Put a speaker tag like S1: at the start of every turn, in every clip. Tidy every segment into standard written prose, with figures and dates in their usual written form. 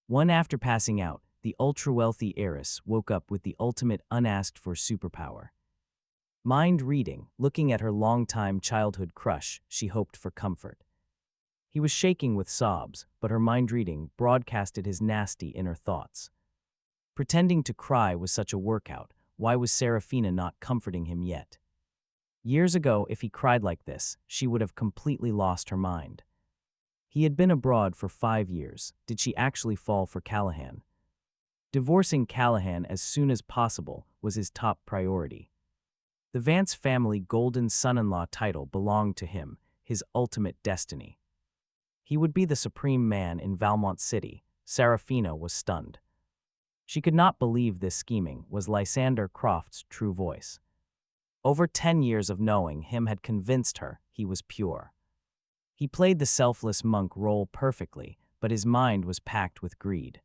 S1: One after passing out, the ultra-wealthy heiress woke up with the ultimate unasked-for superpower. Mind reading, looking at her longtime childhood crush, she hoped for comfort. He was shaking with sobs, but her mind reading broadcasted his nasty inner thoughts. Pretending to cry was such a workout. Why was Saraphina not comforting him yet? Years ago, if he cried like this, she would have completely lost her mind. He had been abroad for 5 years. Did she actually fall for Callahan? Divorcing Callahan as soon as possible was his top priority. The Vance family golden son-in-law title belonged to him, his ultimate destiny. He would be the supreme man in Valmont City. Saraphina was stunned. She could not believe this scheming was Lysander Croft's true voice. Over 10 years of knowing him had convinced her he was pure. He played the selfless monk role perfectly, but his mind was packed with greed.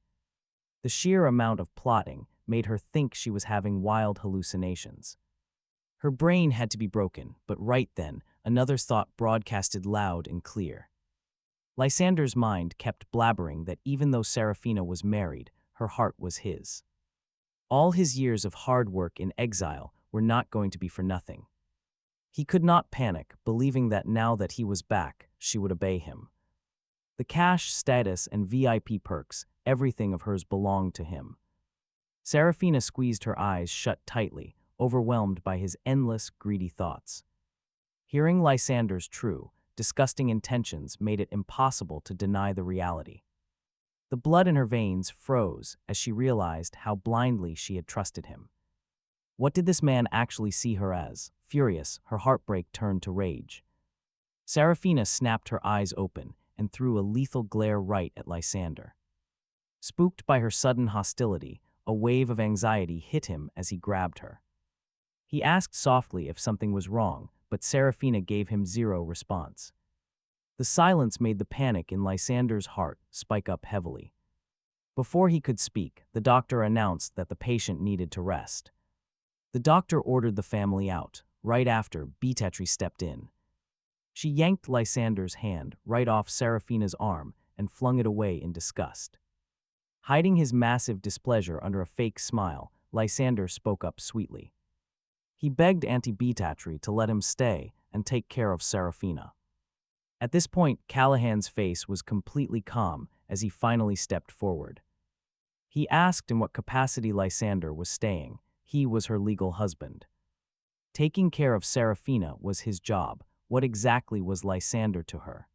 S1: The sheer amount of plotting made her think she was having wild hallucinations. Her brain had to be broken, but right then, another thought broadcasted loud and clear. Lysander's mind kept blabbering that even though Saraphina was married, her heart was his. All his years of hard work in exile were not going to be for nothing. He could not panic, believing that now that he was back, she would obey him. The cash, status, and VIP perks, everything of hers belonged to him. Saraphina squeezed her eyes shut tightly, overwhelmed by his endless, greedy thoughts. Hearing Lysander's true, disgusting intentions made it impossible to deny the reality. The blood in her veins froze as she realized how blindly she had trusted him. What did this man actually see her as? Furious, her heartbreak turned to rage. Saraphina snapped her eyes open and threw a lethal glare right at Lysander. Spooked by her sudden hostility, a wave of anxiety hit him as he grabbed her. He asked softly if something was wrong, but Saraphina gave him zero response. The silence made the panic in Lysander's heart spike up heavily. Before he could speak, the doctor announced that the patient needed to rest. The doctor ordered the family out. Right after, Beatetri stepped in. She yanked Lysander's hand right off Saraphina's arm and flung it away in disgust. Hiding his massive displeasure under a fake smile, Lysander spoke up sweetly. He begged Auntie Beatetri to let him stay and take care of Saraphina. At this point, Callahan's face was completely calm as he finally stepped forward. He asked in what capacity Lysander was staying. He was her legal husband. Taking care of Saraphina was his job. What exactly was Lysander to her?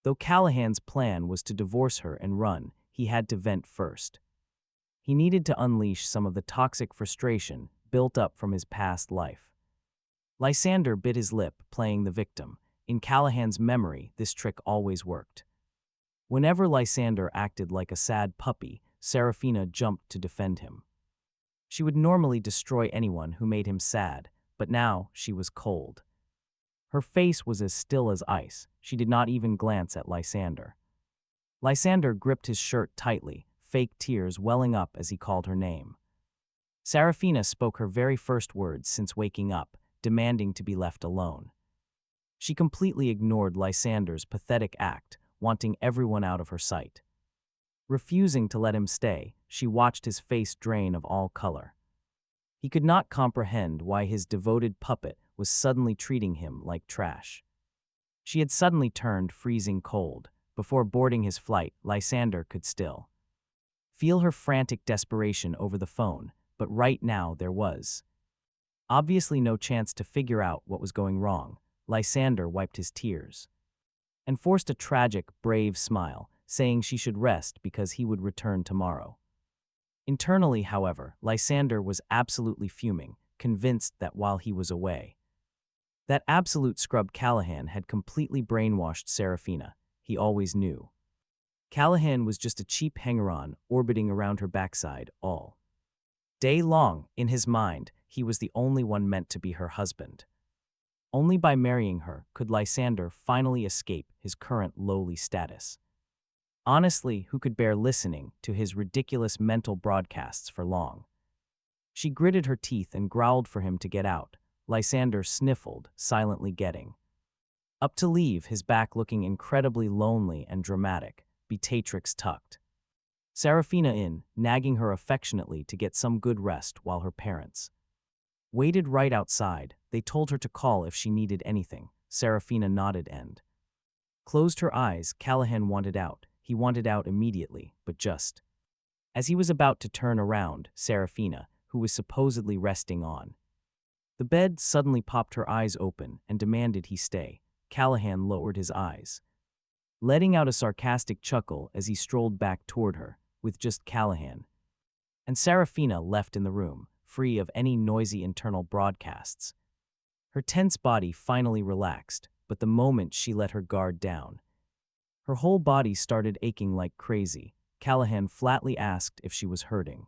S1: Though Callahan's plan was to divorce her and run, he had to vent first. He needed to unleash some of the toxic frustration built up from his past life. Lysander bit his lip, playing the victim. In Callahan's memory, this trick always worked. Whenever Lysander acted like a sad puppy, Saraphina jumped to defend him. She would normally destroy anyone who made him sad, but now she was cold. Her face was as still as ice. She did not even glance at Lysander. Lysander gripped his shirt tightly, fake tears welling up as he called her name. Saraphina spoke her very first words since waking up, demanding to be left alone. She completely ignored Lysander's pathetic act, wanting everyone out of her sight. Refusing to let him stay, she watched his face drain of all color. He could not comprehend why his devoted puppet was suddenly treating him like trash. She had suddenly turned freezing cold. Before boarding his flight, Lysander could still feel her frantic desperation over the phone, but right now there was obviously no chance to figure out what was going wrong. Lysander wiped his tears and forced a tragic, brave smile, saying she should rest because he would return tomorrow. Internally, however, Lysander was absolutely fuming, convinced that while he was away, that absolute scrub Callahan had completely brainwashed Saraphina. He always knew. Callahan was just a cheap hanger-on orbiting around her backside all day long. In his mind, he was the only one meant to be her husband. Only by marrying her could Lysander finally escape his current lowly status. Honestly, who could bear listening to his ridiculous mental broadcasts for long? She gritted her teeth and growled for him to get out. Lysander sniffled, silently getting up to leave, his back looking incredibly lonely and dramatic, Beatrix tucked Saraphina in, nagging her affectionately to get some good rest while her parents waited right outside. They told her to call if she needed anything. Saraphina nodded and closed her eyes. Callahan wanted out. He wanted out immediately, but just as he was about to turn around, Saraphina, who was supposedly resting on the bed, suddenly popped her eyes open and demanded he stay. Callahan lowered his eyes, letting out a sarcastic chuckle as he strolled back toward her, with just Callahan and Saraphina left in the room, free of any noisy internal broadcasts. Her tense body finally relaxed, but the moment she let her guard down, her whole body started aching like crazy. Callahan flatly asked if she was hurting.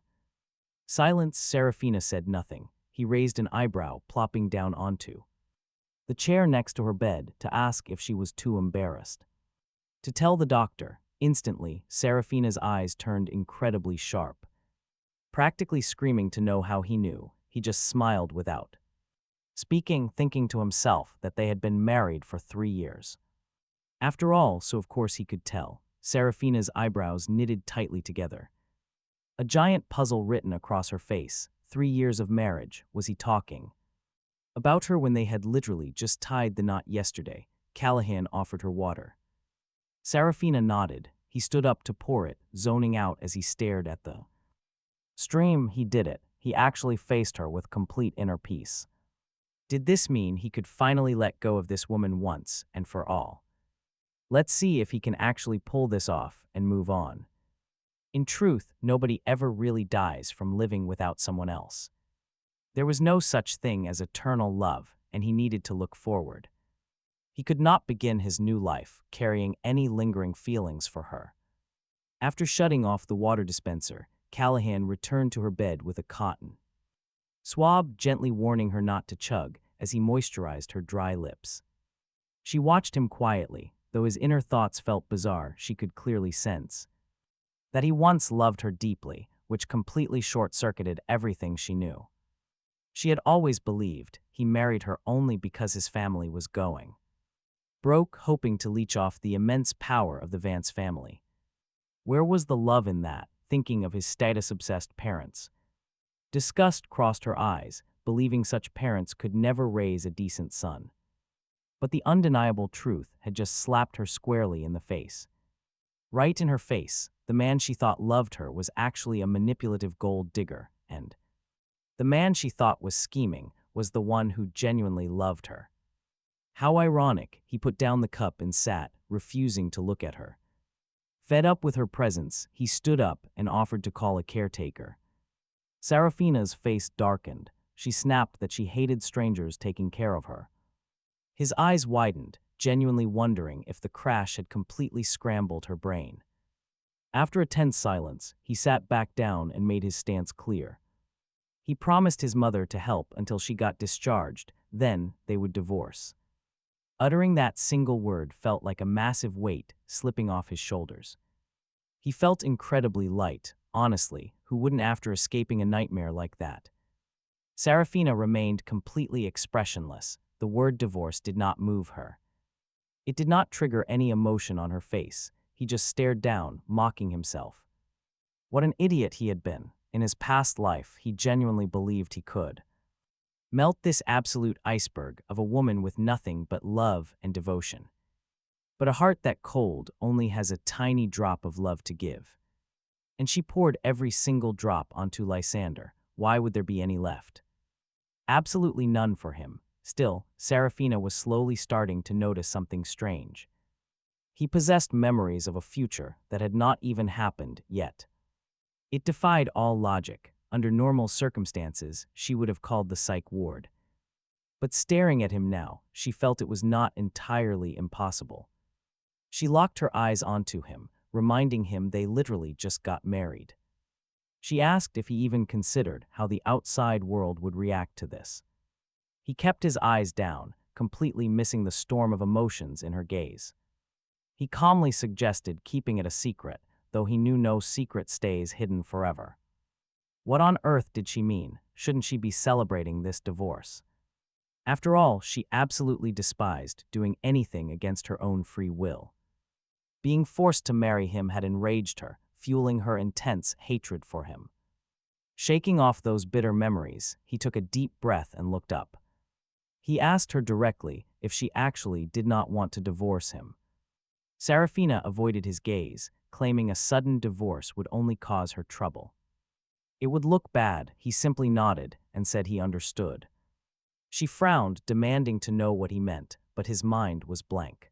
S1: Silence. Seraphina said nothing. He raised an eyebrow, plopping down onto the chair next to her bed to ask if she was too embarrassed to tell the doctor. Instantly, Seraphina's eyes turned incredibly sharp, practically screaming to know how he knew. He just smiled without speaking, thinking to himself that they had been married for 3 years. After all, so of course he could tell. Seraphina's eyebrows knitted tightly together, a giant puzzle written across her face. 3 years of marriage. Was he talking about her when they had literally just tied the knot yesterday? Callahan offered her water. Saraphina nodded. He stood up to pour it, zoning out as he stared at the stream. He did it. He actually faced her with complete inner peace. Did this mean he could finally let go of this woman once and for all? Let's see if he can actually pull this off and move on. In truth, nobody ever really dies from living without someone else. There was no such thing as eternal love, and he needed to look forward. He could not begin his new life carrying any lingering feelings for her. After shutting off the water dispenser, Callahan returned to her bed with a cotton swab, gently warning her not to chug as he moisturized her dry lips. She watched him quietly, though his inner thoughts felt bizarre. She could clearly sense that he once loved her deeply, which completely short-circuited everything she knew. She had always believed he married her only because his family was going broke, hoping to leech off the immense power of the Vance family. Where was the love in that? Thinking of his status-obsessed parents, disgust crossed her eyes, believing such parents could never raise a decent son. But the undeniable truth had just slapped her squarely in the face. Right in her face, the man she thought loved her was actually a manipulative gold digger, and the man she thought was scheming was the one who genuinely loved her. How ironic. He put down the cup and sat, refusing to look at her. Fed up with her presence, he stood up and offered to call a caretaker. Saraphina's face darkened. She snapped that she hated strangers taking care of her. His eyes widened, genuinely wondering if the crash had completely scrambled her brain. After a tense silence, he sat back down and made his stance clear. He promised his mother to help until she got discharged, then they would divorce. Uttering that single word felt like a massive weight slipping off his shoulders. He felt incredibly light. Honestly, who wouldn't after escaping a nightmare like that? Saraphina remained completely expressionless. The word divorce did not move her. It did not trigger any emotion on her face. He just stared down, mocking himself. What an idiot he had been. In his past life, he genuinely believed he could melt this absolute iceberg of a woman with nothing but love and devotion. But a heart that cold only has a tiny drop of love to give. And she poured every single drop onto Lysander. Why would there be any left? Absolutely none for him. Still, Saraphina was slowly starting to notice something strange. He possessed memories of a future that had not even happened yet. It defied all logic. Under normal circumstances, she would have called the psych ward. But staring at him now, she felt it was not entirely impossible. She locked her eyes onto him, reminding him they literally just got married. She asked if he even considered how the outside world would react to this. He kept his eyes down, completely missing the storm of emotions in her gaze. He calmly suggested keeping it a secret, though he knew no secret stays hidden forever. What on earth did she mean? Shouldn't she be celebrating this divorce? After all, she absolutely despised doing anything against her own free will. Being forced to marry him had enraged her, fueling her intense hatred for him. Shaking off those bitter memories, he took a deep breath and looked up. He asked her directly if she actually did not want to divorce him. Saraphina avoided his gaze, claiming a sudden divorce would only cause her trouble. It would look bad. He simply nodded and said he understood. She frowned, demanding to know what he meant, but his mind was blank.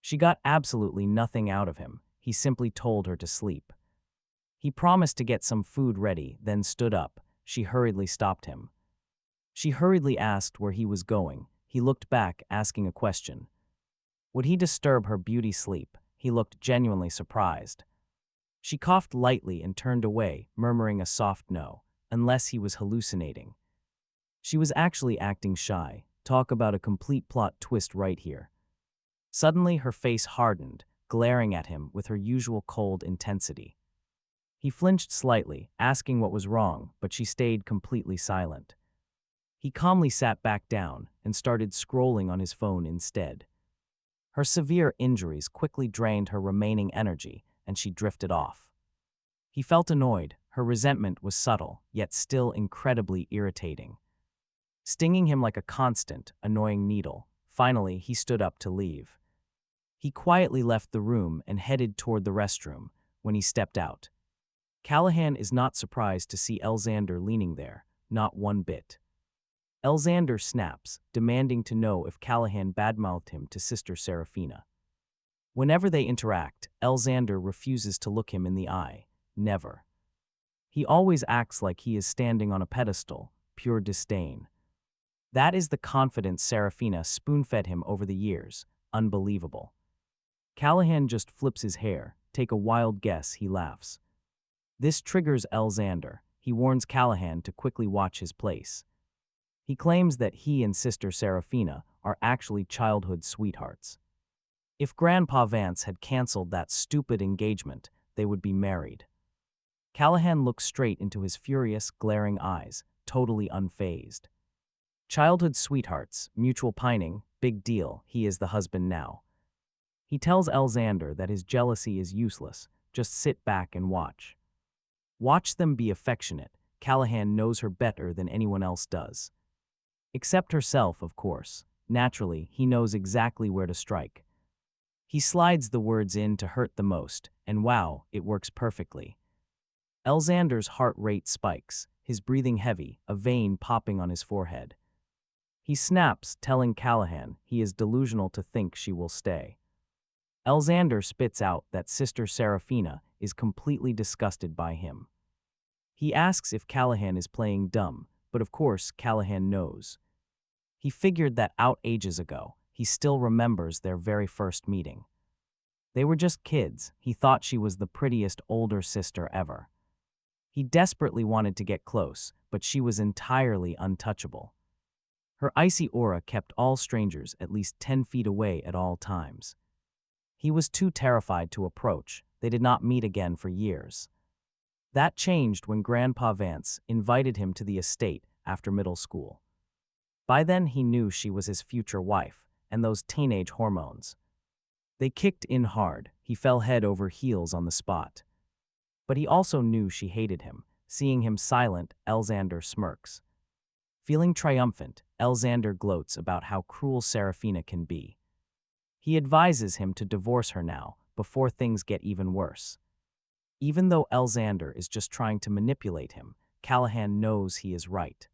S1: She got absolutely nothing out of him. He simply told her to sleep. He promised to get some food ready, then stood up. She hurriedly stopped him. She hurriedly asked where he was going. He looked back, asking a question. Would he disturb her beauty sleep? He looked genuinely surprised. She coughed lightly and turned away, murmuring a soft no, unless he was hallucinating. She was actually acting shy. Talk about a complete plot twist right here. Suddenly her face hardened, glaring at him with her usual cold intensity. He flinched slightly, asking what was wrong, but she stayed completely silent. He calmly sat back down and started scrolling on his phone instead. Her severe injuries quickly drained her remaining energy, and she drifted off. He felt annoyed. Her resentment was subtle, yet still incredibly irritating, stinging him like a constant, annoying needle. Finally, he stood up to leave. He quietly left the room and headed toward the restroom. When he stepped out, Callahan is not surprised to see Lysander leaning there, not one bit. Lysander snaps, demanding to know if Callahan badmouthed him to Sister Saraphina. Whenever they interact, Lysander refuses to look him in the eye. Never. He always acts like he is standing on a pedestal, pure disdain. That is the confidence Saraphina spoon-fed him over the years. Unbelievable. Callahan just flips his hair. Take a wild guess, he laughs. This triggers Lysander. He warns Callahan to quickly watch his place. He claims that he and Sister Saraphina are actually childhood sweethearts. If Grandpa Vance had canceled that stupid engagement, they would be married. Callahan looked straight into his furious, glaring eyes, totally unfazed. Childhood sweethearts, mutual pining, big deal, he is the husband now. He tells Lysander that his jealousy is useless, just sit back and watch. Watch them be affectionate. Callahan knows her better than anyone else does. Except herself, of course. Naturally, he knows exactly where to strike. He slides the words in to hurt the most, and wow, it works perfectly. Lysander's heart rate spikes, his breathing heavy, a vein popping on his forehead. He snaps, telling Callahan he is delusional to think she will stay. Lysander spits out that Sister Saraphina is completely disgusted by him. He asks if Callahan is playing dumb, but of course Callahan knows. He figured that out ages ago. He still remembers their very first meeting. They were just kids. He thought she was the prettiest older sister ever. He desperately wanted to get close, but she was entirely untouchable. Her icy aura kept all strangers at least 10 feet away at all times. He was too terrified to approach. They did not meet again for years. That changed when Grandpa Vance invited him to the estate after middle school. By then he knew she was his future wife, and those teenage hormones. They kicked in hard. He fell head over heels on the spot. But he also knew she hated him. Seeing him silent, Lysander smirks. Feeling triumphant, Lysander gloats about how cruel Saraphina can be. He advises him to divorce her now, before things get even worse. Even though Lysander is just trying to manipulate him, Callahan knows he is right.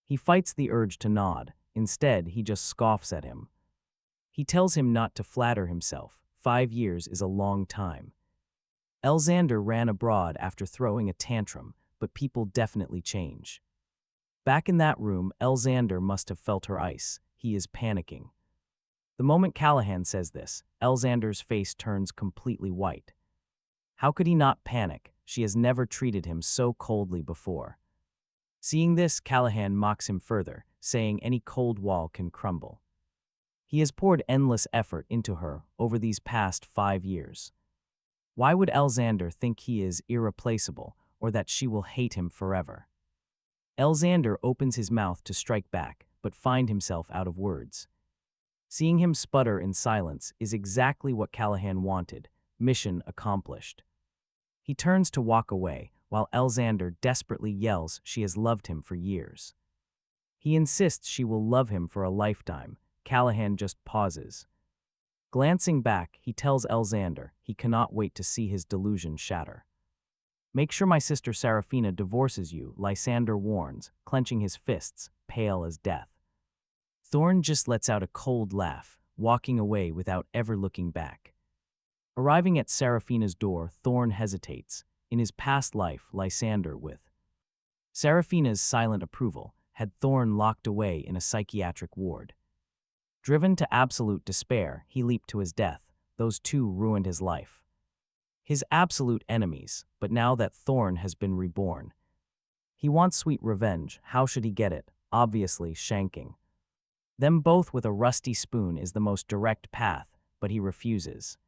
S1: He fights the urge to nod. Instead, he just scoffs at him. He tells him not to flatter himself. 5 years is a long time. Lysander ran abroad after throwing a tantrum, but people definitely change. Back in that room, Lysander must have felt her ice. He is panicking. The moment Callahan says this, Lysander's face turns completely white. How could he not panic? She has never treated him so coldly before. Seeing this, Callahan mocks him further, saying any cold wall can crumble. He has poured endless effort into her over these past 5 years. Why would Lysander think he is irreplaceable or that she will hate him forever? Lysander opens his mouth to strike back, but finds himself out of words. Seeing him sputter in silence is exactly what Callahan wanted. Mission accomplished. He turns to walk away, while Lysander desperately yells she has loved him for years. He insists she will love him for a lifetime. Callahan just pauses. Glancing back, he tells Lysander he cannot wait to see his delusion shatter. Make sure my sister Saraphina divorces you, Lysander warns, clenching his fists, pale as death. Thorn just lets out a cold laugh, walking away without ever looking back. Arriving at Saraphina's door, Thorn hesitates. In his past life, Lysander, with Saraphina's silent approval, had Thorn locked away in a psychiatric ward. Driven to absolute despair, he leaped to his death. Those two ruined his life. His absolute enemies, but now that Thorn has been reborn. He wants sweet revenge. How should he get it? Obviously, shanking them both with a rusty spoon is the most direct path, but he refuses.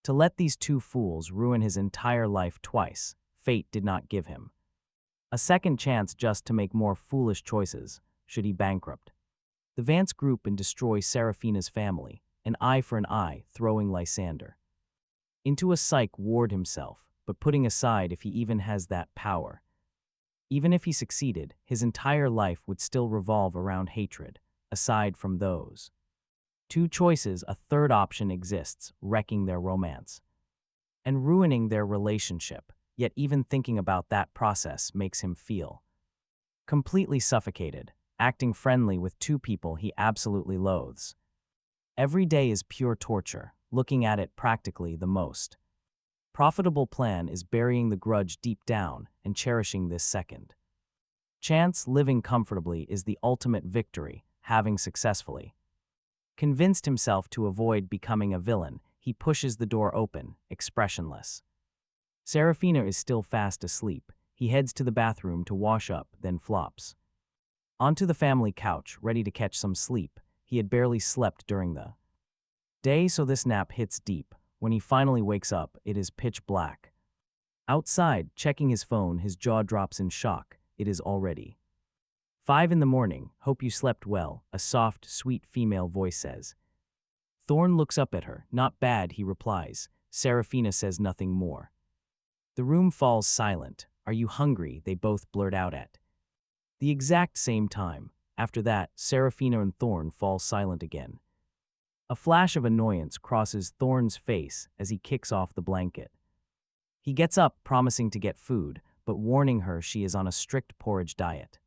S1: To let these two fools ruin his entire life twice, fate did not give him a second chance just to make more foolish choices, should he bankrupt the Vance Group and destroy Saraphina's family, an eye for an eye, throwing Lysander into a psych ward himself, but putting aside if he even has that power. Even if he succeeded, his entire life would still revolve around hatred. Aside from those two choices, a third option exists: wrecking their romance and ruining their relationship. Yet even thinking about that process makes him feel completely suffocated, acting friendly with two people he absolutely loathes. Every day is pure torture. Looking at it, practically the most profitable plan is burying the grudge deep down and cherishing this second chance. Living comfortably is the ultimate victory. Having successfully convinced himself to avoid becoming a villain, he pushes the door open, expressionless. Saraphina is still fast asleep. He heads to the bathroom to wash up, then flops onto the family couch, ready to catch some sleep. He had barely slept during the day, so this nap hits deep. When he finally wakes up, it is pitch black. Outside, checking his phone, his jaw drops in shock. It is already 5 in the morning. Hope you slept well, a soft, sweet female voice says. Thorn looks up at her. Not bad, he replies. Saraphina says nothing more. The room falls silent. Are you hungry? They both blurt out at the exact same time. After that, Saraphina and Thorn fall silent again. A flash of annoyance crosses Thorn's face as he kicks off the blanket. He gets up, promising to get food, but warning her she is on a strict porridge diet.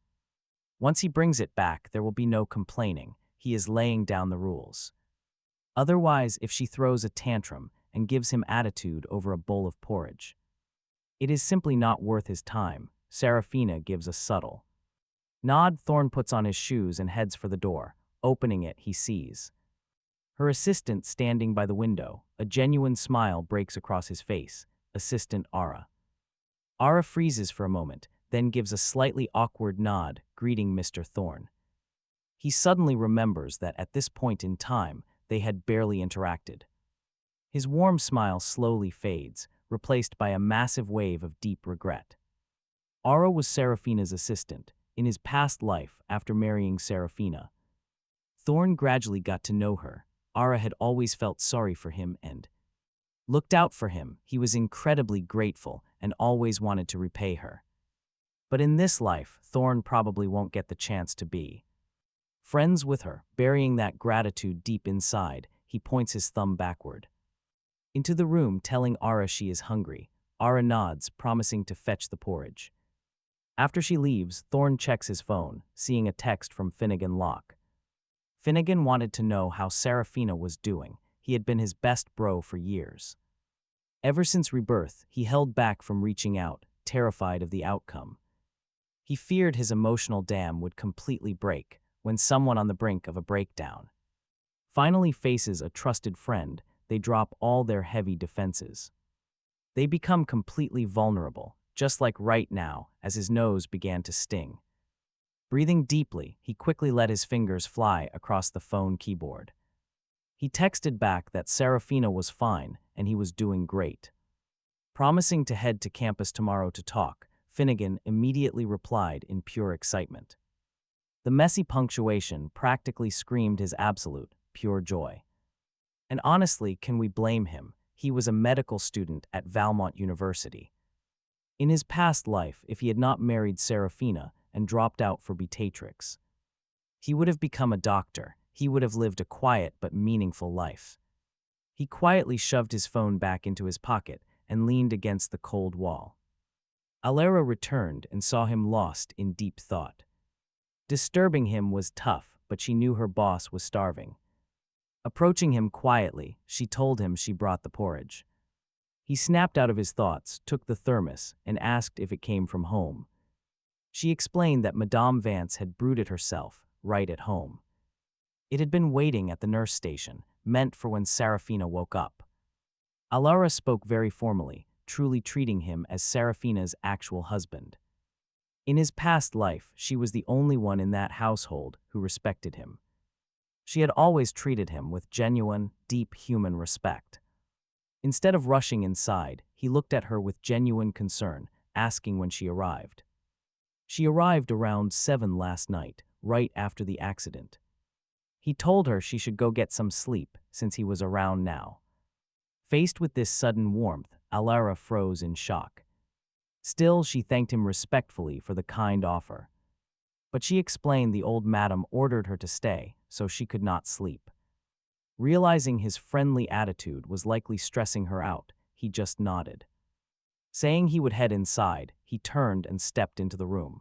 S1: Once he brings it back, there will be no complaining. He is laying down the rules. Otherwise, if she throws a tantrum and gives him attitude over a bowl of porridge, it is simply not worth his time. Saraphina gives a subtle nod. Thorn puts on his shoes and heads for the door. Opening it, he sees her assistant standing by the window. A genuine smile breaks across his face. Assistant Ara. Ara freezes for a moment, then gives a slightly awkward nod, greeting Mr. Thorn. He suddenly remembers that at this point in time, they had barely interacted. His warm smile slowly fades, replaced by a massive wave of deep regret. Ara was Saraphina's assistant. In his past life, after marrying Saraphina, Thorn gradually got to know her. Ara had always felt sorry for him and looked out for him. He was incredibly grateful and always wanted to repay her. But in this life, Thorn probably won't get the chance to be friends with her. Burying that gratitude deep inside, he points his thumb backward into the room, telling Ara she is hungry. Ara nods, promising to fetch the porridge. After she leaves, Thorn checks his phone, seeing a text from Finnegan Locke. Finnegan wanted to know how Saraphina was doing. He had been his best bro for years. Ever since rebirth, he held back from reaching out, terrified of the outcome. He feared his emotional dam would completely break when someone on the brink of a breakdown finally faces a trusted friend. They drop all their heavy defenses. They become completely vulnerable, just like right now, as his nose began to sting. Breathing deeply, he quickly let his fingers fly across the phone keyboard. He texted back that Saraphina was fine and he was doing great. Promising to head to campus tomorrow to talk, Finnegan immediately replied in pure excitement. The messy punctuation practically screamed his absolute, pure joy. And honestly, can we blame him? He was a medical student at Valmont University. In his past life, if he had not married Saraphina and dropped out for beatrix, he would have become a doctor. He would have lived a quiet but meaningful life. He quietly shoved his phone back into his pocket and leaned against the cold wall. Alara returned and saw him lost in deep thought. Disturbing him was tough, but she knew her boss was starving. Approaching him quietly, she told him she brought the porridge. He snapped out of his thoughts, took the thermos, and asked if it came from home. She explained that Madame Vance had brewed it herself, right at home. It had been waiting at the nurse station, meant for when Saraphina woke up. Alara spoke very formally, truly treating him as Saraphina's actual husband. In his past life, she was the only one in that household who respected him. She had always treated him with genuine, deep human respect. Instead of rushing inside, he looked at her with genuine concern, asking when she arrived. She arrived around 7 last night, right after the accident. He told her she should go get some sleep, since he was around now. Faced with this sudden warmth, Alara froze in shock. Still, she thanked him respectfully for the kind offer. But she explained the old madam ordered her to stay, so she could not sleep. Realizing his friendly attitude was likely stressing her out, he just nodded. Saying he would head inside, he turned and stepped into the room.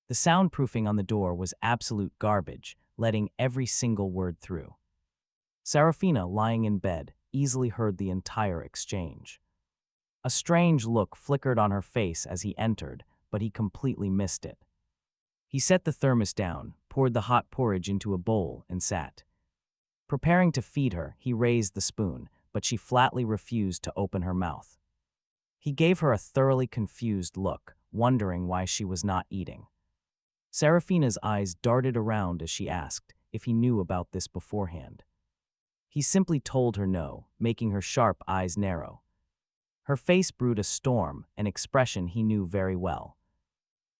S1: The soundproofing on the door was absolute garbage, letting every single word through. Saraphina, lying in bed, easily heard the entire exchange. A strange look flickered on her face as he entered, but he completely missed it. He set the thermos down, poured the hot porridge into a bowl, and sat. Preparing to feed her, he raised the spoon, but she flatly refused to open her mouth. He gave her a thoroughly confused look, wondering why she was not eating. Saraphina's eyes darted around as she asked if he knew about this beforehand. He simply told her no, making her sharp eyes narrow. Her face brewed a storm, an expression he knew very well.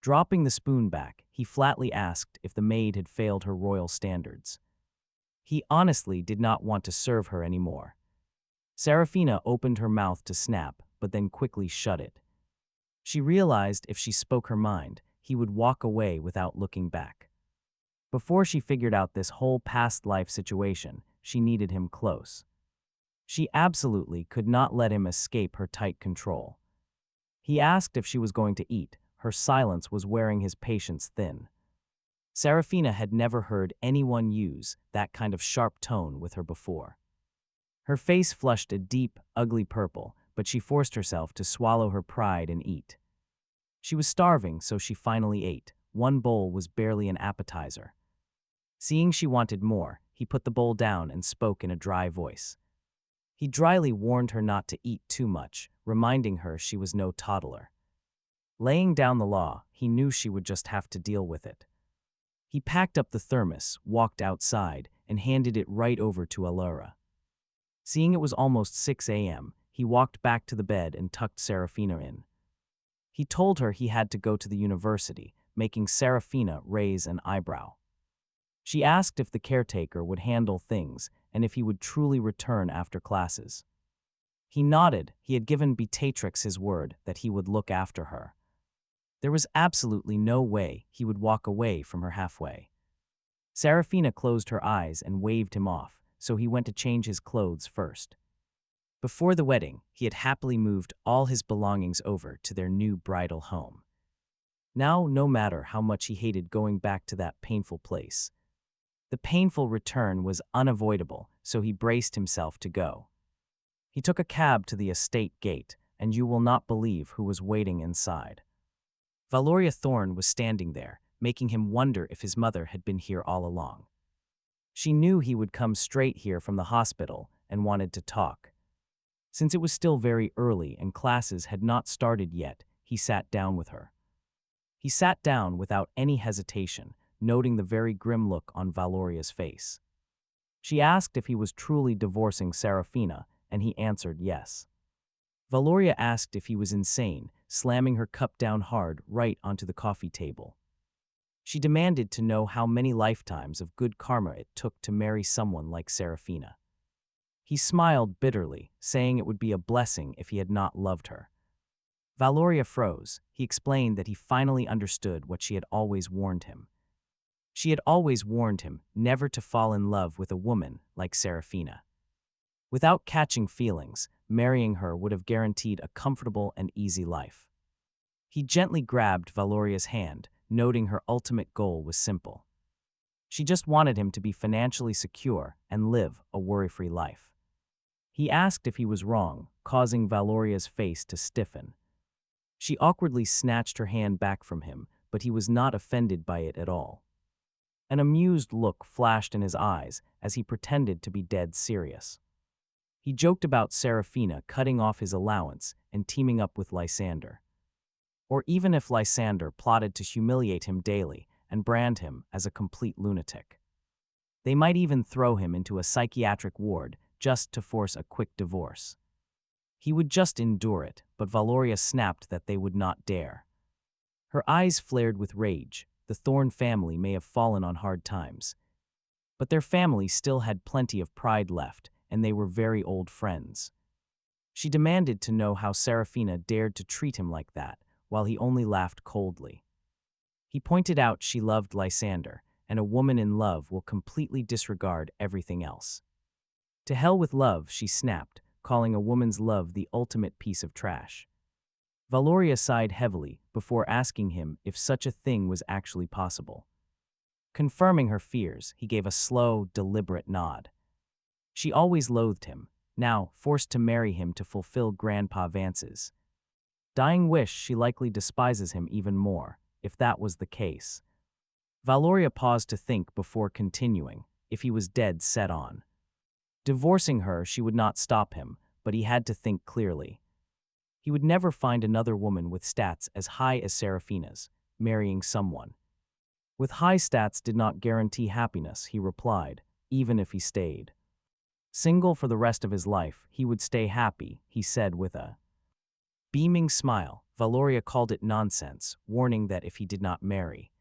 S1: Dropping the spoon back, he flatly asked if the maid had failed her royal standards. He honestly did not want to serve her anymore. Saraphina opened her mouth to snap, but then quickly shut it. She realized if she spoke her mind, he would walk away without looking back. Before she figured out this whole past life situation, she needed him close. She absolutely could not let him escape her tight control. He asked if she was going to eat. Her silence was wearing his patience thin. Saraphina had never heard anyone use that kind of sharp tone with her before. Her face flushed a deep, ugly purple, but she forced herself to swallow her pride and eat. She was starving, so she finally ate. One bowl was barely an appetizer. Seeing she wanted more, he put the bowl down and spoke in a dry voice. He dryly warned her not to eat too much, reminding her she was no toddler. Laying down the law, he knew she would just have to deal with it. He packed up the thermos, walked outside, and handed it right over to Alara. Seeing it was almost 6 a.m., he walked back to the bed and tucked Saraphina in. He told her he had to go to the university, making Saraphina raise an eyebrow. She asked if the caretaker would handle things and if he would truly return after classes. He nodded. He had given Beatrix his word that he would look after her. There was absolutely no way he would walk away from her halfway. Saraphina closed her eyes and waved him off, so he went to change his clothes first. Before the wedding, he had happily moved all his belongings over to their new bridal home. Now, no matter how much he hated going back to that painful place, the painful return was unavoidable, so he braced himself to go. He took a cab to the estate gate, and you will not believe who was waiting inside. Valoria Thorne was standing there, making him wonder if his mother had been here all along. She knew he would come straight here from the hospital and wanted to talk. Since it was still very early and classes had not started yet, he sat down with her. He sat down without any hesitation, noting the very grim look on Valoria's face. She asked if he was truly divorcing Saraphina, and he answered yes. Valoria asked if he was insane, slamming her cup down hard right onto the coffee table. She demanded to know how many lifetimes of good karma it took to marry someone like Saraphina. He smiled bitterly, saying it would be a blessing if he had not loved her. Valoria froze. He explained that he finally understood what she had always warned him. She had always warned him never to fall in love with a woman like Saraphina. Without catching feelings, marrying her would have guaranteed a comfortable and easy life. He gently grabbed Valoria's hand, noting her ultimate goal was simple. She just wanted him to be financially secure and live a worry-free life. He asked if he was wrong, causing Valoria's face to stiffen. She awkwardly snatched her hand back from him, but he was not offended by it at all. An amused look flashed in his eyes as he pretended to be dead serious. He joked about Saraphina cutting off his allowance and teaming up with Lysander. Or even if Lysander plotted to humiliate him daily and brand him as a complete lunatic. They might even throw him into a psychiatric ward just to force a quick divorce. He would just endure it, but Valoria snapped that they would not dare. Her eyes flared with rage. The Thorn family may have fallen on hard times, but their family still had plenty of pride left, and they were very old friends. She demanded to know how Saraphina dared to treat him like that, while he only laughed coldly. He pointed out she loved Lysander, and a woman in love will completely disregard everything else. To hell with love, she snapped, calling a woman's love the ultimate piece of trash. Valoria sighed heavily before asking him if such a thing was actually possible. Confirming her fears, he gave a slow, deliberate nod. She always loathed him, now forced to marry him to fulfill Grandpa Vance's dying wish. She likely despises him even more, if that was the case. Valoria paused to think before continuing, if he was dead set on divorcing her, she would not stop him, but he had to think clearly. He would never find another woman with stats as high as Saraphina's, marrying someone with high stats did not guarantee happiness, he replied, even if he stayed single for the rest of his life, he would stay happy, he said with a beaming smile. Valoria called it nonsense, warning that if he did not marry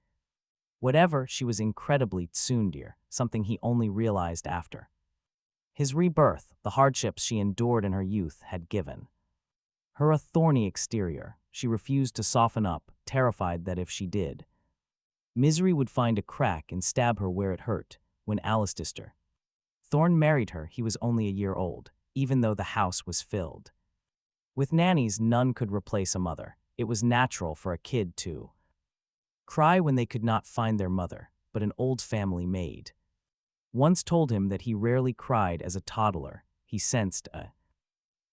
S1: whatever, she was incredibly tsundere, something he only realized after his rebirth. The hardships she endured in her youth had given her a thorny exterior. She refused to soften up, terrified that if she did, misery would find a crack and stab her where it hurt. When Alistair Thorn married her, he was only a year old, even though the house was filled with nannies. None could replace a mother. It was natural for a kid to cry when they could not find their mother, but an old family maid once told him that he rarely cried as a toddler. He sensed a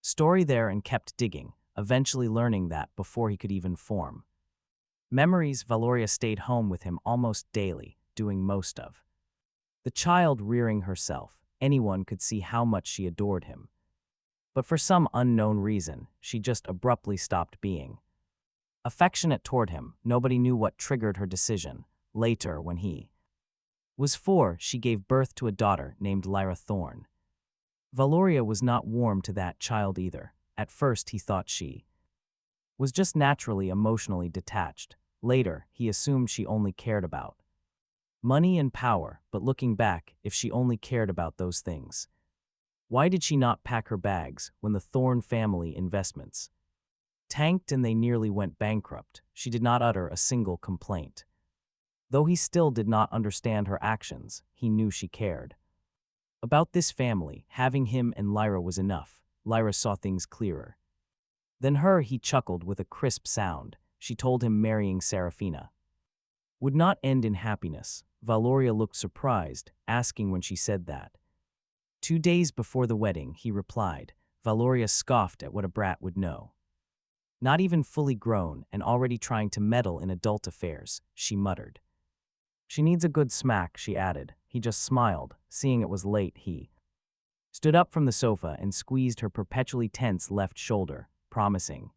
S1: story there and kept digging, eventually learning that before he could even form memories. Valoria stayed home with him almost daily, doing most of the child rearing herself. Anyone could see how much she adored him. But for some unknown reason, she just abruptly stopped being affectionate toward him. Nobody knew what triggered her decision. Later, when he was 4, she gave birth to a daughter named Lyra Thorn. Valoria was not warm to that child either. At first, he thought she was just naturally emotionally detached. Later, he assumed she only cared about money and power, but looking back, if she only cared about those things, why did she not pack her bags when the Thorn family investments tanked and they nearly went bankrupt? She did not utter a single complaint. Though he still did not understand her actions, he knew she cared about this family. Having him and Lyra was enough. Lyra saw things clearer than her. He chuckled with a crisp sound. She told him marrying Saraphina would not end in happiness. Valoria looked surprised, asking when she said that. 2 days before the wedding, he replied. Valoria scoffed at what a brat would know. Not even fully grown and already trying to meddle in adult affairs, she muttered. She needs a good smack, she added. He just smiled. Seeing it was late, he stood up from the sofa and squeezed her perpetually tense left shoulder, promising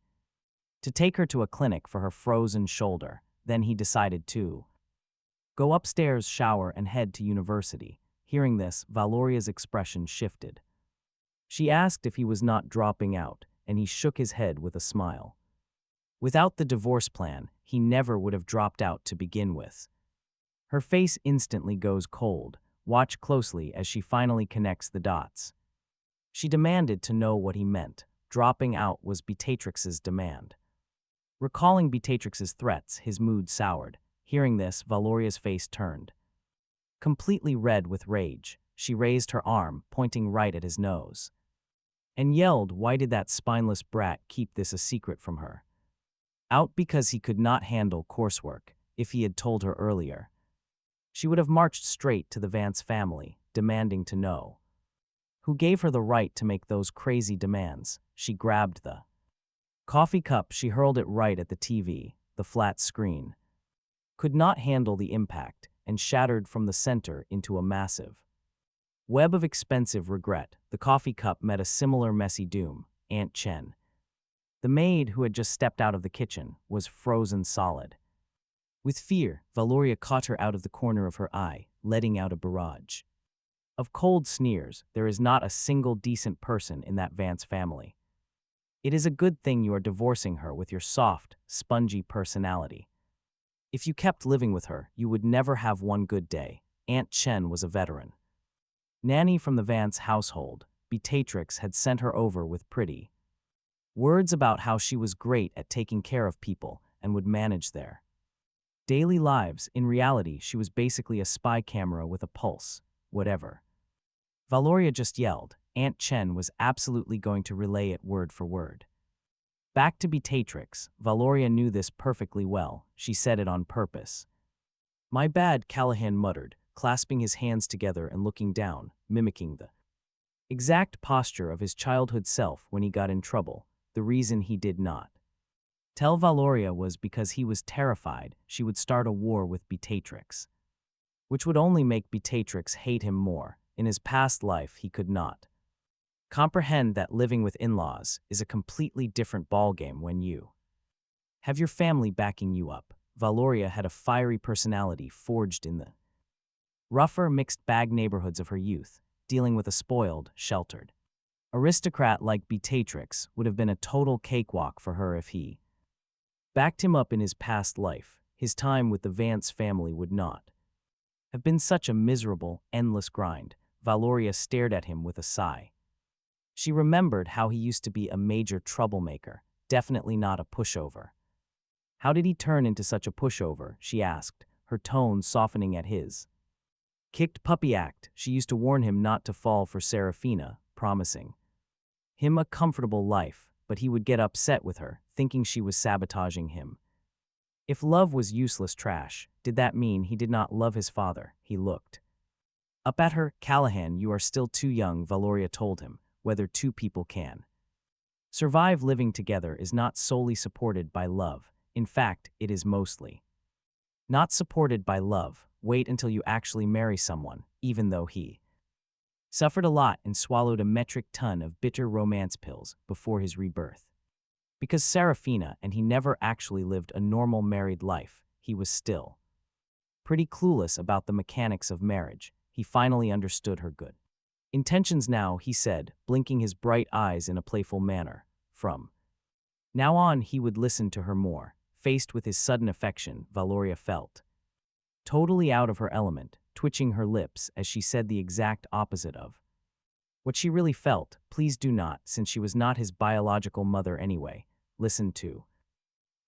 S1: to take her to a clinic for her frozen shoulder. Then he decided to go upstairs, shower, and head to university. Hearing this, Valoria's expression shifted. She asked if he was not dropping out, and he shook his head with a smile. Without the divorce plan, he never would have dropped out to begin with. Her face instantly goes cold. Watch closely as she finally connects the dots. She demanded to know what he meant. Dropping out was Beatrix's demand. Recalling Beatrix's threats, his mood soured. Hearing this, Valoria's face turned. Completely red with rage, she raised her arm, pointing right at his nose, and yelled, "Why did that spineless brat keep this a secret from her?" Out because he could not handle coursework. If he had told her earlier, she would have marched straight to the Vance family, demanding to know. Who gave her the right to make those crazy demands? She grabbed the coffee cup, she hurled it right at the TV. The flat screen could not handle the impact and shattered from the center into a massive web of expensive regret. The coffee cup met a similar messy doom. Aunt Chen, the maid who had just stepped out of the kitchen, was frozen solid. With fear, Valoria caught her out of the corner of her eye, letting out a barrage of cold sneers. There is not a single decent person in that Vance family. It is a good thing you are divorcing her with your soft, spongy personality. If you kept living with her, you would never have one good day. Aunt Chen was a veteran nanny from the Vance household. Beatrix had sent her over with pretty words about how she was great at taking care of people and would manage their daily lives. In reality, she was basically a spy camera with a pulse. Whatever Valoria just yelled, Aunt Chen was absolutely going to relay it word for word. Back to Beatrix, Valoria knew this perfectly well. She said it on purpose. "My bad," Callahan muttered, clasping his hands together and looking down, mimicking the exact posture of his childhood self when he got in trouble. The reason he did not tell Valoria was because he was terrified she would start a war with Beatrix, which would only make Beatrix hate him more. In his past life, he could not comprehend that living with in-laws is a completely different ballgame when you have your family backing you up. Valoria had a fiery personality forged in the rougher, mixed-bag neighborhoods of her youth. Dealing with a spoiled, sheltered aristocrat like Beatrix would have been a total cakewalk for her if he backed him up in his past life. His time with the Vance family would not have been such a miserable, endless grind. Valoria stared at him with a sigh. She remembered how he used to be a major troublemaker, definitely not a pushover. How did he turn into such a pushover? She asked, her tone softening at his kicked puppy act. She used to warn him not to fall for Saraphina, promising him a comfortable life, but he would get upset with her, thinking she was sabotaging him. If love was useless trash, did that mean he did not love his father? He looked up at her. "Callahan, you are still too young," Valoria told him. "Whether two people can survive living together is not solely supported by love. In fact, it is mostly not supported by love. Wait until you actually marry someone," even though he suffered a lot and swallowed a metric ton of bitter romance pills before his rebirth. Because Saraphina and he never actually lived a normal married life, he was still pretty clueless about the mechanics of marriage. He finally understood her good intentions now, he said, blinking his bright eyes in a playful manner. From now on, he would listen to her more. Faced with his sudden affection, Valoria felt totally out of her element, twitching her lips as she said the exact opposite of what she really felt. Please do not, since she was not his biological mother anyway. Listen to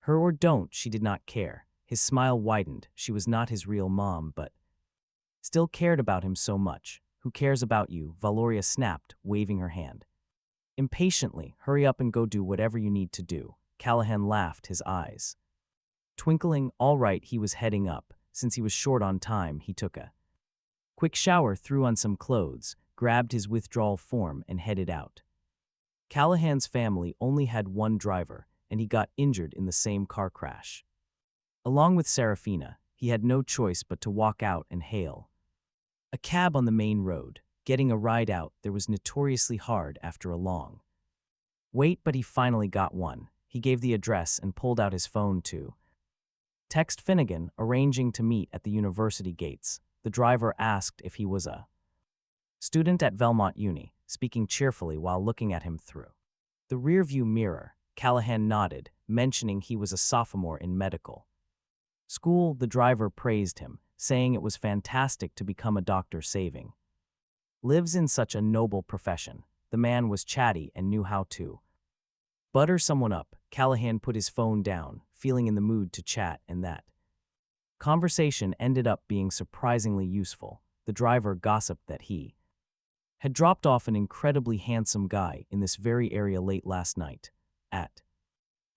S1: her or don't, she did not care. His smile widened. She was not his real mom, but still cared about him so much. Who cares about you? Valoria snapped, waving her hand impatiently. Hurry up and go do whatever you need to do. Callahan laughed, his eyes twinkling. All right, he was heading up. Since he was short on time, he took a quick shower, threw on some clothes, grabbed his withdrawal form, and headed out. Callahan's family only had one driver, and he got injured in the same car crash. Along with Saraphina, he had no choice but to walk out and hail a cab on the main road. Getting a ride out there was notoriously hard after a long wait, but he finally got one. He gave the address and pulled out his phone to text Finnegan, arranging to meet at the university gates. The driver asked if he was a student at Belmont Uni, speaking cheerfully while looking at him through the rearview mirror. Callahan nodded, mentioning he was a sophomore in medical school. The driver praised him, saying it was fantastic to become a doctor, saving lives in such a noble profession. The man was chatty and knew how to butter someone up. Callahan put his phone down, feeling in the mood to chat, and that conversation ended up being surprisingly useful. The driver gossiped that he had dropped off an incredibly handsome guy in this very area late last night. At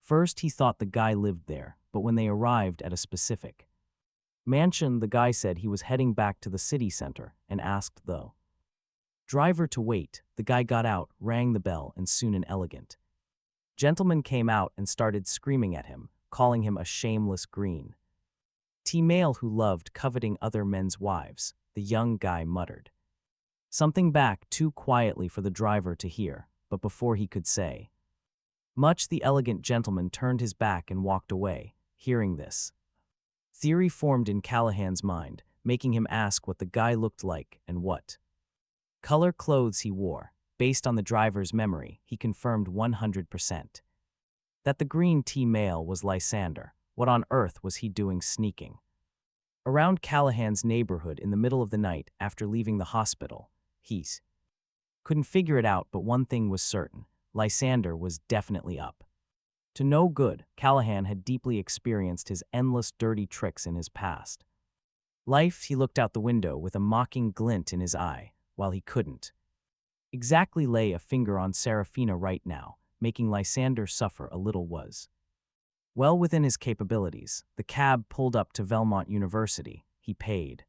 S1: first, he thought the guy lived there, but when they arrived at a specific mansion, the guy said he was heading back to the city center and asked the driver to wait. The guy got out, rang the bell, and soon an elegant gentleman came out and started screaming at him, calling him a shameless green male who loved coveting other men's wives. The young guy muttered something back too quietly for the driver to hear, but before he could say much, the elegant gentleman turned his back and walked away. Hearing this, theory formed in Callahan's mind, making him ask what the guy looked like and what color clothes he wore. Based on the driver's memory, he confirmed 100% that the green male was Lysander. What on earth was he doing sneaking around Callahan's neighborhood in the middle of the night after leaving the hospital? He couldn't figure it out, but one thing was certain: Lysander was definitely up to no good. Callahan had deeply experienced his endless dirty tricks in his past life. He looked out the window with a mocking glint in his eye. While he couldn't exactly lay a finger on Saraphina right now, making Lysander suffer a little was well within his capabilities. The cab pulled up to Belmont University. He paid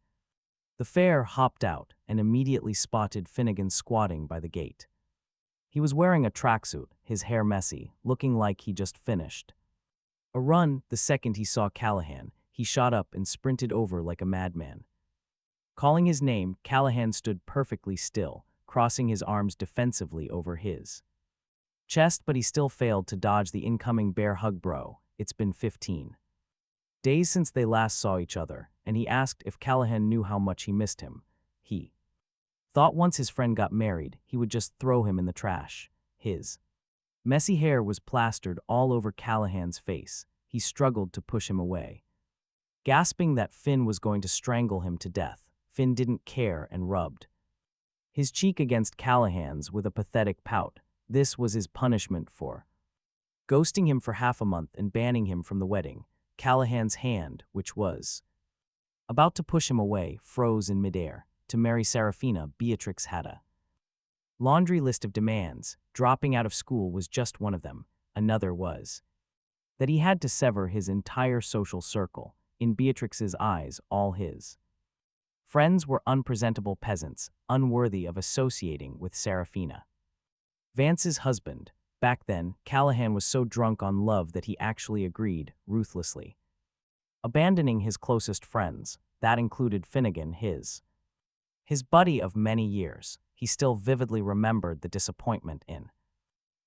S1: the fare, hopped out, and immediately spotted Finnegan squatting by the gate. He was wearing a tracksuit, his hair messy, looking like he just finished a run. The second he saw Callahan, he shot up and sprinted over like a madman. Calling his name, Callahan stood perfectly still, crossing his arms defensively over his chest, but he still failed to dodge the incoming bear hug. Bro, it's been 15 days since they last saw each other, and he asked if Callahan knew how much he missed him. He thought once his friend got married, he would just throw him in the trash. His messy hair was plastered all over Callahan's face. He struggled to push him away, gasping that Finn was going to strangle him to death. Finn didn't care and rubbed his cheek against Callahan's with a pathetic pout. This was his punishment for ghosting him for half a month and banning him from the wedding. Callahan's hand, which was about to push him away, froze in midair. To marry Saraphina, Beatrix had a laundry list of demands. Dropping out of school was just one of them. Another was that he had to sever his entire social circle. In Beatrix's eyes, all his friends were unpresentable peasants, unworthy of associating with Saraphina. Vance's husband. Back then, Callahan was so drunk on love that he actually agreed, ruthlessly abandoning his closest friends. That included Finnegan, his buddy of many years. He still vividly remembered the disappointment in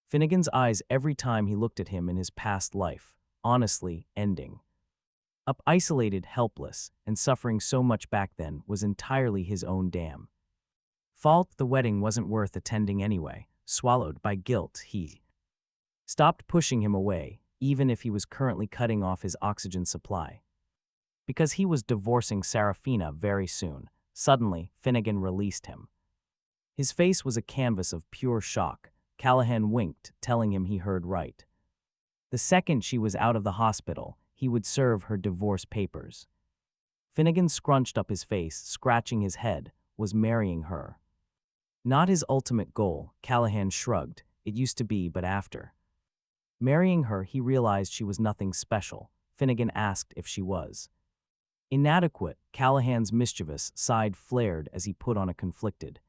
S1: Finnegan's eyes every time he looked at him in his past life, honestly ending up isolated, helpless, and suffering so much. Back then was entirely his own damn fault. The wedding wasn't worth attending anyway. Swallowed by guilt, he stopped pushing him away, even if he was currently cutting off his oxygen supply, because he was divorcing Saraphina very soon. Suddenly, Finnegan released him. His face was a canvas of pure shock. Callahan winked, telling him he heard right. The second she was out of the hospital, he would serve her divorce papers. Finnegan scrunched up his face, scratching his head. Was marrying her not his ultimate goal? Callahan shrugged. It used to be, but after marrying her, he realized she was nothing special. Finnegan asked if she was inadequate. Callahan's mischievous side flared as he put on a conflicted,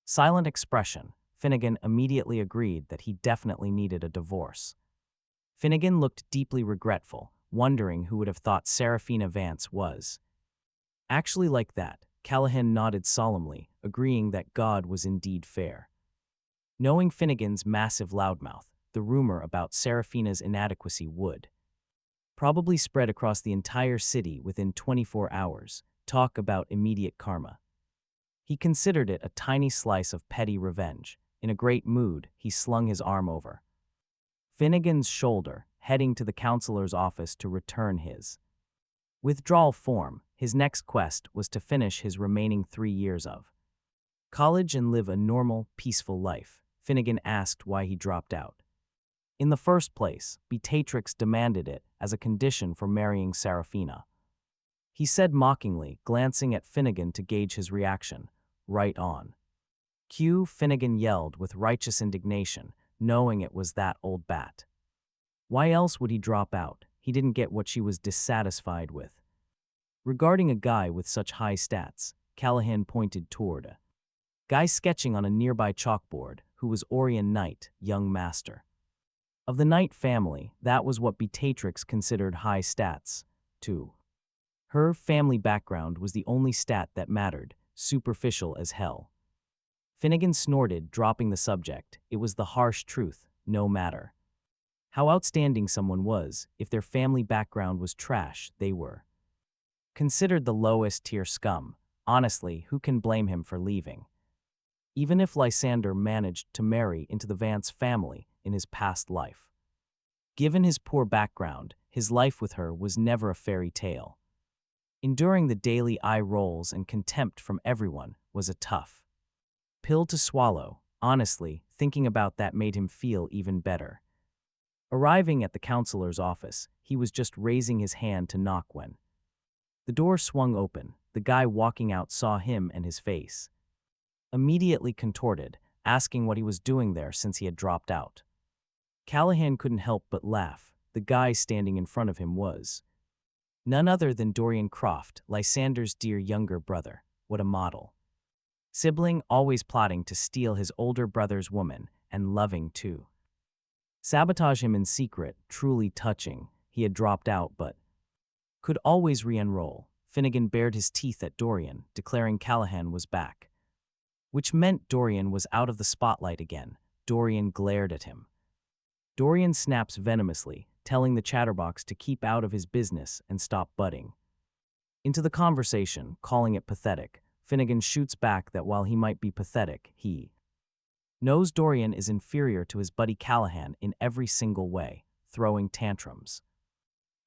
S1: silent expression. Finnegan immediately agreed that he definitely needed a divorce. Finnegan looked deeply regretful, wondering who would have thought Saraphina Vance was actually like that. Callahan nodded solemnly, agreeing that God was indeed fair. Knowing Finnegan's massive loudmouth, the rumor about Saraphina's inadequacy would probably spread across the entire city within 24 hours. Talk about immediate karma. He considered it a tiny slice of petty revenge. In a great mood, he slung his arm over Finnegan's shoulder, heading to the counselor's office to return his withdrawal form. His next quest was to finish his remaining 3 years of college and live a normal, peaceful life. Finnegan asked why he dropped out. In the first place, Beatrix demanded it as a condition for marrying Saraphina. He said mockingly, glancing at Finnegan to gauge his reaction. Right on. Finnegan yelled with righteous indignation, knowing it was that old bat. Why else would he drop out? He didn't get what she was dissatisfied with. Regarding a guy with such high stats, Callahan pointed toward a guy sketching on a nearby chalkboard who was Orion Knight, young master. Of the Knight family, that was what Beatrix considered high stats, too. Her family background was the only stat that mattered, superficial as hell. Finnegan snorted, dropping the subject. It was the harsh truth, no matter how outstanding someone was, if their family background was trash, they were considered the lowest tier scum. Honestly, who can blame him for leaving? Even if Lysander managed to marry into the Vance family in his past life. Given his poor background, his life with her was never a fairy tale. Enduring the daily eye rolls and contempt from everyone was a tough pill to swallow. Honestly, thinking about that made him feel even better. Arriving at the counselor's office, he was just raising his hand to knock when the door swung open. The guy walking out saw him and his face immediately contorted, asking what he was doing there since he had dropped out. Callahan couldn't help but laugh. The guy standing in front of him was none other than Dorian Croft, Lysander's dear younger brother. What a model. Sibling, always plotting to steal his older brother's woman, and loving to sabotage him in secret, truly touching. He had dropped out but could always re-enroll. Finnegan bared his teeth at Dorian, declaring Callahan was back. Which meant Dorian was out of the spotlight again. Dorian glared at him. Dorian snaps venomously, telling the chatterbox to keep out of his business and stop butting into the conversation, calling it pathetic. Finnegan shoots back that while he might be pathetic, he knows Dorian is inferior to his buddy Callahan in every single way, throwing tantrums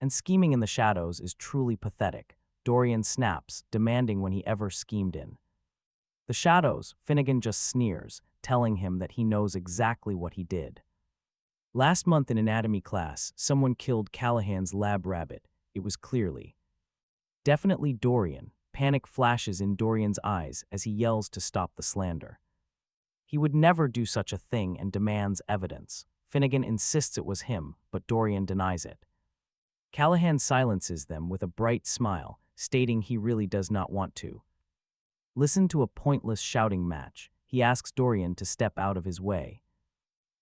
S1: and scheming in the shadows is truly pathetic. Dorian snaps, demanding when he ever schemed in the shadows. Finnegan just sneers, telling him that he knows exactly what he did. Last month in anatomy class, someone killed Callahan's lab rabbit. It was definitely Dorian. Panic flashes in Dorian's eyes as he yells to stop the slander. He would never do such a thing and demands evidence. Finnegan insists it was him, but Dorian denies it. Callahan silences them with a bright smile, stating he really does not want to listen to a pointless shouting match. He asks Dorian to step out of his way.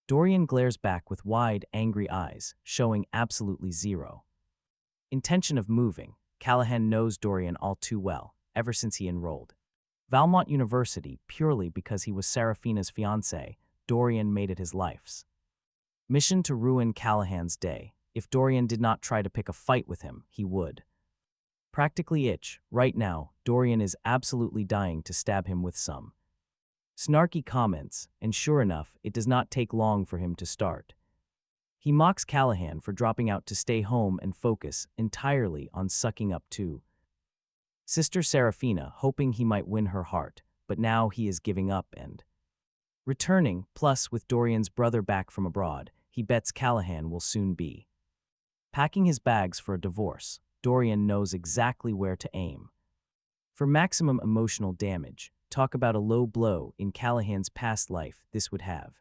S1: Dorian glares back with wide, angry eyes, showing absolutely zero intention of moving. Callahan knows Dorian all too well, ever since he enrolled Valmont University purely because he was Saraphina's fiancé. Dorian made it his life's mission to ruin Callahan's day. If Dorian did not try to pick a fight with him, he would practically itch. Right now, Dorian is absolutely dying to stab him with some snarky comments, and sure enough, it does not take long for him to start. He mocks Callahan for dropping out to stay home and focus entirely on sucking up to Sister Saraphina, hoping he might win her heart, but now he is giving up and returning. Plus, with Dorian's brother back from abroad, he bets Callahan will soon be packing his bags for a divorce. Dorian knows exactly where to aim for maximum emotional damage. Talk about a low blow. In Callahan's past life, this would have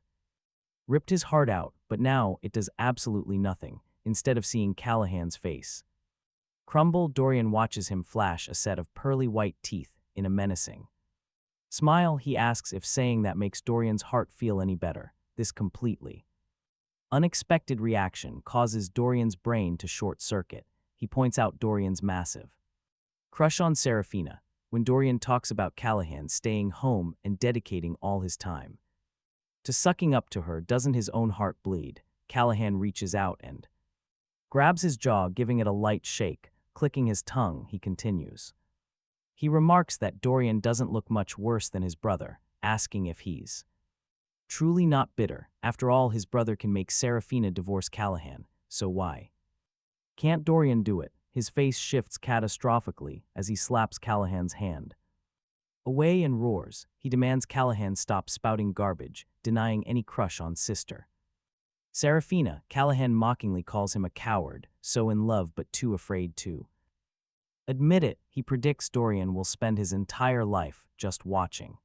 S1: ripped his heart out, but now it does absolutely nothing. Instead of seeing Callahan's face crumble, Dorian watches him flash a set of pearly white teeth in a menacing smile. He asks if saying that makes Dorian's heart feel any better. This completely unexpected reaction causes Dorian's brain to short-circuit. He points out Dorian's massive crush on Saraphina. When Dorian talks about Callahan staying home and dedicating all his time to sucking up to her, doesn't his own heart bleed? Callahan reaches out and grabs his jaw, giving it a light shake. Clicking his tongue, he continues. He remarks that Dorian doesn't look much worse than his brother, asking if he's truly not bitter. After all, his brother can make Saraphina divorce Callahan, so why can't Dorian do it? His face shifts catastrophically as he slaps Callahan's hand. Away and roars, he demands Callahan stop spouting garbage, denying any crush on sister. Saraphina, Callahan mockingly calls him a coward, so in love but too afraid to admit it. He predicts Dorian will spend his entire life just watching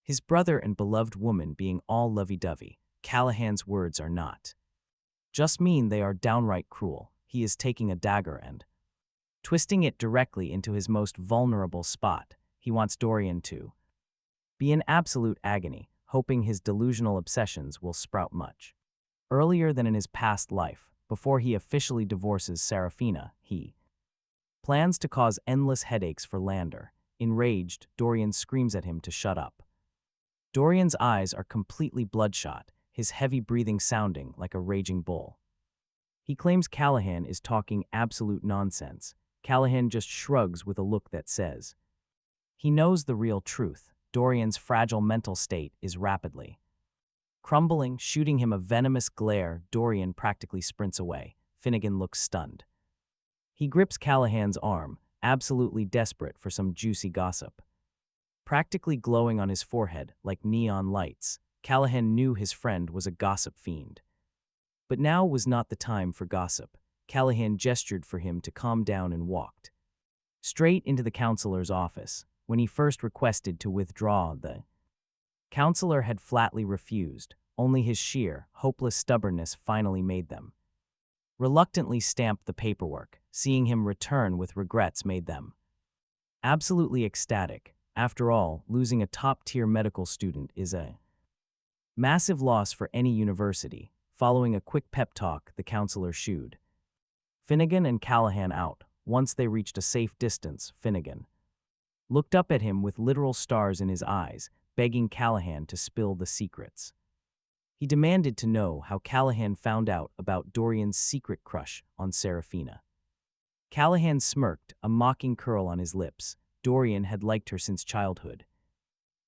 S1: his brother and beloved woman being all lovey-dovey. Callahan's words are not just mean, they are downright cruel. He is taking a dagger and twisting it directly into his most vulnerable spot. He wants Dorian to be in absolute agony, hoping his delusional obsessions will sprout much earlier than in his past life. Before he officially divorces Saraphina, he plans to cause endless headaches for Lysander. Enraged, Dorian screams at him to shut up. Dorian's eyes are completely bloodshot, his heavy breathing sounding like a raging bull. He claims Callahan is talking absolute nonsense. Callahan just shrugs with a look that says he knows the real truth. Dorian's fragile mental state is rapidly crumbling, shooting him a venomous glare. Dorian practically sprints away. Finnegan looks stunned. He grips Callahan's arm, absolutely desperate for some juicy gossip. Practically glowing on his forehead like neon lights, Callahan knew his friend was a gossip fiend. But now was not the time for gossip. Callahan gestured for him to calm down and walked straight into the counselor's office. When he first requested to withdraw, the counselor had flatly refused. Only his sheer, hopeless stubbornness finally made them reluctantly stamp the paperwork. Seeing him return with regrets made them absolutely ecstatic. After all, losing a top-tier medical student is a massive loss for any university. Following a quick pep talk, the counselor shooed Finnegan and Callahan out. Once they reached a safe distance, Finnegan looked up at him with literal stars in his eyes, begging Callahan to spill the secrets. He demanded to know how Callahan found out about Dorian's secret crush on Saraphina. Callahan smirked, a mocking curl on his lips. Dorian had liked her since childhood.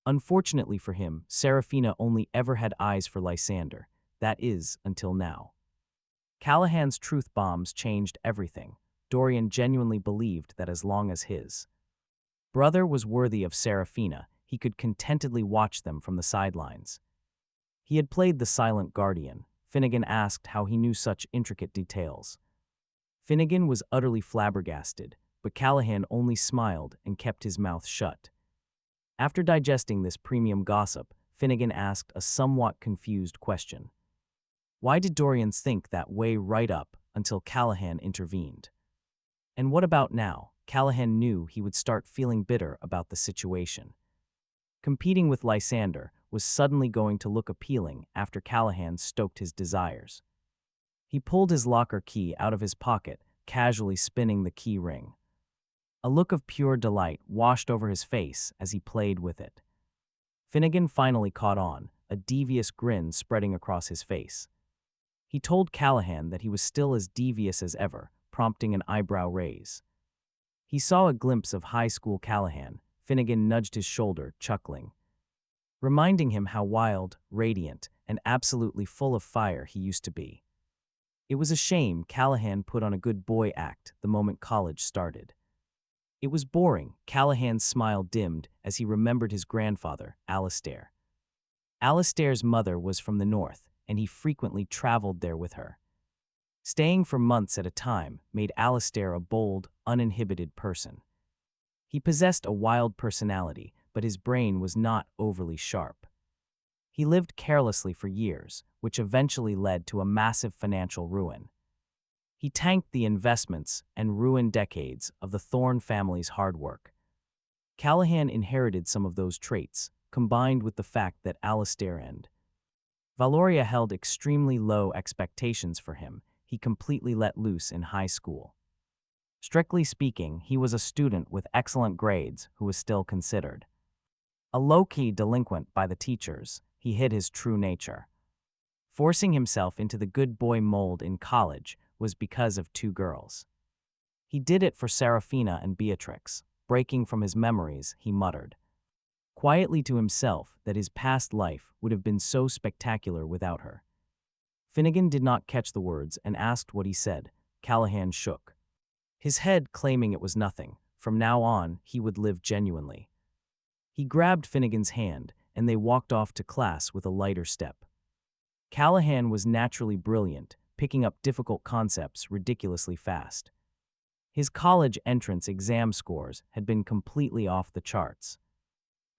S1: Unfortunately for him, Saraphina only ever had eyes for Lysander. That is, until now. Callahan's truth bombs changed everything. Dorian genuinely believed that as long as his brother was worthy of Saraphina, he could contentedly watch them from the sidelines. He had played the silent guardian. Finnegan asked how he knew such intricate details. Finnegan was utterly flabbergasted, but Callahan only smiled and kept his mouth shut. After digesting this premium gossip, Finnegan asked a somewhat confused question. Why did Dorian think that way right up until Callahan intervened? And what about now? Callahan knew he would start feeling bitter about the situation. Competing with Lysander was suddenly going to look appealing after Callahan stoked his desires. He pulled his locker key out of his pocket, casually spinning the key ring. A look of pure delight washed over his face as he played with it. Finnegan finally caught on, a devious grin spreading across his face. He told Callahan that he was still as devious as ever, prompting an eyebrow raise. He saw a glimpse of high school Callahan. Finnegan nudged his shoulder, chuckling, reminding him how wild, radiant, and absolutely full of fire he used to be. It was a shame Callahan put on a good boy act the moment college started. It was boring. Callahan's smile dimmed as he remembered his grandfather, Alistair. Alistair's mother was from the north, and he frequently traveled there with her. Staying for months at a time made Alistair a bold, uninhibited person. He possessed a wild personality, but his brain was not overly sharp. He lived carelessly for years, which eventually led to a massive financial ruin. He tanked the investments and ruined decades of the Thorne family's hard work. Callahan inherited some of those traits, combined with the fact that Alistair and Valoria held extremely low expectations for him. He completely let loose in high school. Strictly speaking, he was a student with excellent grades who was still considered a low-key delinquent by the teachers. He hid his true nature. Forcing himself into the good boy mold in college was because of two girls. He did it for Saraphina and Beatrix. Breaking from his memories, he muttered quietly to himself that his past life would have been so spectacular without her. Finnegan did not catch the words and asked what he said. Callahan shook his head, claiming it was nothing. From now on, he would live genuinely. He grabbed Finnegan's hand, and they walked off to class with a lighter step. Callahan was naturally brilliant, picking up difficult concepts ridiculously fast. His college entrance exam scores had been completely off the charts.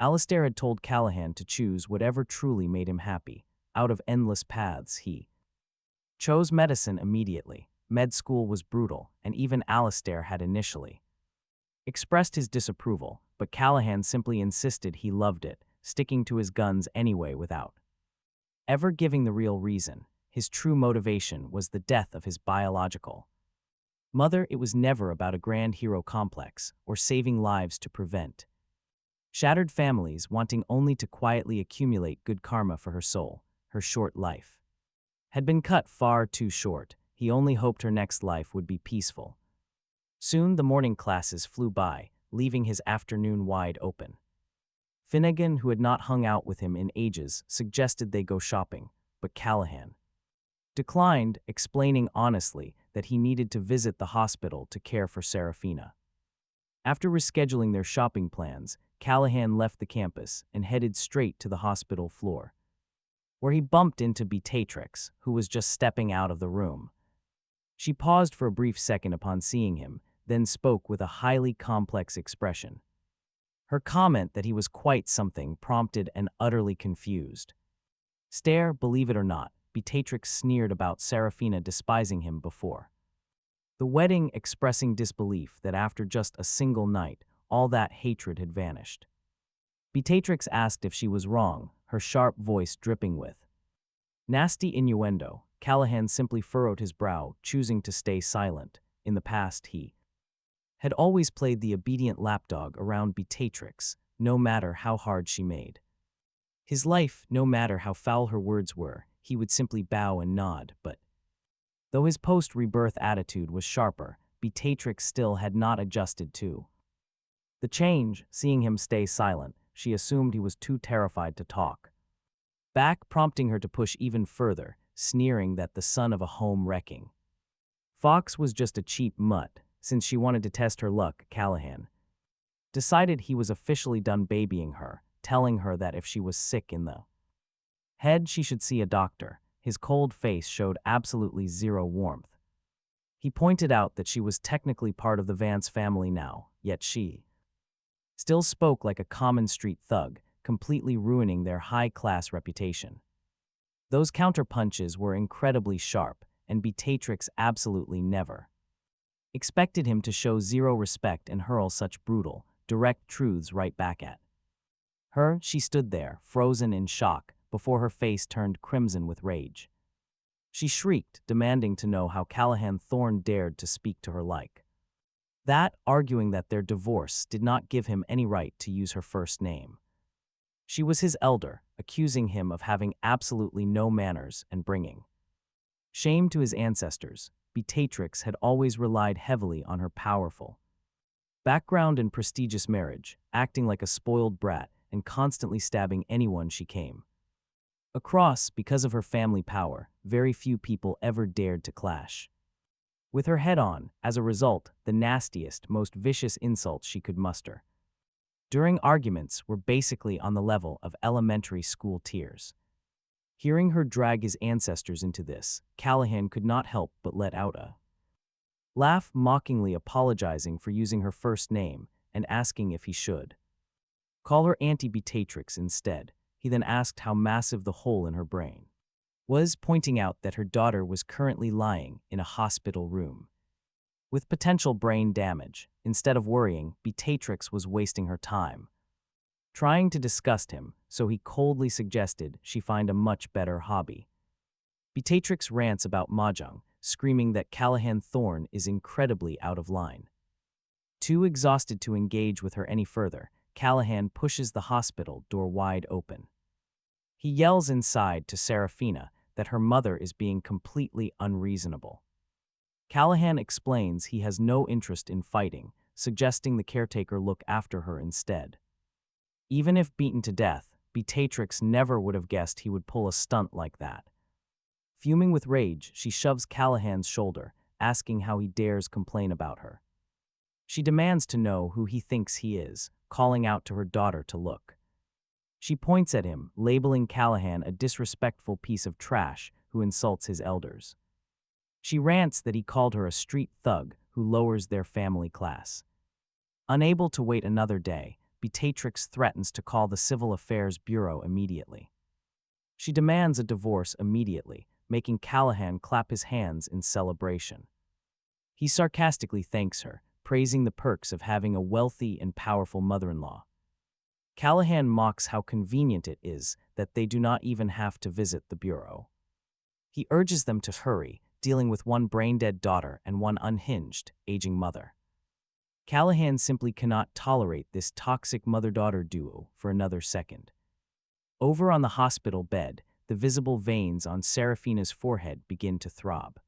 S1: Alistair had told Callahan to choose whatever truly made him happy. Out of endless paths, he chose medicine immediately. Med school was brutal, and even Alistair had initially expressed his disapproval, but Callahan simply insisted he loved it, sticking to his guns anyway without ever giving the real reason. His true motivation was the death of his biological mother. It was never about a grand hero complex or saving lives to prevent shattered families, wanting only to quietly accumulate good karma for her soul. Her short life had been cut far too short. He only hoped her next life would be peaceful. Soon the morning classes flew by, leaving his afternoon wide open. Finnegan, who had not hung out with him in ages, suggested they go shopping, but Callahan declined, explaining honestly that he needed to visit the hospital to care for Saraphina. After rescheduling their shopping plans, Callahan left the campus and headed straight to the hospital floor, where he bumped into Beatrix, who was just stepping out of the room. She paused for a brief second upon seeing him, then spoke with a highly complex expression. Her comment that he was quite something prompted an utterly confused stare. Believe it or not, Beatrix sneered about Seraphina despising him before the wedding, expressing disbelief that after just a single night, all that hatred had vanished. Beatrix asked if she was wrong, her sharp voice dripping with nasty innuendo. Callahan simply furrowed his brow, choosing to stay silent. In the past, he had always played the obedient lapdog around Beatrix, no matter how hard she made his life, no matter how foul her words were. He would simply bow and nod, but though his post-rebirth attitude was sharper, Beatrix still had not adjusted to the change. Seeing him stay silent, she assumed he was too terrified to talk back, prompting her to push even further, sneering that the son of a home-wrecking fox was just a cheap mutt. Since she wanted to test her luck, Callahan decided he was officially done babying her, telling her that if she was sick in the head, she should see a doctor. His cold face showed absolutely zero warmth. He pointed out that she was technically part of the Vance family now, yet she still spoke like a common street thug, completely ruining their high-class reputation. Those counterpunches were incredibly sharp, and Beatrix absolutely never expected him to show zero respect and hurl such brutal, direct truths right back at her. She stood there, frozen in shock, before her face turned crimson with rage. She shrieked, demanding to know how Callahan Thorne dared to speak to her like that, arguing that their divorce did not give him any right to use her first name. She was his elder, accusing him of having absolutely no manners and bringing shame to his ancestors. Beatrix had always relied heavily on her powerful background and prestigious marriage, acting like a spoiled brat and constantly stabbing anyone she came across. Because of her family power, very few people ever dared to clash with her head-on. As a result, the nastiest, most vicious insults she could muster during arguments were basically on the level of elementary school tears. Hearing her drag his ancestors into this, Callahan could not help but let out a laugh, mockingly apologizing for using her first name and asking if he should call her Auntie Beatrix instead. He then asked how massive the hole in her brain was, pointing out that her daughter was currently lying in a hospital room with potential brain damage. Instead of worrying, Beatrix was wasting her time trying to disgust him, so he coldly suggested she find a much better hobby. Beatrix rants about mahjong, screaming that Callahan Thorne is incredibly out of line. Too exhausted to engage with her any further, Callahan pushes the hospital door wide open. He yells inside to Saraphina that her mother is being completely unreasonable. Callahan explains he has no interest in fighting, suggesting the caretaker look after her instead. Even if beaten to death, Beatrix never would have guessed he would pull a stunt like that. Fuming with rage, she shoves Callahan's shoulder, asking how he dares complain about her. She demands to know who he thinks he is, calling out to her daughter to look. She points at him, labeling Callahan a disrespectful piece of trash who insults his elders. She rants that he called her a street thug who lowers their family class. Unable to wait another day, Beatrix threatens to call the Civil Affairs Bureau immediately. She demands a divorce immediately, making Callahan clap his hands in celebration. He sarcastically thanks her, praising the perks of having a wealthy and powerful mother-in-law. Callahan mocks how convenient it is that they do not even have to visit the bureau. He urges them to hurry, dealing with one brain-dead daughter and one unhinged, aging mother. Callahan simply cannot tolerate this toxic mother-daughter duo for another second. Over on the hospital bed, the visible veins on Saraphina's forehead begin to throb.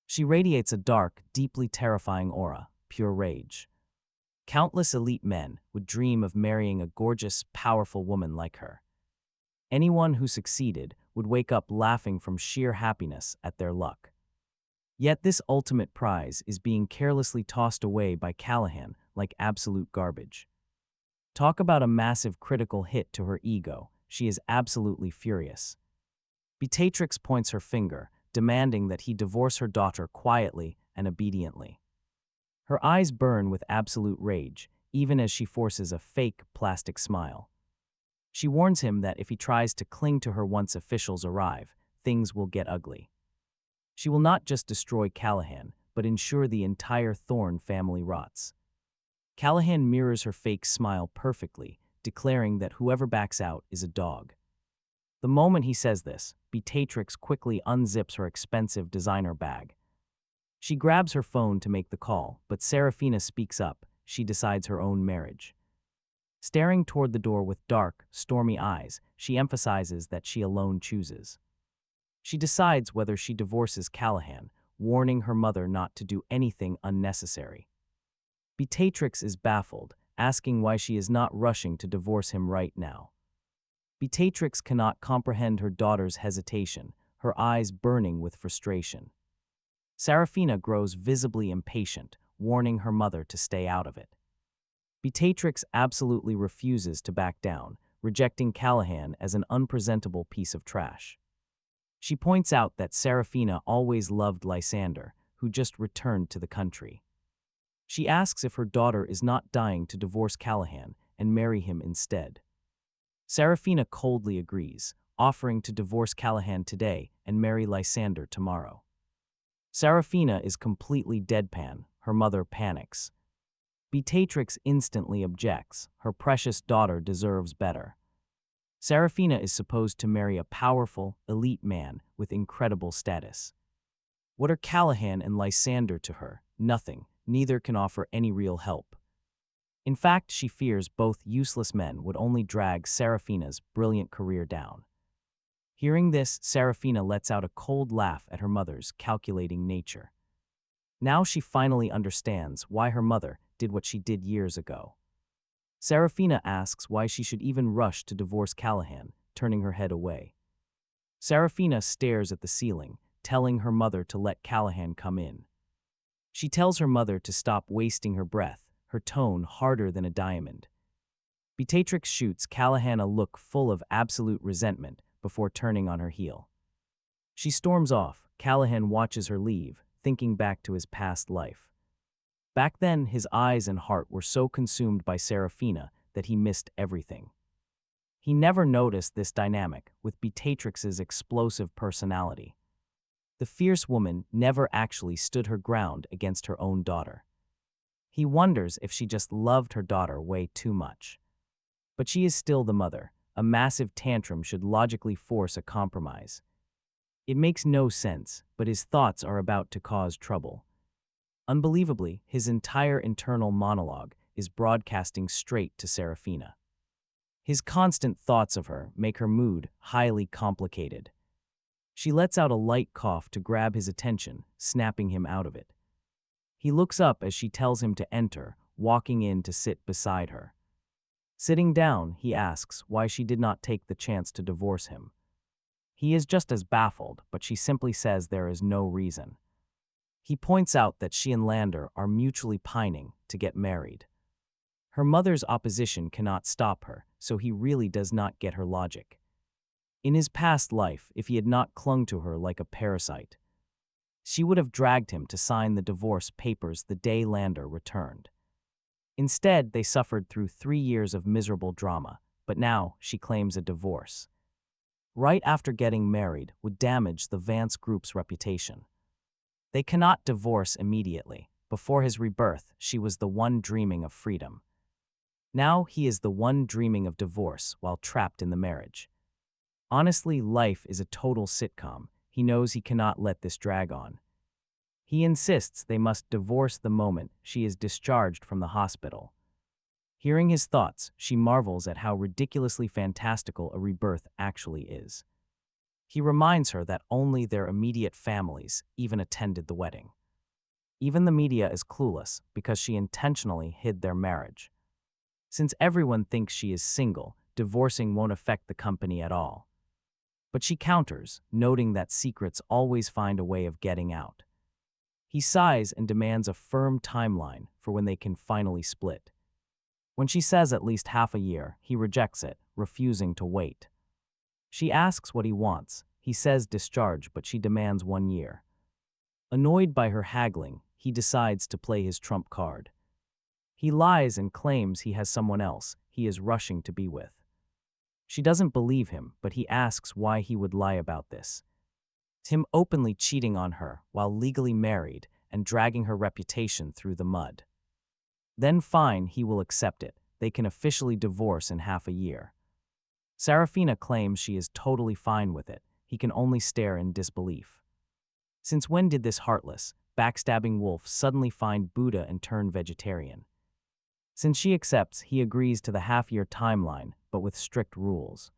S1: She radiates a dark, deeply terrifying aura, pure rage. Countless elite men would dream of marrying a gorgeous, powerful woman like her. Anyone who succeeded would wake up laughing from sheer happiness at their luck. Yet this ultimate prize is being carelessly tossed away by Callahan like absolute garbage. Talk about a massive critical hit to her ego. She is absolutely furious. Beatrix points her finger, demanding that he divorce her daughter quietly and obediently. Her eyes burn with absolute rage, even as she forces a fake plastic smile. She warns him that if he tries to cling to her once officials arrive, things will get ugly. She will not just destroy Callahan, but ensure the entire Thorne family rots. Callahan mirrors her fake smile perfectly, declaring that whoever backs out is a dog. The moment he says this, Beatrix quickly unzips her expensive designer bag. She grabs her phone to make the call, but Saraphina speaks up. She decides her own marriage. Staring toward the door with dark, stormy eyes, she emphasizes that she alone chooses. She decides whether she divorces Callahan, warning her mother not to do anything unnecessary. Beatrix is baffled, asking why she is not rushing to divorce him right now. Beatrix cannot comprehend her daughter's hesitation, her eyes burning with frustration. Saraphina grows visibly impatient, warning her mother to stay out of it. Beatrix absolutely refuses to back down, rejecting Callahan as an unpresentable piece of trash. She points out that Saraphina always loved Lysander, who just returned to the country. She asks if her daughter is not dying to divorce Callahan and marry him instead. Saraphina coldly agrees, offering to divorce Callahan today and marry Lysander tomorrow. Saraphina is completely deadpan, her mother panics. Beatrix instantly objects, her precious daughter deserves better. Saraphina is supposed to marry a powerful, elite man with incredible status. What are Callahan and Lysander to her? Nothing. Neither can offer any real help. In fact, she fears both useless men would only drag Saraphina's brilliant career down. Hearing this, Saraphina lets out a cold laugh at her mother's calculating nature. Now she finally understands why her mother did what she did years ago. Saraphina asks why she should even rush to divorce Callahan, turning her head away. Saraphina stares at the ceiling, telling her mother to let Callahan come in. She tells her mother to stop wasting her breath, her tone harder than a diamond. Beatrix shoots Callahan a look full of absolute resentment before turning on her heel. She storms off. Callahan watches her leave, thinking back to his past life. Back then, his eyes and heart were so consumed by Saraphina that he missed everything. He never noticed this dynamic with Beatrix's explosive personality. The fierce woman never actually stood her ground against her own daughter. He wonders if she just loved her daughter way too much. But she is still the mother. A massive tantrum should logically force a compromise. It makes no sense, but his thoughts are about to cause trouble. Unbelievably, his entire internal monologue is broadcasting straight to Saraphina. His constant thoughts of her make her mood highly complicated. She lets out a light cough to grab his attention, snapping him out of it. He looks up as she tells him to enter, walking in to sit beside her. Sitting down, he asks why she did not take the chance to divorce him. He is just as baffled, but she simply says there is no reason. He points out that she and Lander are mutually pining to get married. Her mother's opposition cannot stop her, so he really does not get her logic. In his past life, if he had not clung to her like a parasite, she would have dragged him to sign the divorce papers the day Lander returned. Instead, they suffered through 3 years of miserable drama, but now she claims a divorce. Right after getting married would damage the Vance Group's reputation. They cannot divorce immediately. Before his rebirth, she was the one dreaming of freedom. Now he is the one dreaming of divorce while trapped in the marriage. Honestly, life is a total sitcom. He knows he cannot let this drag on. He insists they must divorce the moment she is discharged from the hospital. Hearing his thoughts, she marvels at how ridiculously fantastical a rebirth actually is. He reminds her that only their immediate families even attended the wedding. Even the media is clueless because she intentionally hid their marriage. Since everyone thinks she is single, divorcing won't affect the company at all. But she counters, noting that secrets always find a way of getting out. He sighs and demands a firm timeline for when they can finally split. When she says at least half a year, he rejects it, refusing to wait. She asks what he wants. He says discharge, but she demands 1 year. Annoyed by her haggling, he decides to play his trump card. He lies and claims he has someone else he is rushing to be with. She doesn't believe him, but he asks why he would lie about this. Him openly cheating on her while legally married and dragging her reputation through the mud. Then fine, he will accept it. They can officially divorce in half a year. Saraphina claims she is totally fine with it. He can only stare in disbelief. Since when did this heartless, backstabbing wolf suddenly find Buddha and turn vegetarian? Since she accepts, he agrees to the half-year timeline, but with strict rules.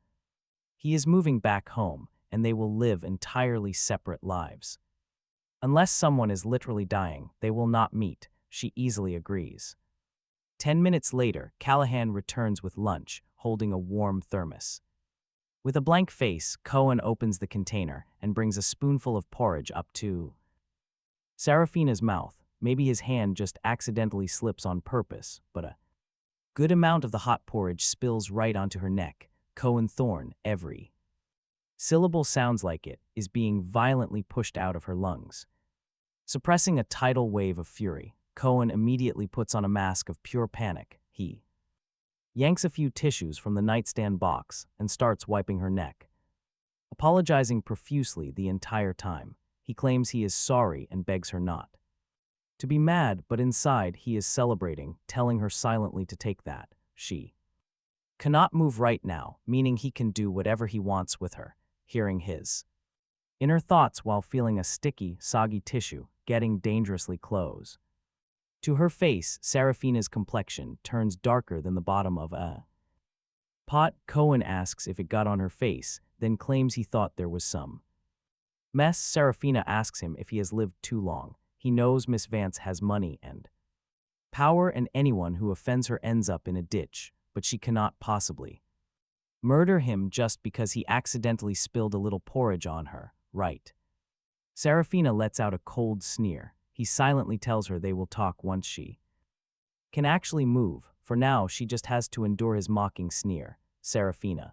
S1: He is moving back home, and they will live entirely separate lives. Unless someone is literally dying, they will not meet, she easily agrees. 10 minutes later, Callahan returns with lunch, holding a warm thermos. With a blank face, Cohen opens the container and brings a spoonful of porridge up to Saraphina's mouth. Maybe his hand just accidentally slips on purpose, but a good amount of the hot porridge spills right onto her neck. Cohen Thorne, every syllable sounds like it is being violently pushed out of her lungs. Suppressing a tidal wave of fury, Cohen immediately puts on a mask of pure panic. He yanks a few tissues from the nightstand box and starts wiping her neck. Apologizing profusely the entire time, he claims he is sorry and begs her not to be mad, but inside he is celebrating, telling her silently to take that. She cannot move right now, meaning he can do whatever he wants with her, hearing his inner thoughts while feeling a sticky, soggy tissue getting dangerously close. To her face, Saraphina's complexion turns darker than the bottom of a pot. Cohen asks if it got on her face, then claims he thought there was some mess. Saraphina asks him if he has lived too long. He knows Miss Vance has money and power, and anyone who offends her ends up in a ditch, but she cannot possibly murder him just because he accidentally spilled a little porridge on her, right? Saraphina lets out a cold sneer. He silently tells her they will talk once she can actually move. For now, she just has to endure his mocking sneer. Saraphina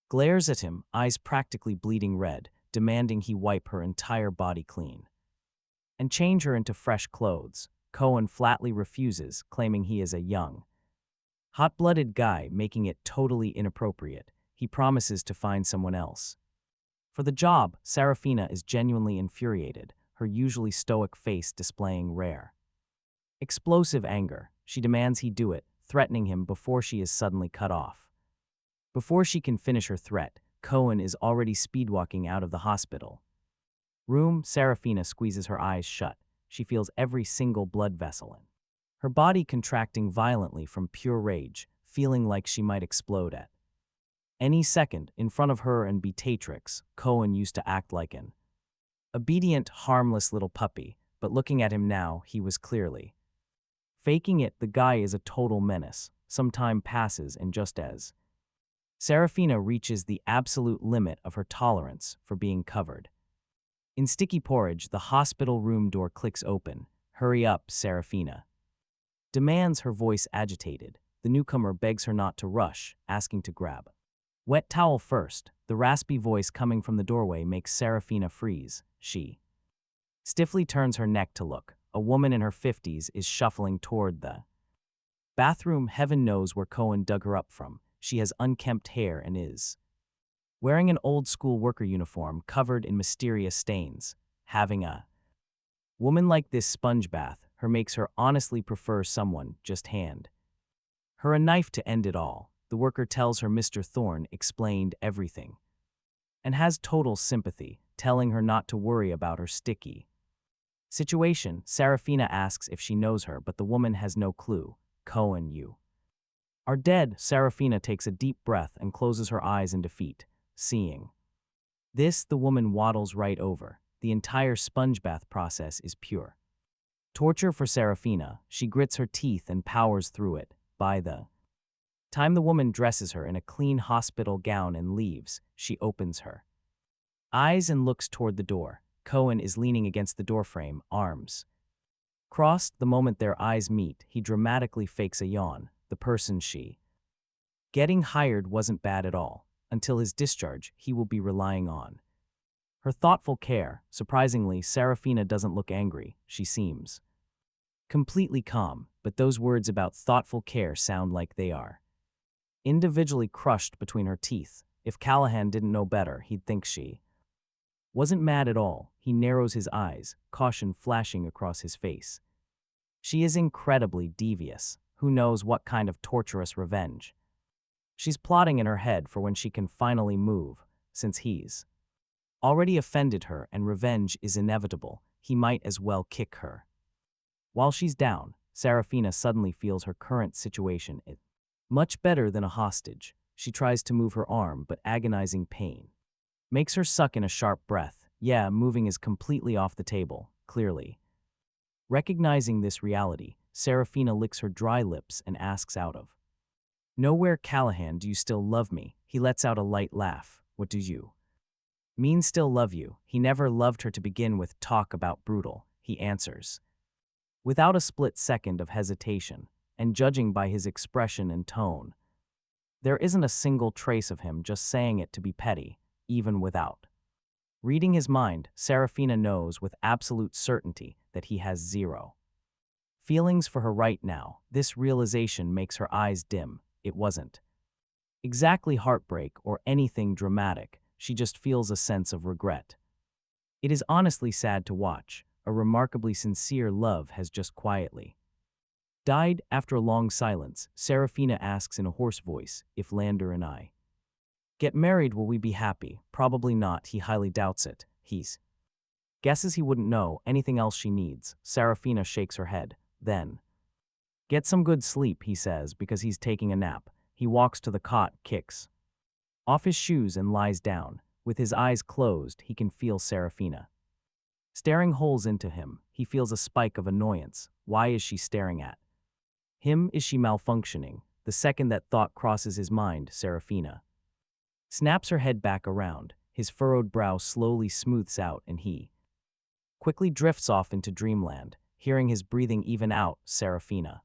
S1: glares at him, eyes practically bleeding red, demanding he wipe her entire body clean and change her into fresh clothes. Cohen flatly refuses, claiming he is a young, hot-blooded guy, making it totally inappropriate. He promises to find someone else for the job. Saraphina is genuinely infuriated, her usually stoic face displaying rare, explosive anger. She demands he do it, threatening him before she is suddenly cut off. Before she can finish her threat, Cohen is already speedwalking out of the hospital room. Saraphina squeezes her eyes shut. She feels every single blood vessel in her body contracting violently from pure rage, feeling like she might explode at any second. In front of her and Beatrix, Cohen used to act like an obedient, harmless little puppy, but looking at him now, he was clearly faking it. The guy is a total menace. Some time passes, and just as Saraphina reaches the absolute limit of her tolerance for being covered In sticky porridge, the hospital room door clicks open. Hurry up, Saraphina. Demands, her voice agitated. The newcomer begs her not to rush, asking to grab. Wet towel first. The raspy voice coming from the doorway makes Saraphina freeze. She stiffly turns her neck to look. A woman in her 50s is shuffling toward the bathroom. Heaven knows where Cohen dug her up from. She has unkempt hair and is wearing an old-school worker uniform covered in mysterious stains. Having a woman like this sponge bath her makes her honestly prefer someone just hand her a knife to end it all. The worker tells her Mr. Thorne explained everything and has total sympathy, telling her not to worry about her sticky situation. Saraphina asks if she knows her, but the woman has no clue. Cohen, you are dead. Saraphina takes a deep breath and closes her eyes in defeat. Seeing this, the woman waddles right over. The entire sponge bath process is pure torture for Saraphina. She grits her teeth and powers through it. By the time the woman dresses her in a clean hospital gown and leaves, she opens her eyes and looks toward the door. Cohen is leaning against the doorframe, arms crossed. The moment their eyes meet, he dramatically fakes a yawn. The person she getting hired wasn't bad at all. Until his discharge, he will be relying on her thoughtful care. Surprisingly, Saraphina doesn't look angry. She seems completely calm, but those words about thoughtful care sound like they are individually crushed between her teeth. If Callahan didn't know better, he'd think she wasn't mad at all. He narrows his eyes, caution flashing across his face. She is incredibly devious. Who knows what kind of torturous revenge she's plotting in her head for when she can finally move. Since he's already offended her and revenge is inevitable, he might as well kick her. While she's down, Saraphina suddenly feels her current situation is much better than a hostage. She tries to move her arm, but agonizing pain makes her suck in a sharp breath. Yeah, moving is completely off the table, clearly. Recognizing this reality, Saraphina licks her dry lips and asks out of nowhere, Callahan, do you still love me? He lets out a light laugh. What do you mean still love you? He never loved her to begin with. Talk about brutal, he answers without a split second of hesitation, and judging by his expression and tone, there isn't a single trace of him just saying it to be petty. Even without reading his mind, Saraphina knows with absolute certainty that he has zero feelings for her right now. This realization makes her eyes dim. It wasn't exactly heartbreak or anything dramatic. She just feels a sense of regret. It is honestly sad to watch. A remarkably sincere love has just quietly died. After a long silence, Saraphina asks in a hoarse voice, if Lysander and I get married, will we be happy? Probably not. He highly doubts it. He's guesses he wouldn't know anything else she needs. Saraphina shakes her head. Then, get some good sleep, he says, because he's taking a nap. He walks to the cot, kicks off his shoes and lies down. With his eyes closed, he can feel Saraphina staring holes into him. He feels a spike of annoyance. Why is she staring at him? Is she malfunctioning? The second that thought crosses his mind, Saraphina snaps her head back around. His furrowed brow slowly smooths out and he quickly drifts off into dreamland. Hearing his breathing even out, Saraphina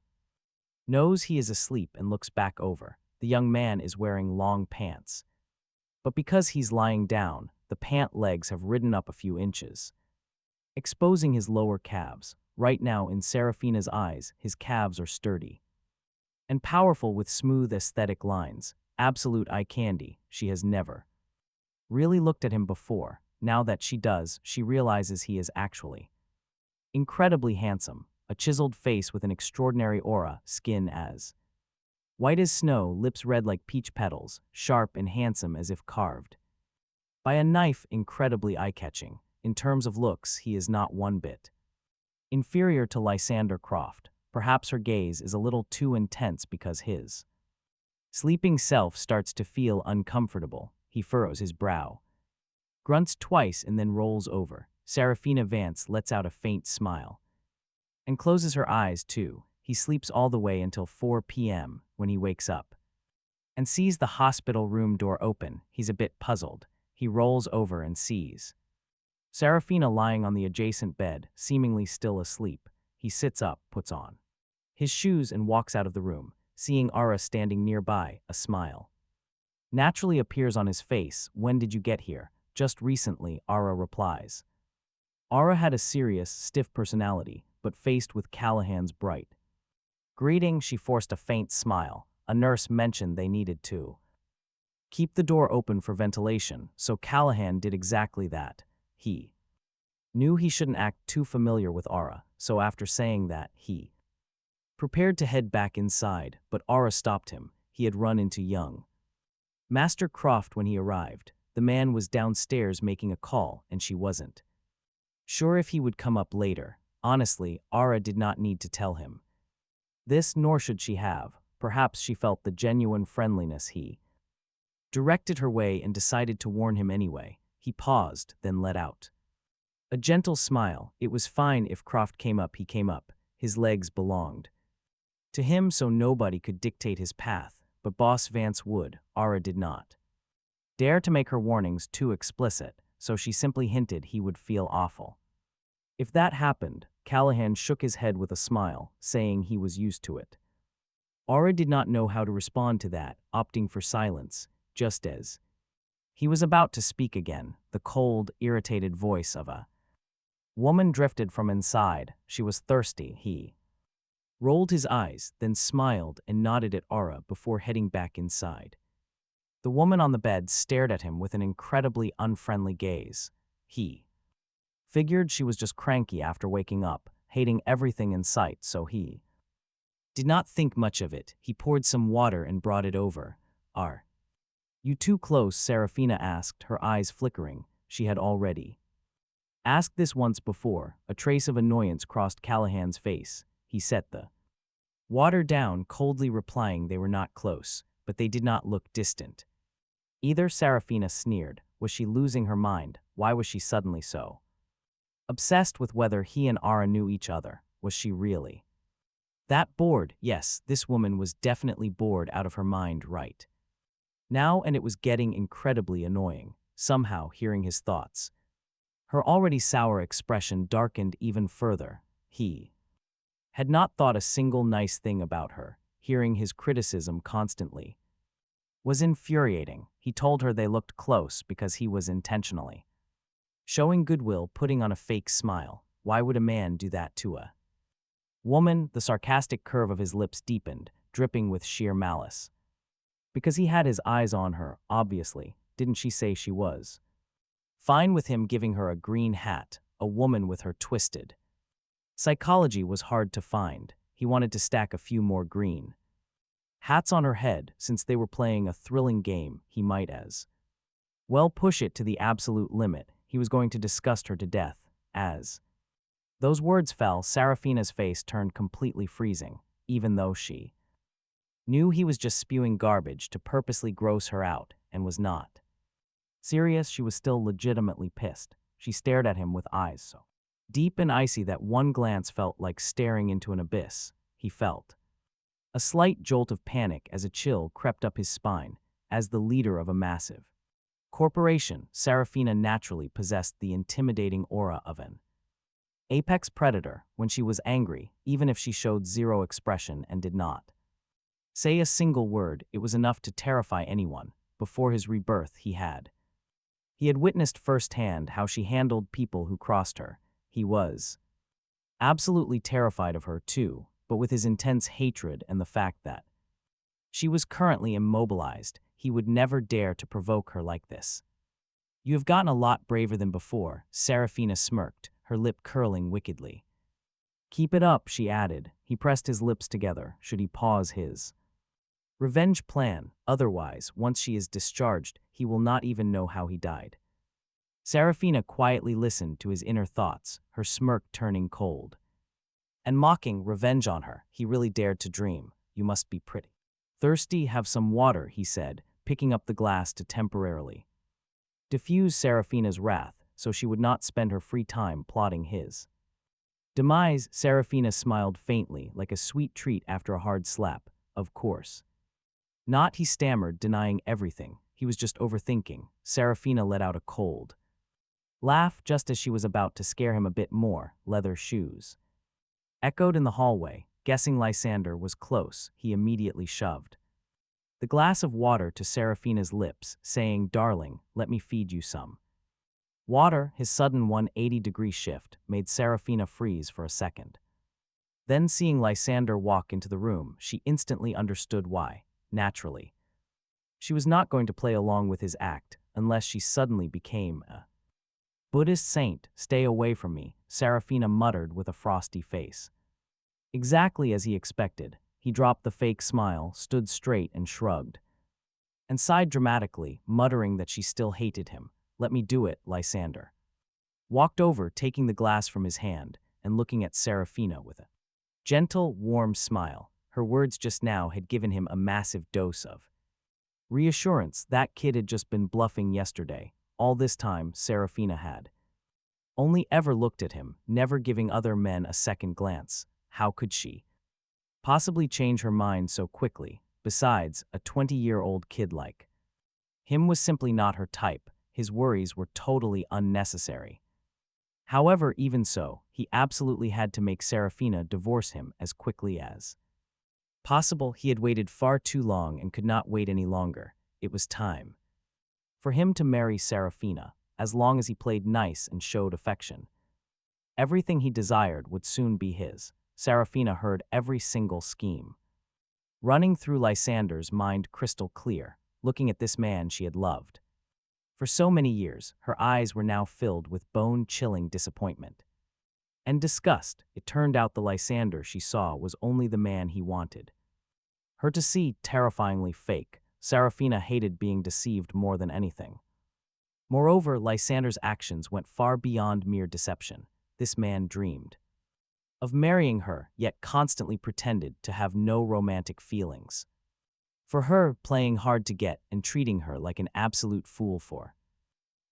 S1: knows he is asleep and looks back over. The young man is wearing long pants, but because he's lying down, the pant legs have ridden up a few inches, exposing his lower calves. Right now, in Saraphina's eyes, his calves are sturdy and powerful with smooth aesthetic lines. Absolute eye candy. She has never really looked at him before. Now that she does, she realizes he is actually incredibly handsome. A chiseled face with an extraordinary aura, skin as white as snow, lips red like peach petals, sharp and handsome as if carved by a knife, incredibly eye-catching. In terms of looks, he is not one bit inferior to Lysander Croft. Perhaps her gaze is a little too intense because his sleeping self starts to feel uncomfortable. He furrows his brow, grunts twice and then rolls over. Saraphina Vance lets out a faint smile and closes her eyes too. He sleeps all the way until 4 p.m. when he wakes up and sees the hospital room door open. He's a bit puzzled. He rolls over and sees Saraphina lying on the adjacent bed, seemingly still asleep. He sits up, puts on his shoes and walks out of the room, seeing Ara standing nearby, a smile naturally appears on his face. When did you get here? Just recently, Ara replies. Ara had a serious, stiff personality, but faced with Callahan's bright greeting, she forced a faint smile. A nurse mentioned they needed to keep the door open for ventilation, so Callahan did exactly that. He knew he shouldn't act too familiar with Ara, so after saying that, he prepared to head back inside, but Ara stopped him. He had run into young Master Croft when he arrived. The man was downstairs making a call, and she wasn't sure if he would come up later. Honestly, Ara did not need to tell him this, nor should she have. Perhaps she felt the genuine friendliness he directed her way and decided to warn him anyway. He paused, then let out a gentle smile. It was fine if Croft came up, he came up. His legs belonged to him, so nobody could dictate his path, but Boss Vance would. Ara did not dare to make her warnings too explicit, so she simply hinted he would feel awful if that happened. Callahan shook his head with a smile, saying he was used to it. Ara did not know how to respond to that, opting for silence. Just as he was about to speak again, the cold, irritated voice of a woman drifted from inside. She was thirsty. He rolled his eyes, then smiled and nodded at Ara before heading back inside. The woman on the bed stared at him with an incredibly unfriendly gaze. He figured she was just cranky after waking up, hating everything in sight, so he did not think much of it. He poured some water and brought it over. Are you too close? Saraphina asked, her eyes flickering. She had already asked this once before. A trace of annoyance crossed Callahan's face. He set the water down, coldly replying they were not close, but they did not look distant either. Saraphina sneered. Was she losing her mind? Why was she suddenly so obsessed with whether he and Ara knew each other? Was she really that bored? Yes, this woman was definitely bored out of her mind right now, and it was getting incredibly annoying. Somehow, hearing his thoughts, her already sour expression darkened even further. He had not thought a single nice thing about her. Hearing his criticism constantly was infuriating. He told her they looked close because he was intentionally showing goodwill, putting on a fake smile. Why would a man do that to a woman? The sarcastic curve of his lips deepened, dripping with sheer malice. Because he had his eyes on her, obviously. Didn't she say she was fine with him giving her a green hat? A woman with her twisted psychology was hard to find. He wanted to stack a few more green hats on her head. Since they were playing a thrilling game, he might as well push it to the absolute limit. He was going to disgust her to death. As those words fell, Saraphina's face turned completely freezing, even though she knew he was just spewing garbage to purposely gross her out, and was not serious. She was still legitimately pissed. She stared at him with eyes so deep and icy that one glance felt like staring into an abyss. He felt a slight jolt of panic as a chill crept up his spine. As the leader of a massive corporation, Saraphina naturally possessed the intimidating aura of an apex predator. When she was angry, even if she showed zero expression and did not say a single word, it was enough to terrify anyone. Before his rebirth, he had witnessed firsthand how she handled people who crossed her. He was absolutely terrified of her too, but with his intense hatred and the fact that she was currently immobilized, he would never dare to provoke her like this. You have gotten a lot braver than before, Saraphina smirked, her lip curling wickedly. Keep it up, she added. He pressed his lips together. Should he pause his revenge plan? Otherwise, once she is discharged, he will not even know how he died. Saraphina quietly listened to his inner thoughts, her smirk turning cold and mocking. Revenge on her. He really dared to dream. You must be pretty thirsty. Have some water, he said, picking up the glass to temporarily diffuse Saraphina's wrath so she would not spend her free time plotting his demise. Saraphina smiled faintly, like a sweet treat after a hard slap. Of course not, he stammered, denying everything. He was just overthinking. Saraphina let out a cold Laugh just as she was about to scare him a bit more, leather shoes. Echoed in the hallway, guessing Lysander was close, he immediately shoved the glass of water to Saraphina's lips, saying, "Darling, let me feed you some." Water, his sudden 180-degree shift, made Saraphina freeze for a second. Then seeing Lysander walk into the room, she instantly understood why, naturally. She was not going to play along with his act, unless she suddenly became a Buddhist saint. "Stay away from me," Saraphina muttered with a frosty face. Exactly as he expected, he dropped the fake smile, stood straight and shrugged, and sighed dramatically, muttering that she still hated him. "Let me do it, Lysander." Walked over, taking the glass from his hand, and looking at Saraphina with a gentle, warm smile. Her words just now had given him a massive dose of reassurance. That kid had just been bluffing yesterday. All this time, Saraphina had only ever looked at him, never giving other men a second glance. How could she possibly change her mind so quickly? Besides, a 20-year-old kid like him was simply not her type. His worries were totally unnecessary. However, even so, he absolutely had to make Saraphina divorce him as quickly as possible. He had waited far too long and could not wait any longer. It was time for him to marry Saraphina, as long as he played nice and showed affection. Everything he desired would soon be his. Saraphina heard every single scheme running through Lysander's mind crystal clear, looking at this man she had loved for so many years. Her eyes were now filled with bone-chilling disappointment and disgust. It turned out the Lysander she saw was only the man he wanted her to see, terrifyingly fake. Saraphina hated being deceived more than anything. Moreover, Lysander's actions went far beyond mere deception. This man dreamed of marrying her, yet constantly pretended to have no romantic feelings for her, playing hard to get and treating her like an absolute fool for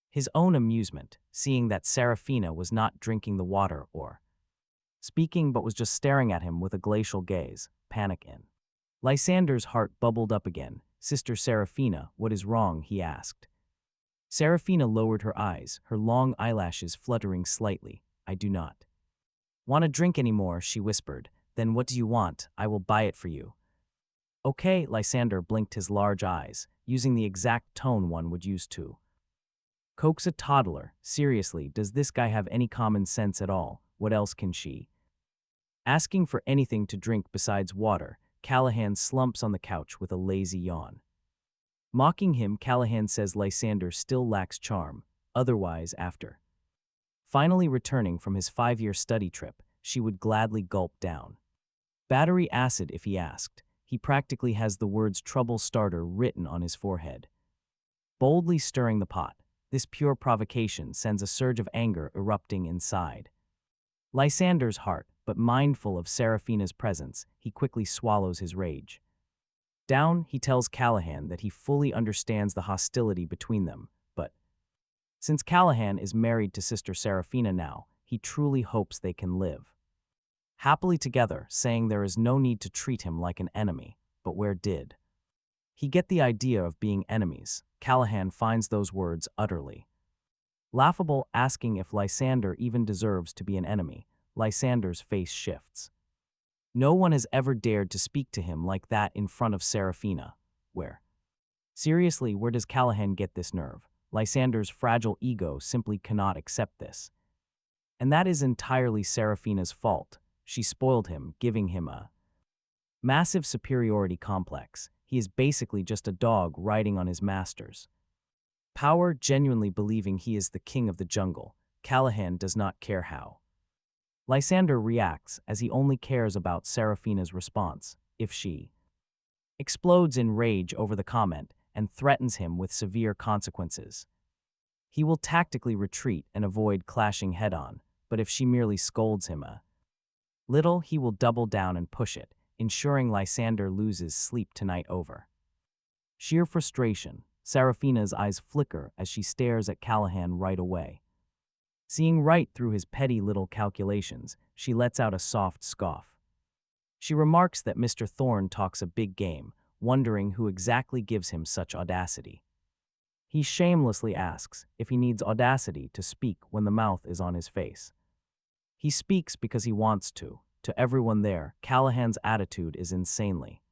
S1: his own amusement, seeing that Saraphina was not drinking the water or speaking but was just staring at him with a glacial gaze. Panic in Lysander's heart bubbled up again. "Sister Saraphina, what is wrong?" he asked. Saraphina lowered her eyes, her long eyelashes fluttering slightly. "I do not want to drink anymore," she whispered. "Then what do you want? I will buy it for you." "Okay," Lysander blinked his large eyes, using the exact tone one would use to coax a toddler. Seriously, does this guy have any common sense at all? What else can she asking for anything to drink besides water? Callahan slumps on the couch with a lazy yawn. Mocking him, Callahan says Lysander still lacks charm. Otherwise, after finally returning from his 5-year study trip, she would gladly gulp down battery acid if he asked. He practically has the words "trouble starter" written on his forehead. Boldly stirring the pot, this pure provocation sends a surge of anger erupting inside Lysander's heart, but mindful of Saraphina's presence, he quickly swallows his rage down. He tells Callahan that he fully understands the hostility between them, but since Callahan is married to Sister Saraphina now, he truly hopes they can live happily together, saying there is no need to treat him like an enemy. But where did he get the idea of being enemies? Callahan finds those words utterly laughable, asking if Lysander even deserves to be an enemy. Lysander's face shifts. No one has ever dared to speak to him like that in front of Saraphina. Seriously, where does Callahan get this nerve? Lysander's fragile ego simply cannot accept this. And that is entirely Saraphina's fault. She spoiled him, giving him a massive superiority complex. He is basically just a dog riding on his master's power, genuinely believing he is the king of the jungle. Callahan does not care how Lysander reacts, as he only cares about Saraphina's response. If she explodes in rage over the comment and threatens him with severe consequences, he will tactically retreat and avoid clashing head-on. But if she merely scolds him a little, he will double down and push it, ensuring Lysander loses sleep tonight over sheer frustration. Saraphina's eyes flicker as she stares at Callahan right away. Seeing right through his petty little calculations, she lets out a soft scoff. She remarks that Mr. Thorne talks a big game, wondering who exactly gives him such audacity. He shamelessly asks if he needs audacity to speak when the mouth is on his face. He speaks because he wants to. To everyone there, Callahan's attitude is insanely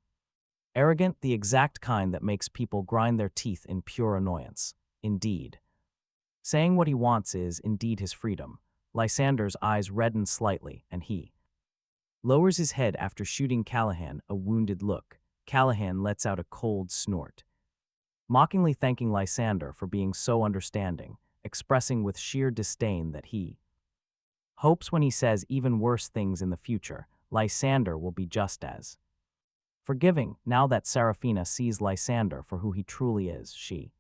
S1: arrogant, the exact kind that makes people grind their teeth in pure annoyance. Indeed. Saying what he wants is, indeed, his freedom. Lysander's eyes redden slightly, and he lowers his head after shooting Callahan a wounded look. Callahan lets out a cold snort, mockingly thanking Lysander for being so understanding, expressing with sheer disdain that he hopes when he says even worse things in the future, Lysander will be just as forgiving. Now that Saraphina sees Lysander for who he truly is, she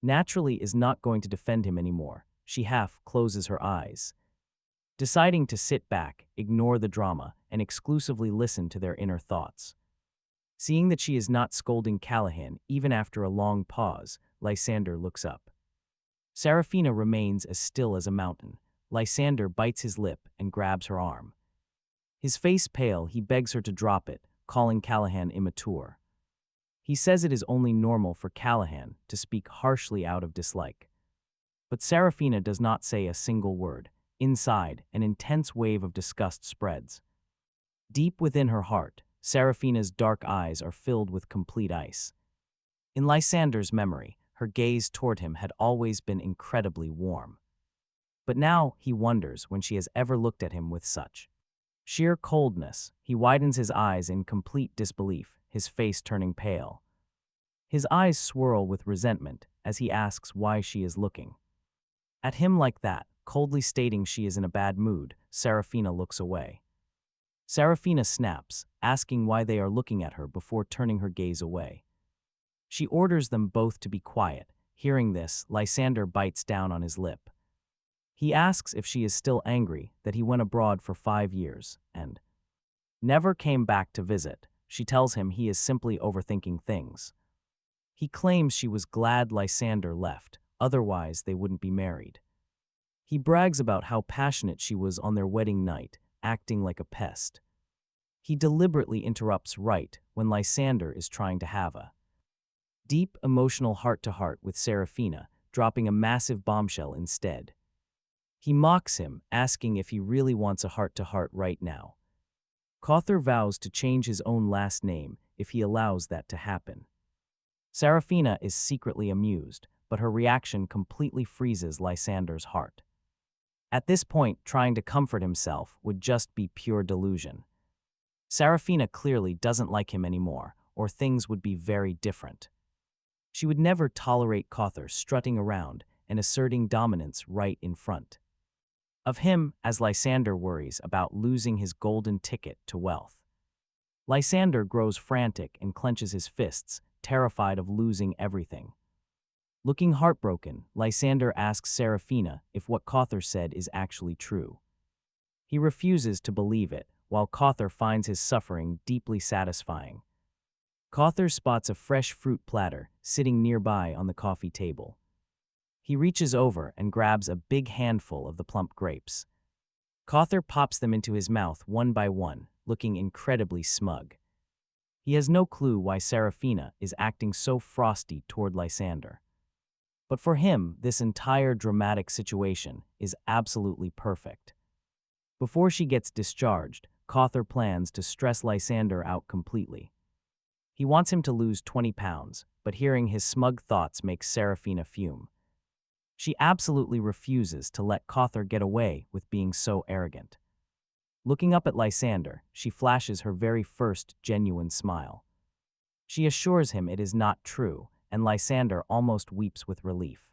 S1: naturally is not going to defend him anymore. She half closes her eyes, deciding to sit back, ignore the drama, and exclusively listen to their inner thoughts. Seeing that she is not scolding Callahan, even after a long pause, Lysander looks up. Saraphina remains as still as a mountain. Lysander bites his lip and grabs her arm. His face pale, he begs her to drop it, calling Callahan immature. He says it is only normal for Callahan to speak harshly out of dislike. But Saraphina does not say a single word. Inside, an intense wave of disgust spreads. Deep within her heart, Saraphina's dark eyes are filled with complete ice. In Lysander's memory, her gaze toward him had always been incredibly warm. But now he wonders when she has ever looked at him with such sheer coldness. He widens his eyes in complete disbelief, his face turning pale. His eyes swirl with resentment as he asks why she is looking at him like that, coldly stating she is in a bad mood. Saraphina looks away. Saraphina snaps, asking why they are looking at her before turning her gaze away. She orders them both to be quiet. Hearing this, Lysander bites down on his lip. He asks if she is still angry that he went abroad for 5 years and never came back to visit. She tells him he is simply overthinking things. He claims she was glad Lysander left, otherwise they wouldn't be married. He brags about how passionate she was on their wedding night, acting like a pest. He deliberately interrupts right when Lysander is trying to have a deep, emotional heart-to-heart with Saraphina, dropping a massive bombshell instead. He mocks him, asking if he really wants a heart-to-heart right now. Cawthor vows to change his own last name if he allows that to happen. Saraphina is secretly amused, but her reaction completely freezes Lysander's heart. At this point, trying to comfort himself would just be pure delusion. Saraphina clearly doesn't like him anymore, or things would be very different. She would never tolerate Cawthor strutting around and asserting dominance right in front of him, as Lysander worries about losing his golden ticket to wealth. Lysander grows frantic and clenches his fists, terrified of losing everything. Looking heartbroken, Lysander asks Saraphina if what Cawthor said is actually true. He refuses to believe it, while Cawthor finds his suffering deeply satisfying. Cawthor spots a fresh fruit platter sitting nearby on the coffee table. He reaches over and grabs a big handful of the plump grapes. Cawthor pops them into his mouth one by one, looking incredibly smug. He has no clue why Saraphina is acting so frosty toward Lysander. But for him, this entire dramatic situation is absolutely perfect. Before she gets discharged, Cawthor plans to stress Lysander out completely. He wants him to lose 20 pounds, but hearing his smug thoughts makes Saraphina fume. She absolutely refuses to let Cawthor get away with being so arrogant. Looking up at Lysander, she flashes her very first genuine smile. She assures him it is not true, and Lysander almost weeps with relief.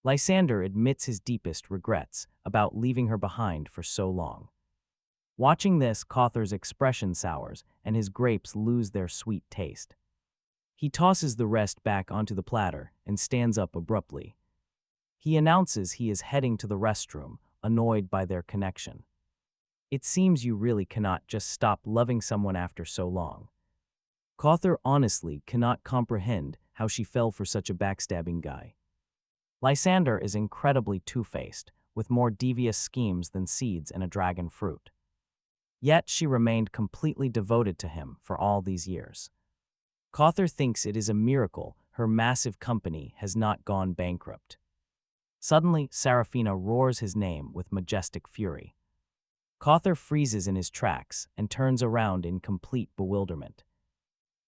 S1: Lysander admits his deepest regrets about leaving her behind for so long. Watching this, Cawthor's expression sours, and his grapes lose their sweet taste. He tosses the rest back onto the platter and stands up abruptly. He announces he is heading to the restroom, annoyed by their connection. It seems you really cannot just stop loving someone after so long. Cawthor honestly cannot comprehend how she fell for such a backstabbing guy. Lysander is incredibly two-faced, with more devious schemes than seeds in a dragon fruit. Yet she remained completely devoted to him for all these years. Cawthor thinks it is a miracle her massive company has not gone bankrupt. Suddenly, Saraphina roars his name with majestic fury. Cawthor freezes in his tracks and turns around in complete bewilderment.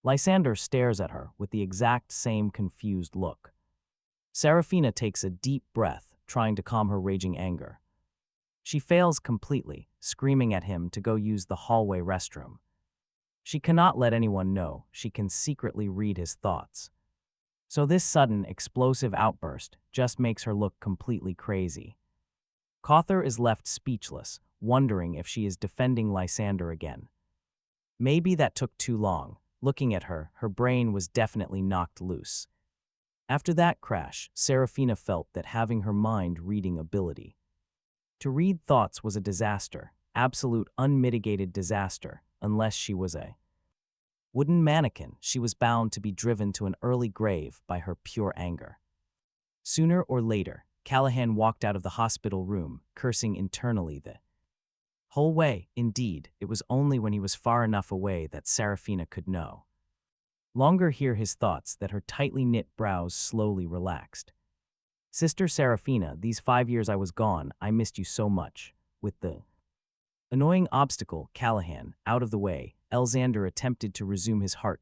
S1: Lysander stares at her with the exact same confused look. Saraphina takes a deep breath, trying to calm her raging anger. She fails completely, screaming at him to go use the hallway restroom. She cannot let anyone know she can secretly read his thoughts. So this sudden, explosive outburst just makes her look completely crazy. Cawthor is left speechless, wondering if she is defending Lysander again. Maybe that took too long. Looking at her, her brain was definitely knocked loose. After that crash, Saraphina felt that having her mind-reading ability. To read thoughts was a disaster, absolute unmitigated disaster, unless she was a wooden mannequin. She was bound to be driven to an early grave by her pure anger. Sooner or later, Callahan walked out of the hospital room, cursing internally the whole way. Indeed, it was only when he was far enough away that Saraphina could no longer hear his thoughts that her tightly knit brows slowly relaxed. Sister Saraphina, these 5 years I was gone, I missed you so much. With the annoying obstacle, Callahan, out of the way, Lysander attempted to resume his heart.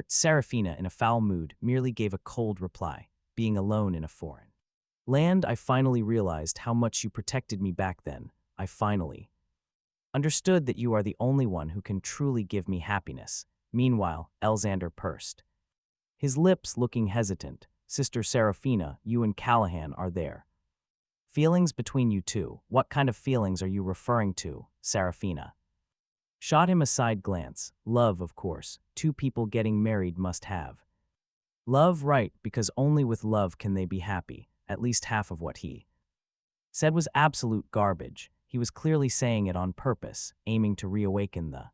S1: Saraphina, in a foul mood, merely gave a cold reply, being alone in a foreign land. I finally realized how much you protected me back then. I finally understood that you are the only one who can truly give me happiness. Meanwhile, Lysander pursed his lips, looking hesitant. Sister Saraphina, you and Callahan are there. Feelings between you two. What kind of feelings are you referring to? Saraphina shot him a side glance. Love, of course. Two people getting married must have love, right? Because only with love can they be happy. At least half of what he said was absolute garbage. He was clearly saying it on purpose, aiming to reawaken the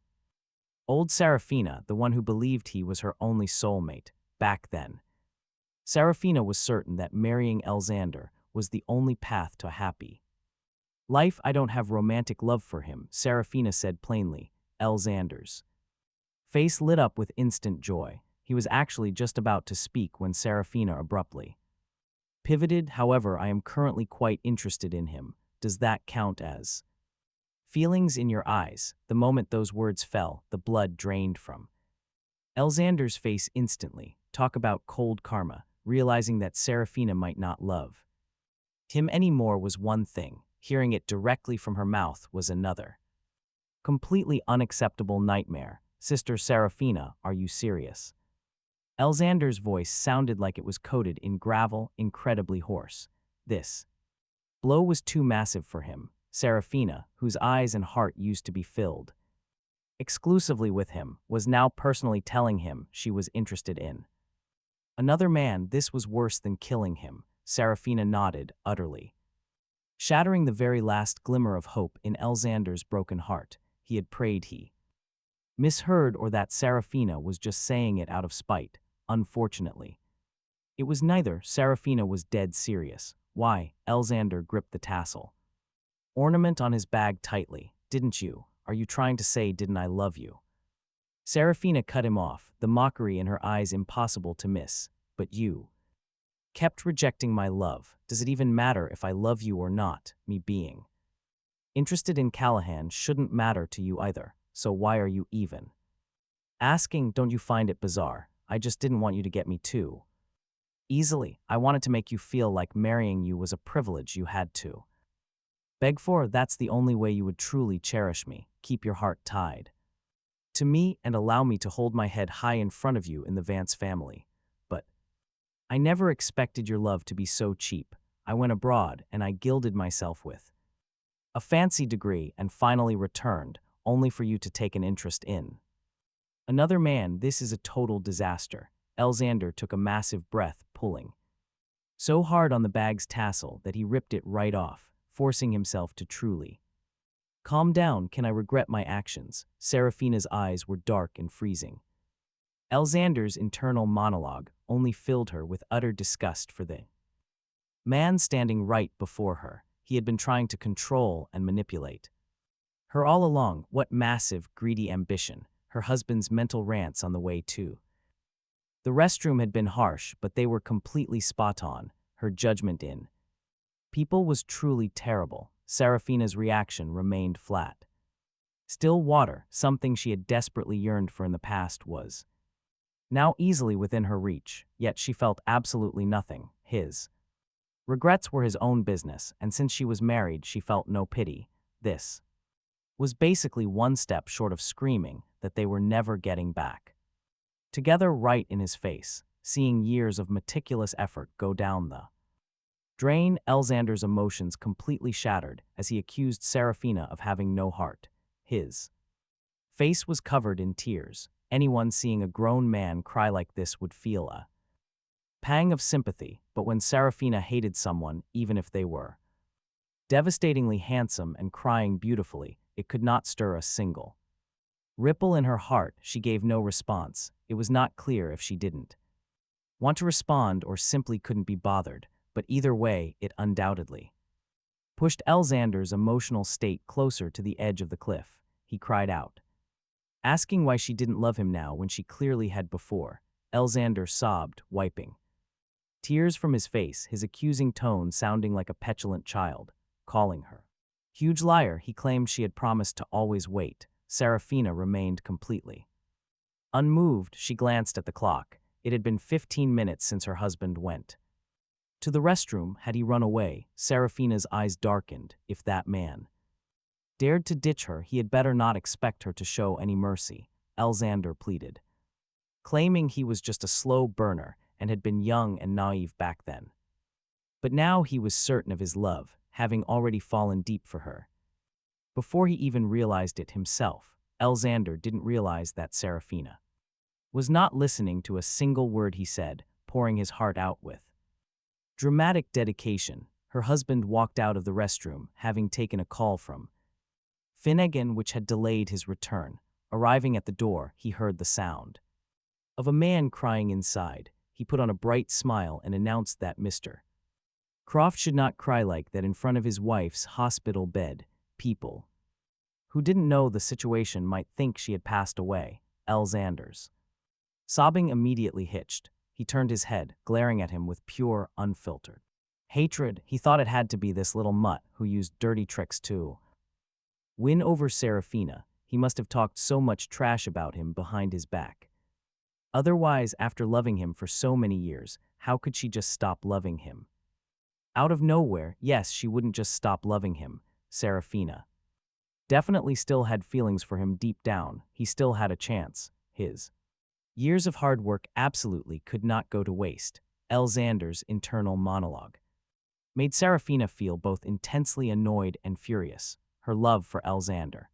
S1: old Saraphina, the one who believed he was her only soulmate. Back then, Saraphina was certain that marrying Lysander was the only path to a happy life. I don't have romantic love for him, Saraphina said plainly. Lysander's face lit up with instant joy. He was actually just about to speak when Saraphina abruptly pivoted. However, I am currently quite interested in him. Does that count as feelings in your eyes? The moment those words fell, the blood drained from Lysander's face instantly. Talk about cold karma. Realizing that Saraphina might not love him anymore was one thing. Hearing it directly from her mouth was another. Completely unacceptable nightmare. Sister Saraphina, are you serious? Lysander's voice sounded like it was coated in gravel, incredibly hoarse. This blow was too massive for him. Saraphina, whose eyes and heart used to be filled exclusively with him, was now personally telling him she was interested in another man. This was worse than killing him. Saraphina nodded, utterly shattering the very last glimmer of hope in Lysander's broken heart. He had prayed he misheard, or that Saraphina was just saying it out of spite. Unfortunately, it was neither. Saraphina was dead serious. Why? Lysander gripped the tassel ornament on his bag tightly. Didn't you? Are you trying to say, didn't I love you? Saraphina cut him off, the mockery in her eyes impossible to miss. But you kept rejecting my love. Does it even matter if I love you or not? Me being interested in Callahan shouldn't matter to you either. So why are you even asking? Don't you find it bizarre? I just didn't want you to get me too easily. I wanted to make you feel like marrying you was a privilege you had to beg for. That's the only way you would truly cherish me. Keep your heart tied to me and allow me to hold my head high in front of you in the Vance family. But I never expected your love to be so cheap. I went abroad and I gilded myself with a fancy degree and finally returned, only for you to take an interest in another man. This is a total disaster. Lysander took a massive breath, pulling so hard on the bag's tassel that he ripped it right off, forcing himself to truly calm down. Can I regret my actions? Saraphina's eyes were dark and freezing. Lysander's internal monologue only filled her with utter disgust for the man standing right before her. He had been trying to control and manipulate her all along. What massive, greedy ambition. Her husband's mental rants on the way too The restroom had been harsh, but they were completely spot on, her judgment in. People was truly terrible. Saraphina's reaction remained flat. Still water, something she had desperately yearned for in the past, was now easily within her reach, yet she felt absolutely nothing. His regrets were his own business, and since she was married, she felt no pity. This was basically one step short of screaming that they were never getting back together, right in his face, seeing years of meticulous effort go down the drain. Lysander's emotions completely shattered as he accused Saraphina of having no heart. His face was covered in tears. Anyone seeing a grown man cry like this would feel a pang of sympathy, but when Saraphina hated someone, even if they were devastatingly handsome and crying beautifully, it could not stir a single ripple in her heart. She gave no response. It was not clear if she didn't want to respond or simply couldn't be bothered, but either way, it undoubtedly pushed Lysander's emotional state closer to the edge of the cliff. He cried out, asking why she didn't love him now when she clearly had before. Lysander sobbed, wiping tears from his face, his accusing tone sounding like a petulant child, calling her huge liar. He claimed she had promised to always wait. Saraphina remained completely unmoved. She glanced at the clock. It had been 15 minutes since her husband went to the restroom. Had he run away? Saraphina's eyes darkened. If that man dared to ditch her, he had better not expect her to show any mercy, Lysander pleaded, claiming he was just a slow burner and had been young and naive back then. But now he was certain of his love, having already fallen deep for her. Before he even realized it himself, Lysander didn't realize that Saraphina was not listening to a single word he said, pouring his heart out with dramatic dedication. Her husband walked out of the restroom, having taken a call from Finnegan, which had delayed his return. Arriving at the door, he heard the sound of a man crying inside. He put on a bright smile and announced that Mr. Croft should not cry like that in front of his wife's hospital bed. People who didn't know the situation might think she had passed away. Lysander's sobbing immediately hitched. He turned his head, glaring at him with pure, unfiltered hatred. He thought it had to be this little mutt who used dirty tricks to win over Saraphina. He must have talked so much trash about him behind his back. Otherwise, after loving him for so many years, how could she just stop loving him? Out of nowhere, yes, she wouldn't just stop loving him. Saraphina definitely still had feelings for him deep down. He still had a chance. His years of hard work absolutely could not go to waste. Lysander's internal monologue made Saraphina feel both intensely annoyed and furious. Her love for Lysander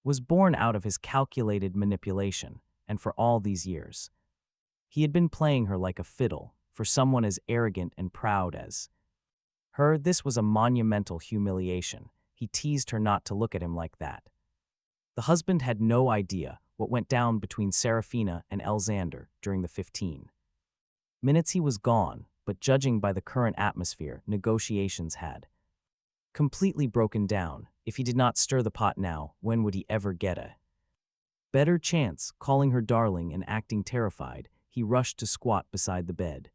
S1: was born out of his calculated manipulation, and for all these years, he had been playing her like a fiddle. For someone as arrogant and proud as her, this was a monumental humiliation. He teased her not to look at him like that. The husband had no idea what went down between Saraphina and Lysander during the 15 minutes he was gone, but judging by the current atmosphere, negotiations had completely broken down. If he did not stir the pot now, when would he ever get a better chance? Calling her darling and acting terrified, he rushed to squat beside the bed,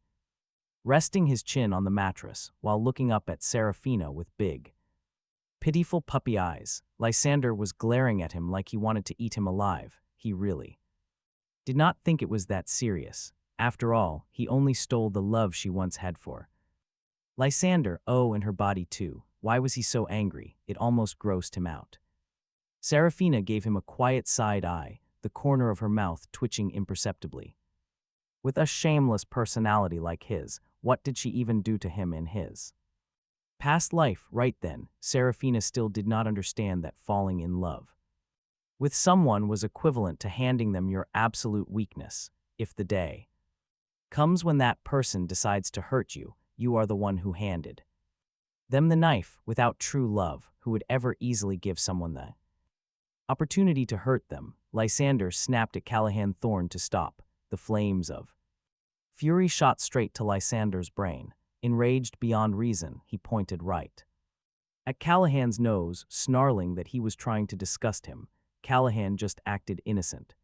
S1: resting his chin on the mattress while looking up at Saraphina with big, pitiful puppy eyes. Lysander was glaring at him like he wanted to eat him alive. He really did not think it was that serious. After all, he only stole the love she once had for Lysander. Oh, and her body too. Why was he so angry? It almost grossed him out. Saraphina gave him a quiet side eye, the corner of her mouth twitching imperceptibly. With a shameless personality like his, what did she even do to him in his past life? Right then, Saraphina still did not understand that falling in love with someone was equivalent to handing them your absolute weakness. If the day comes when that person decides to hurt you, you are the one who handed them the knife. Without true love, who would ever easily give someone the opportunity to hurt them? Lysander snapped at Callahan Thorne to stop. The flames of fury shot straight to Lysander's brain. Enraged beyond reason, he pointed right at Callahan's nose, snarling that he was trying to disgust him. Callahan just acted innocent.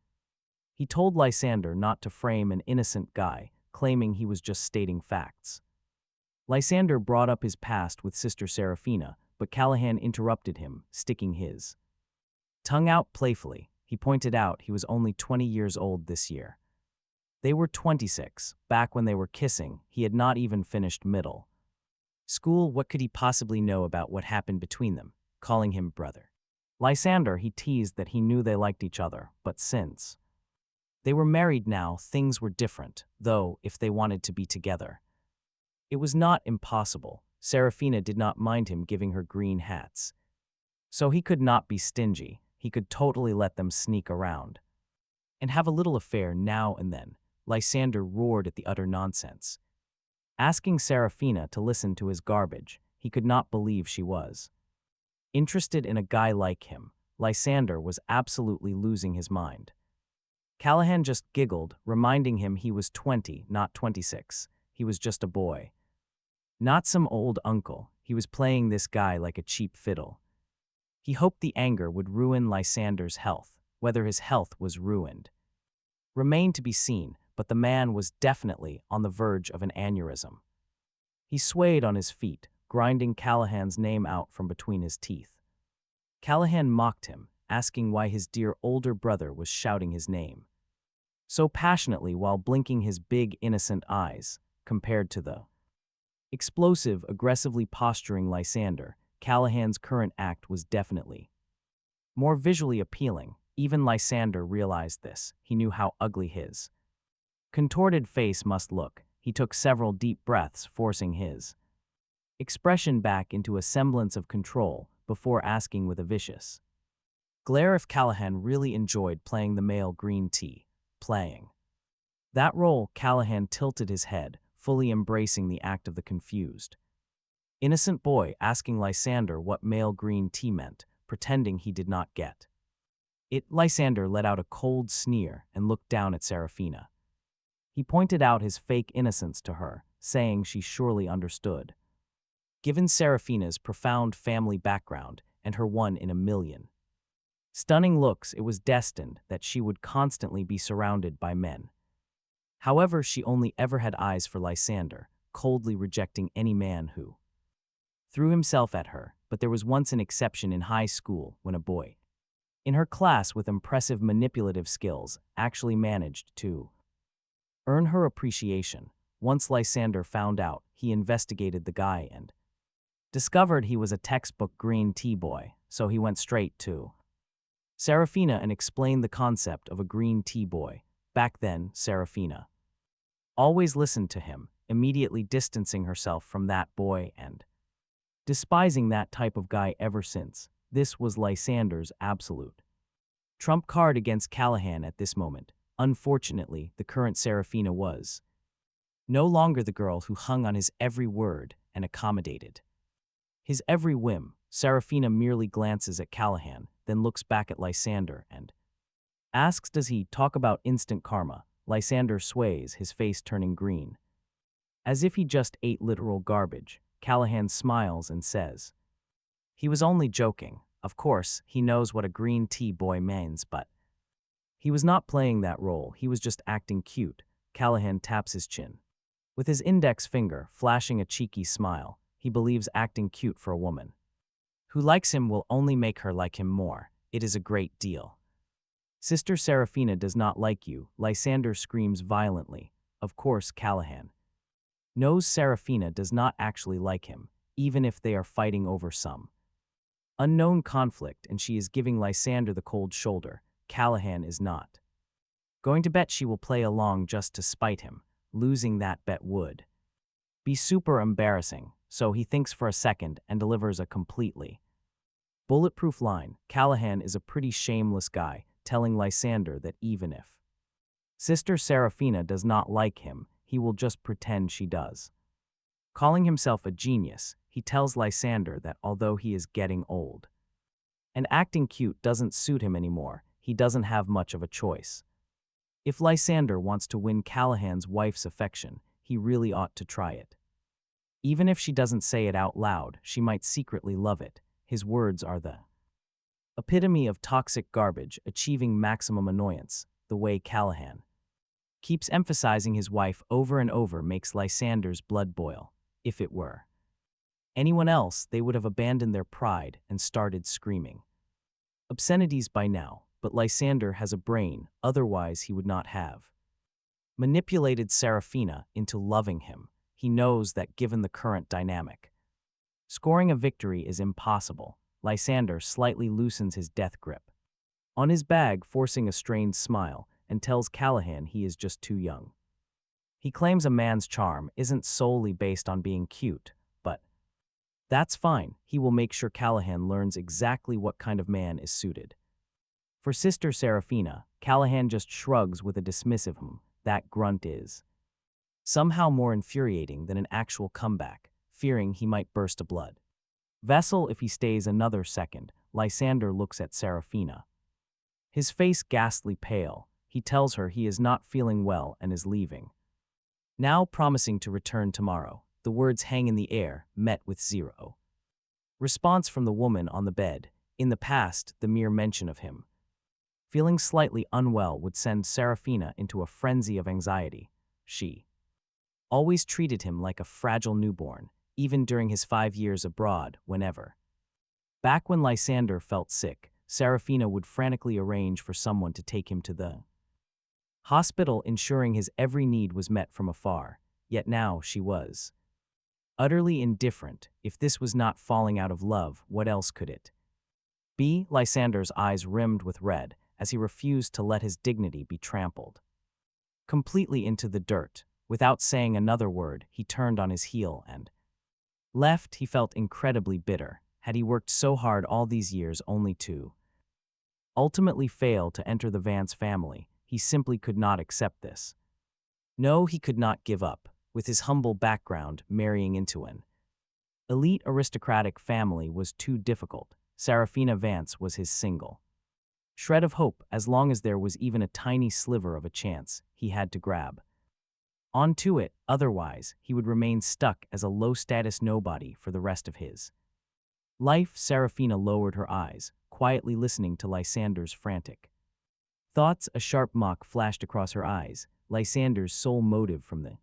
S1: He told Lysander not to frame an innocent guy, claiming he was just stating facts. Lysander brought up his past with Sister Saraphina, but Callahan interrupted him, sticking his tongue out playfully. He pointed out he was only 20 years old this year. They were 26. Back when they were kissing, he had not even finished middle school. What could he possibly know about what happened between them, calling him brother? Lysander, he teased that he knew they liked each other, but since they were married now, things were different, though, if they wanted to be together. It was not impossible. Saraphina did not mind him giving her green hats. So he could not be stingy. He could totally let them sneak around and have a little affair now and then. Lysander roared at the utter nonsense, asking Saraphina to listen to his garbage. He could not believe she was interested in a guy like him. Lysander was absolutely losing his mind. Callahan just giggled, reminding him he was 20, not 26. He was just a boy. Not some old uncle. He was playing this guy like a cheap fiddle. He hoped the anger would ruin Lysander's health. Whether his health was ruined remained to be seen, but the man was definitely on the verge of an aneurysm. He swayed on his feet, grinding Callahan's name out from between his teeth. Callahan mocked him, asking why his dear older brother was shouting his name so passionately while blinking his big, innocent eyes. Compared to the explosive, aggressively posturing Lysander, Callahan's current act was definitely more visually appealing. Even Lysander realized this. He knew how ugly his contorted face must look. He took several deep breaths, forcing his expression back into a semblance of control before asking with a vicious glare if Callahan really enjoyed playing the male green tea. Playing that role. Callahan tilted his head, fully embracing the act of the confused innocent boy, asking Lysander what male green tea meant, pretending he did not get it. Lysander let out a cold sneer and looked down at Saraphina. He pointed out his fake innocence to her, saying she surely understood, given Saraphina's profound family background and her 1 in a million stunning looks. It was destined that she would constantly be surrounded by men. However, she only ever had eyes for Lysander, coldly rejecting any man who threw himself at her. But there was once an exception in high school when a boy in her class with impressive manipulative skills actually managed to earn her appreciation. Once Lysander found out, he investigated the guy and discovered he was a textbook green tea boy, so he went straight to Saraphina and explained the concept of a green tea boy. Back then, Saraphina always listened to him, immediately distancing herself from that boy and despising that type of guy ever since. This was Lysander's absolute trump card against Callahan at this moment. Unfortunately, the current Saraphina was no longer the girl who hung on his every word and accommodated his every whim. Saraphina merely glances at Callahan, then looks back at Lysander and asks, does he talk about instant karma? Lysander sways, his face turning green, as if he just ate literal garbage. Callahan smiles and says he was only joking. Of course, he knows what a green tea boy means, but he was not playing that role. He was just acting cute. Callahan taps his chin with his index finger, flashing a cheeky smile. He believes acting cute for a woman who likes him will only make her like him more. It is a great deal. Sister Saraphina does not like you. Lysander screams violently. Of course, Callahan knows Saraphina does not actually like him, even if they are fighting over some unknown conflict and she is giving Lysander the cold shoulder. Callahan is not going to bet she will play along just to spite him. Losing that bet would be super embarrassing, so he thinks for a second and delivers a completely bulletproof line. Callahan is a pretty shameless guy, telling Lysander that even if Sister Saraphina does not like him, he will just pretend she does. Calling himself a genius, he tells Lysander that although he is getting old and acting cute doesn't suit him anymore, he doesn't have much of a choice. If Lysander wants to win Callahan's wife's affection, he really ought to try it. Even if she doesn't say it out loud, she might secretly love it. His words are the epitome of toxic garbage, achieving maximum annoyance. the way Callahan keeps emphasizing his wife over and over makes Lysander's blood boil. If it were anyone else, they would have abandoned their pride and started screaming obscenities by now, but Lysander has a brain, otherwise he would not have manipulated Saraphina into loving him. He knows that given the current dynamic, scoring a victory is impossible. Lysander slightly loosens his death grip on his bag, forcing a strained smile, and tells Callahan he is just too young. He claims a man's charm isn't solely based on being cute, but that's fine. He will make sure Callahan learns exactly what kind of man is suited. For Sister Saraphina, Callahan just shrugs with a dismissive That grunt is somehow more infuriating than an actual comeback, fearing he might burst a blood vessel if he stays another second. Lysander looks at Saraphina, his face ghastly pale. He tells her he is not feeling well and is leaving, now promising to return tomorrow. The words hang in the air, met with zero response from the woman on the bed. In the past, the mere mention of him feeling slightly unwell would send Saraphina into a frenzy of anxiety. She always treated him like a fragile newborn, even during his 5 years abroad. Back when Lysander felt sick, Saraphina would frantically arrange for someone to take him to the hospital, ensuring his every need was met from afar. Yet now she was utterly indifferent. If this was not falling out of love, what else could it be? Lysander's eyes rimmed with red as he refused to let his dignity be trampled completely into the dirt. Without saying another word, he turned on his heel and left. He felt incredibly bitter. Had he worked so hard all these years only to ultimately fail to enter the Vance family? He simply could not accept this. No, he could not give up. With his humble background, marrying into an elite aristocratic family was too difficult. Saraphina Vance was his single shred of hope. As long as there was even a tiny sliver of a chance, he had to grab onto it. Otherwise, he would remain stuck as a low-status nobody for the rest of his life. Saraphina lowered her eyes, quietly listening to Lysander's frantic thoughts. A sharp mock flashed across her eyes. Lysander's sole motive from the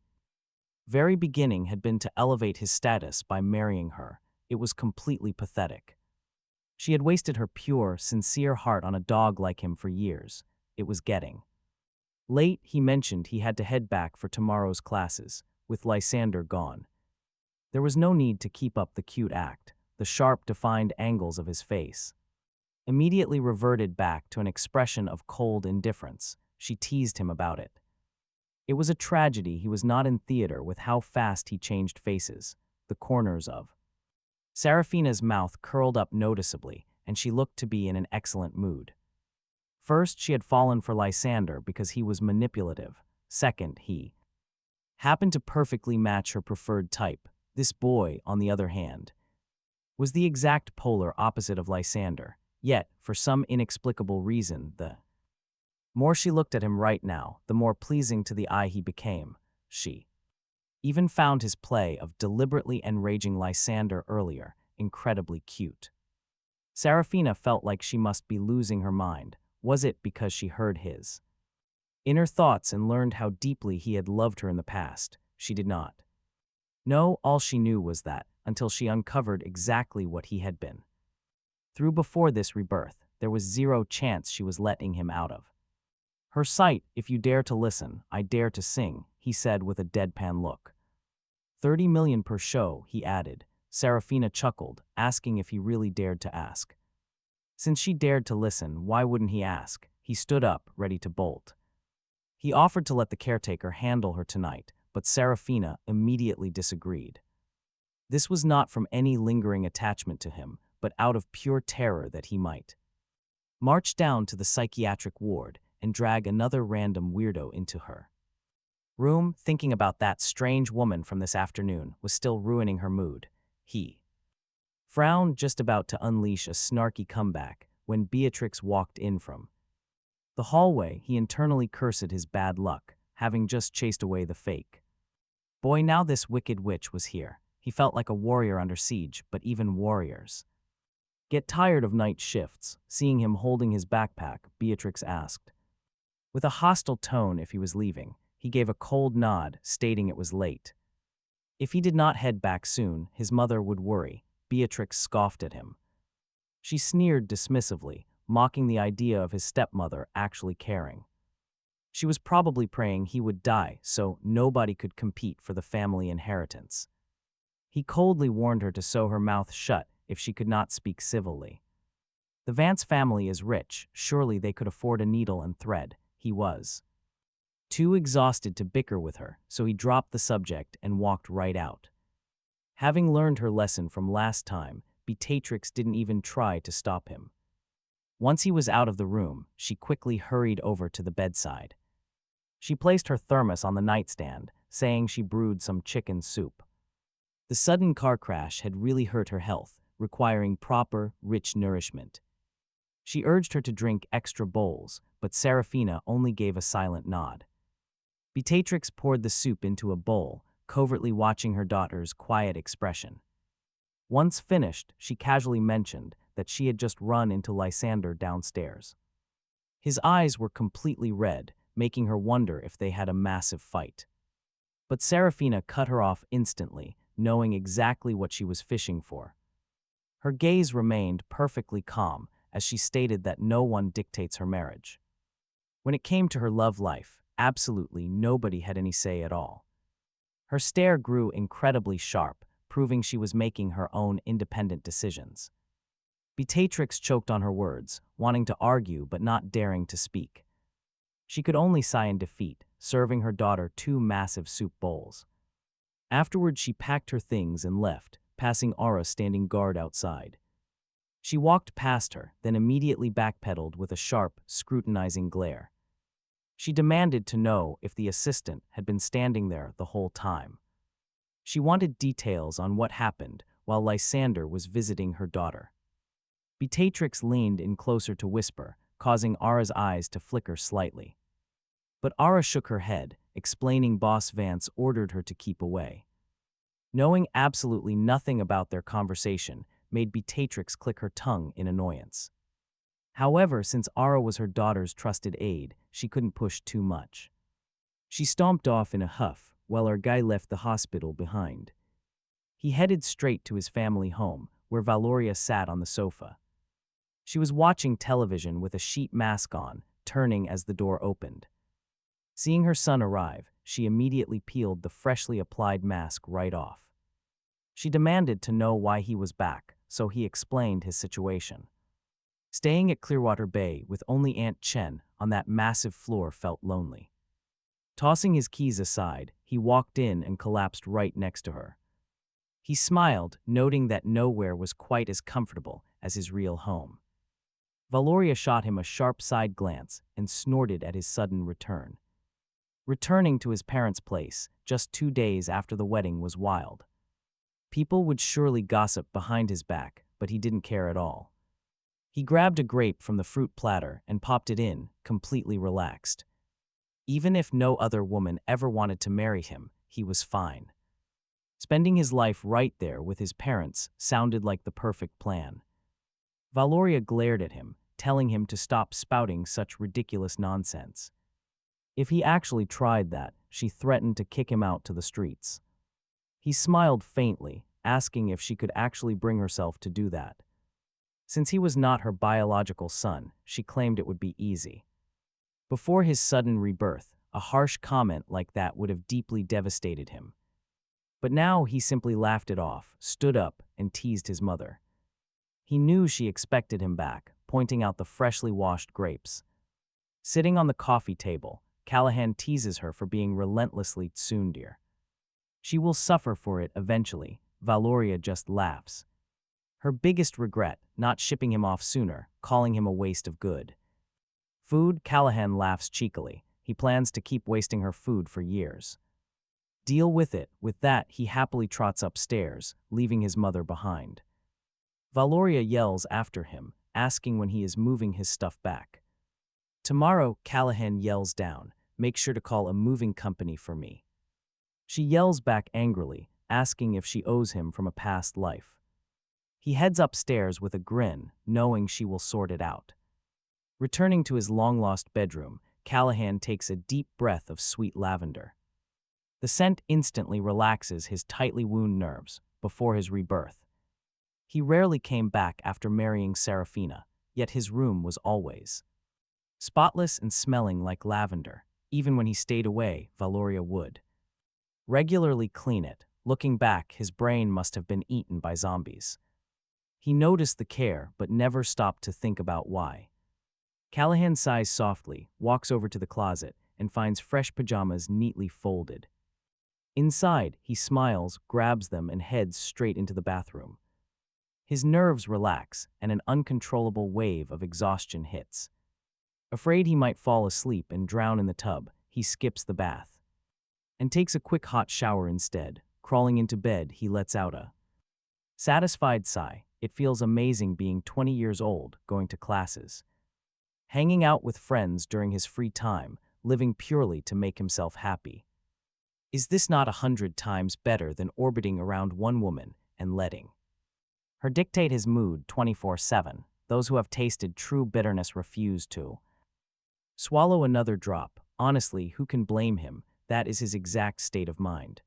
S1: very beginning had been to elevate his status by marrying her. It was completely pathetic. She had wasted her pure, sincere heart on a dog like him for years. It was getting late. He mentioned he had to head back for tomorrow's classes. With Lysander gone, there was no need to keep up the cute act. The sharp, defined angles of his face immediately reverted back to an expression of cold indifference. She teased him about it. It was a tragedy he was not in theater with how fast he changed faces. The corners of Saraphina's mouth curled up noticeably, and she looked to be in an excellent mood. First, she had fallen for Lysander because he was manipulative. Second, he happened to perfectly match her preferred type. This boy, on the other hand, was the exact polar opposite of Lysander. Yet, for some inexplicable reason, the more she looked at him right now, the more pleasing to the eye he became. She even found his play of deliberately enraging Lysander earlier incredibly cute. Saraphina felt like she must be losing her mind. Was it because she heard his inner thoughts and learned how deeply he had loved her in the past? She did not know. All she knew was that, until she uncovered exactly what he had been through before this rebirth, there was zero chance she was letting him out of her sight. If you dare to listen, I dare to sing, he said with a deadpan look. 30 million per show, he added. Saraphina chuckled, asking if he really dared to ask. Since she dared to listen, why wouldn't he ask? He stood up, ready to bolt. He offered to let the caretaker handle her tonight, but Saraphina immediately disagreed. This was not from any lingering attachment to him, but out of pure terror that he might march down to the psychiatric ward and drag another random weirdo into her room. Thinking about that strange woman from this afternoon was still ruining her mood. He frowned, just about to unleash a snarky comeback, when Beatrix walked in from the hallway. He internally cursed his bad luck, having just chased away the fake boy. Now this wicked witch was here. He felt like a warrior under siege, but even warriors get tired of night shifts. Seeing him holding his backpack, Beatrix asked, With a hostile tone if he was leaving, he gave a cold nod, stating it was late. If he did not head back soon, his mother would worry. Beatrix scoffed at him. She sneered dismissively, mocking the idea of his stepmother actually caring. She was probably praying he would die so nobody could compete for the family inheritance. He coldly warned her to sew her mouth shut if she could not speak civilly. The Vance family is rich, surely they could afford a needle and thread. He was too exhausted to bicker with her, so he dropped the subject and walked right out. Having learned her lesson from last time, Beatrix didn't even try to stop him. Once he was out of the room, she quickly hurried over to the bedside. She placed her thermos on the nightstand, saying she brewed some chicken soup. The sudden car crash had really hurt her health, requiring proper, rich nourishment. She urged her to drink extra bowls, but Saraphina only gave a silent nod. Beatrix poured the soup into a bowl, covertly watching her daughter's quiet expression. Once finished, she casually mentioned that she had just run into Lysander downstairs. His eyes were completely red, making her wonder if they had a massive fight. But Saraphina cut her off instantly, knowing exactly what she was fishing for. Her gaze remained perfectly calm as she stated that no one dictates her marriage. When it came to her love life, absolutely nobody had any say at all. Her stare grew incredibly sharp, proving she was making her own independent decisions. Beatrix choked on her words, wanting to argue but not daring to speak. She could only sigh in defeat, serving her daughter 2 massive soup bowls. Afterward, she packed her things and left, passing Aura standing guard outside. She walked past her, then immediately backpedaled with a sharp, scrutinizing glare. She demanded to know if the assistant had been standing there the whole time. She wanted details on what happened while Lysander was visiting her daughter. Beatrix leaned in closer to whisper, causing Aura's eyes to flicker slightly. But Aura shook her head, explaining Boss Vance ordered her to keep away. Knowing absolutely nothing about their conversation made Beatrix click her tongue in annoyance. However, since Aura was her daughter's trusted aide, she couldn't push too much. She stomped off in a huff, while her guy left the hospital behind. He headed straight to his family home, where Valoria sat on the sofa. She was watching television with a sheet mask on, turning as the door opened. Seeing her son arrive, she immediately peeled the freshly applied mask right off. She demanded to know why he was back, so he explained his situation. Staying at Clearwater Bay with only Aunt Chen on that massive floor felt lonely. Tossing his keys aside, he walked in and collapsed right next to her. He smiled, noting that nowhere was quite as comfortable as his real home. Valoria shot him a sharp side glance and snorted at his sudden return. Returning to his parents' place just 2 days after the wedding was wild. People would surely gossip behind his back, but he didn't care at all. He grabbed a grape from the fruit platter and popped it in, completely relaxed. Even if no other woman ever wanted to marry him, he was fine. Spending his life right there with his parents sounded like the perfect plan. Valoria glared at him, telling him to stop spouting such ridiculous nonsense. If he actually tried that, she threatened to kick him out to the streets. He smiled faintly, asking if she could actually bring herself to do that. Since he was not her biological son, she claimed it would be easy. Before his sudden rebirth, a harsh comment like that would have deeply devastated him. But now he simply laughed it off, stood up, and teased his mother. He knew she expected him back, pointing out the freshly washed grapes. Sitting on the coffee table, Callahan teases her for being relentlessly tsundere. She will suffer for it eventually, Valoria just laughs. Her biggest regret, not shipping him off sooner, calling him a waste of good. Food, Callahan laughs cheekily. He plans to keep wasting her food for years. Deal with it. With that, he happily trots upstairs, leaving his mother behind. Valoria yells after him, asking when he is moving his stuff back. Tomorrow, Callahan yells down, make sure to call a moving company for me. She yells back angrily, asking if she owes him from a past life. He heads upstairs with a grin, knowing she will sort it out. Returning to his long-lost bedroom, Callahan takes a deep breath of sweet lavender. The scent instantly relaxes his tightly wound nerves before his rebirth. He rarely came back after marrying Saraphina, yet his room was always spotless and smelling like lavender. Even when he stayed away, Valoria would regularly clean it. Looking back, his brain must have been eaten by zombies. He noticed the care, but never stopped to think about why. Callahan sighs softly, walks over to the closet, and finds fresh pajamas neatly folded. Inside, he smiles, grabs them, and heads straight into the bathroom. His nerves relax, and an uncontrollable wave of exhaustion hits. Afraid he might fall asleep and drown in the tub, he skips the bath and takes a quick hot shower instead. Crawling into bed, he lets out a satisfied sigh. It feels amazing being 20 years old, going to classes, hanging out with friends during his free time, living purely to make himself happy. Is this not 100 times better than orbiting around one woman and letting her dictate his mood 24/7? Those who have tasted true bitterness refuse to swallow another drop. Honestly, who can blame him? That is his exact state of mind.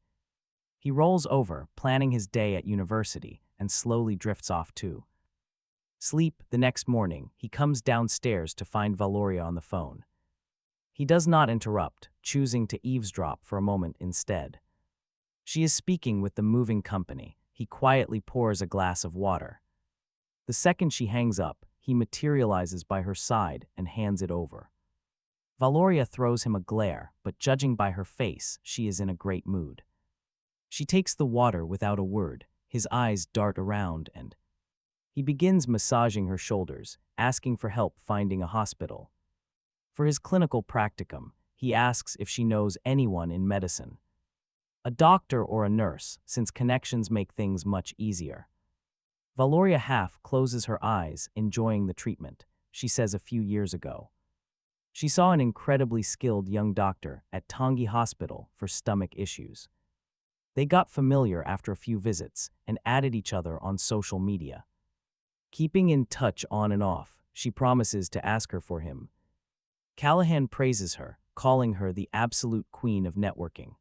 S1: He rolls over, planning his day at university, and slowly drifts off to sleep. The next morning, he comes downstairs to find Valoria on the phone. He does not interrupt, choosing to eavesdrop for a moment instead. She is speaking with the moving company. He quietly pours a glass of water. The second she hangs up, he materializes by her side and hands it over. Valoria throws him a glare, but judging by her face, she is in a great mood. She takes the water without a word. His eyes dart around and he begins massaging her shoulders, asking for help finding a hospital. For his clinical practicum, he asks if she knows anyone in medicine. A doctor or a nurse, since connections make things much easier. Valoria half closes her eyes, enjoying the treatment. She says a few years ago she saw an incredibly skilled young doctor at Tangi Hospital for stomach issues. They got familiar after a few visits and added each other on social media. Keeping in touch on and off, she promises to ask her for him. Callahan praises her, calling her the absolute queen of networking.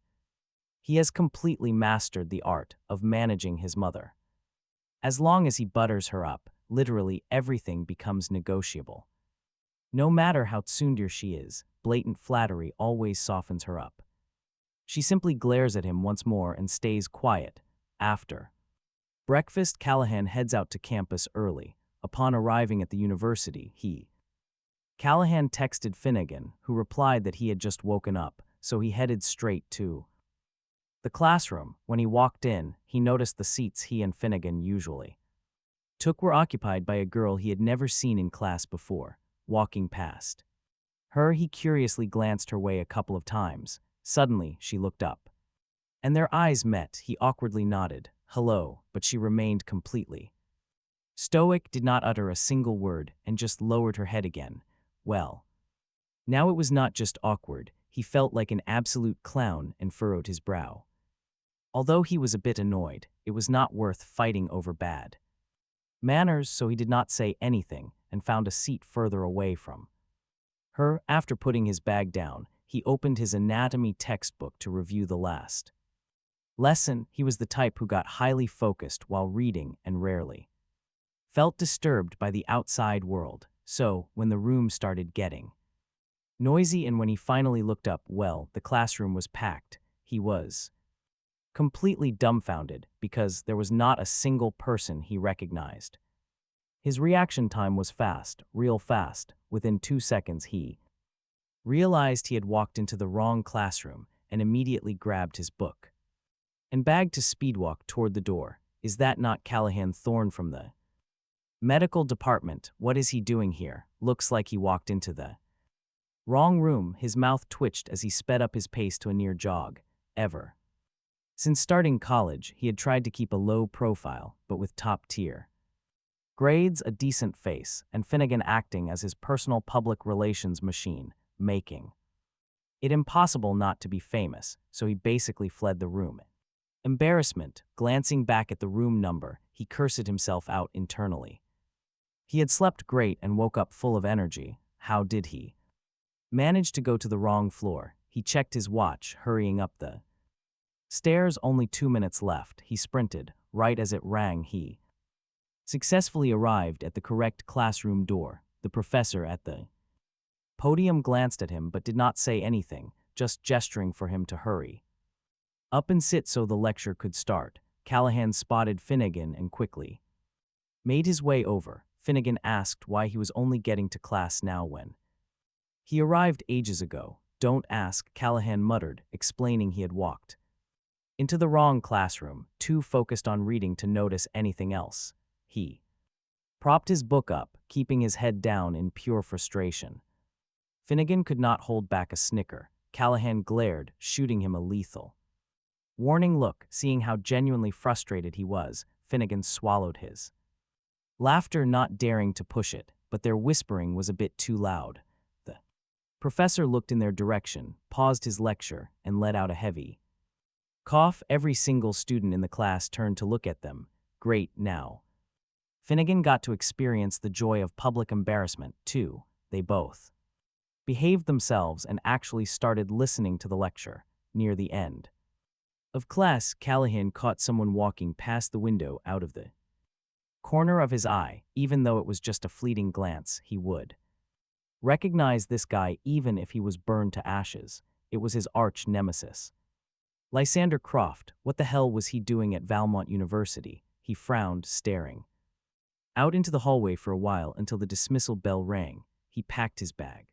S1: He has completely mastered the art of managing his mother. As long as he butters her up, literally everything becomes negotiable. No matter how tsundere she is, blatant flattery always softens her up. She simply glares at him once more and stays quiet. After breakfast, Callahan heads out to campus early. Upon arriving at the university, Callahan texted Finnegan, who replied that he had just woken up, so he headed straight to the classroom. When he walked in, he noticed the seats he and Finnegan usually took were occupied by a girl he had never seen in class before. Walking past her, he curiously glanced her way a couple of times. Suddenly, she looked up, and their eyes met. He awkwardly nodded, "Hello," but she remained completely stoic, did not utter a single word, and just lowered her head again. Well, now it was not just awkward, he felt like an absolute clown and furrowed his brow. Although he was a bit annoyed, it was not worth fighting over bad manners, so he did not say anything and found a seat further away from her. After putting his bag down, he opened his anatomy textbook to review the last lesson. He was the type who got highly focused while reading and rarely felt disturbed by the outside world. So, when the room started getting noisy and when he finally looked up, well, the classroom was packed. He was completely dumbfounded because there was not a single person he recognized. His reaction time was fast, real fast. Within 2 seconds, he realized he had walked into the wrong classroom and immediately grabbed his book and bag to speedwalk toward the door. Is that not Callahan Thorne from the medical department? What is he doing here? Looks like he walked into the wrong room. His mouth twitched as he sped up his pace to a near jog. Since starting college, he had tried to keep a low profile, but with top-tier grades, a decent face, and Finnegan acting as his personal public relations machine, making it impossible not to be famous, so he basically fled the room. Embarrassment, glancing back at the room number, he cursed himself out internally. He had slept great and woke up full of energy. How did he Managed to go to the wrong floor. He checked his watch, hurrying up the stairs. Only 2 minutes left. He sprinted. Right as it rang, he successfully arrived at the correct classroom door. The professor at the podium glanced at him but did not say anything, just gesturing for him to hurry up and sit so the lecture could start. Callahan spotted Finnegan and quickly made his way over. Finnegan asked why he was only getting to class now when he arrived ages ago. Don't ask, Callahan muttered, explaining he had walked into the wrong classroom, too focused on reading to notice anything else. He propped his book up, keeping his head down in pure frustration. Finnegan could not hold back a snicker. Callahan glared, shooting him a lethal warning look. Seeing how genuinely frustrated he was, Finnegan swallowed his laughter, not daring to push it, but their whispering was a bit too loud. The professor looked in their direction, paused his lecture, and let out a heavy cough. Every single student in the class turned to look at them. Great, now Finnegan got to experience the joy of public embarrassment, too. They both behaved themselves and actually started listening to the lecture. Near the end of class, Callahan caught someone walking past the window out of the corner of his eye. Even though it was just a fleeting glance, he would recognize this guy even if he was burned to ashes. It was his arch nemesis, Lysander Croft. What the hell was he doing at Valmont University? He frowned, staring out into the hallway for a while until the dismissal bell rang. He packed his bag.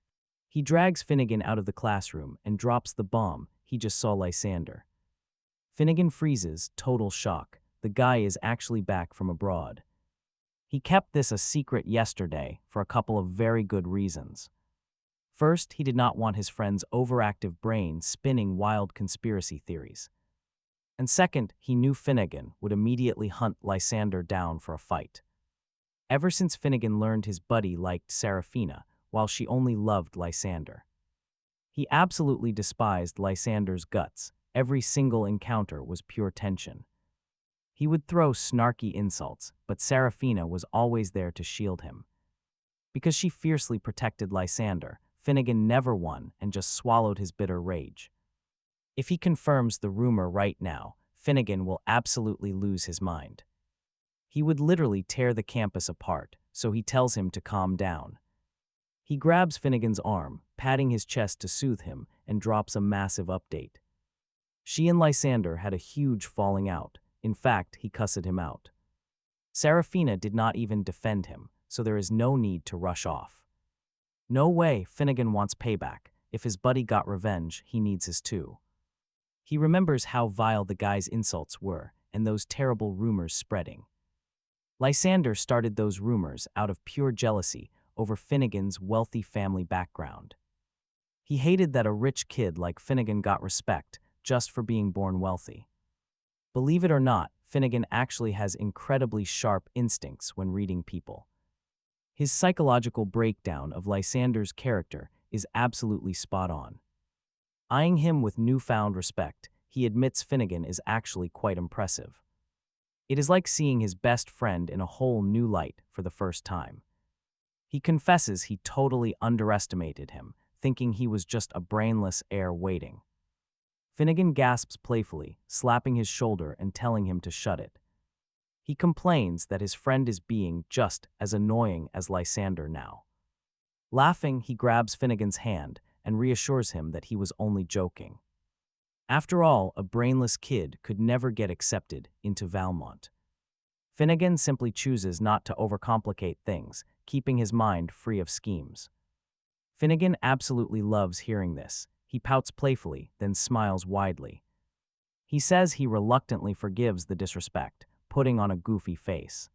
S1: He drags Finnegan out of the classroom and drops the bomb. He just saw Lysander. Finnegan freezes, total shock. The guy is actually back from abroad. He kept this a secret yesterday for a couple of very good reasons. First, he did not want his friend's overactive brain spinning wild conspiracy theories. And second, he knew Finnegan would immediately hunt Lysander down for a fight. Ever since Finnegan learned his buddy liked Saraphina, while she only loved Lysander, he absolutely despised Lysander's guts. Every single encounter was pure tension. He would throw snarky insults, but Saraphina was always there to shield him. Because she fiercely protected Lysander, Finnegan never won and just swallowed his bitter rage. If he confirms the rumor right now, Finnegan will absolutely lose his mind. He would literally tear the campus apart, so he tells him to calm down. He grabs Finnegan's arm, patting his chest to soothe him, and drops a massive update. She and Lysander had a huge falling out. In fact, he cussed him out. Saraphina did not even defend him, so there is no need to rush off. No way, Finnegan wants payback. If his buddy got revenge, he needs his too. He remembers how vile the guy's insults were, and those terrible rumors spreading. Lysander started those rumors out of pure jealousy over Finnegan's wealthy family background. He hated that a rich kid like Finnegan got respect just for being born wealthy. Believe it or not, Finnegan actually has incredibly sharp instincts when reading people. His psychological breakdown of Lysander's character is absolutely spot on. Eyeing him with newfound respect, he admits Finnegan is actually quite impressive. It is like seeing his best friend in a whole new light for the first time. He confesses he totally underestimated him, thinking he was just a brainless heir waiting. Finnegan gasps playfully, slapping his shoulder and telling him to shut it. He complains that his friend is being just as annoying as Lysander now. Laughing, he grabs Finnegan's hand and reassures him that he was only joking. After all, a brainless kid could never get accepted into Valmont. Finnegan simply chooses not to overcomplicate things, keeping his mind free of schemes. Finnegan absolutely loves hearing this. He pouts playfully, then smiles widely. He says he reluctantly forgives the disrespect, putting on a goofy face.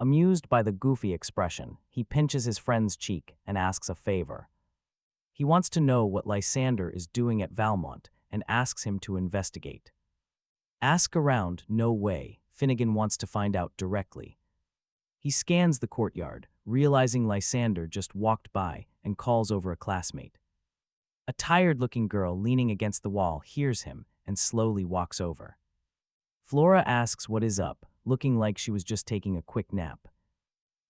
S1: Amused by the goofy expression, he pinches his friend's cheek and asks a favor. He wants to know what Lysander is doing at Valmont and asks him to investigate. Ask around, no way. Finnegan wants to find out directly. He scans the courtyard, realizing Lysander just walked by, and calls over a classmate. A tired-looking girl leaning against the wall hears him and slowly walks over. Flora asks what is up, looking like she was just taking a quick nap.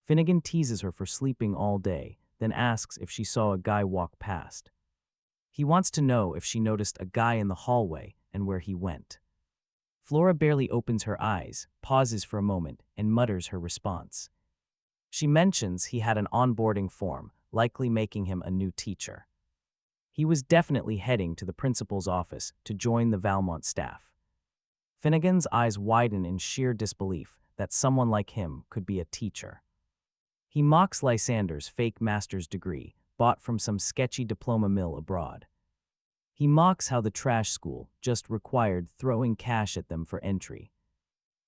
S1: Finnegan teases her for sleeping all day, then asks if she saw a guy walk past. He wants to know if she noticed a guy in the hallway and where he went. Flora barely opens her eyes, pauses for a moment, and mutters her response. She mentions he had an onboarding form, likely making him a new teacher. He was definitely heading to the principal's office to join the Valmont staff. Finnegan's eyes widen in sheer disbelief that someone like him could be a teacher. He mocks Lysander's fake master's degree, bought from some sketchy diploma mill abroad. He mocks how the trash school just required throwing cash at them for entry.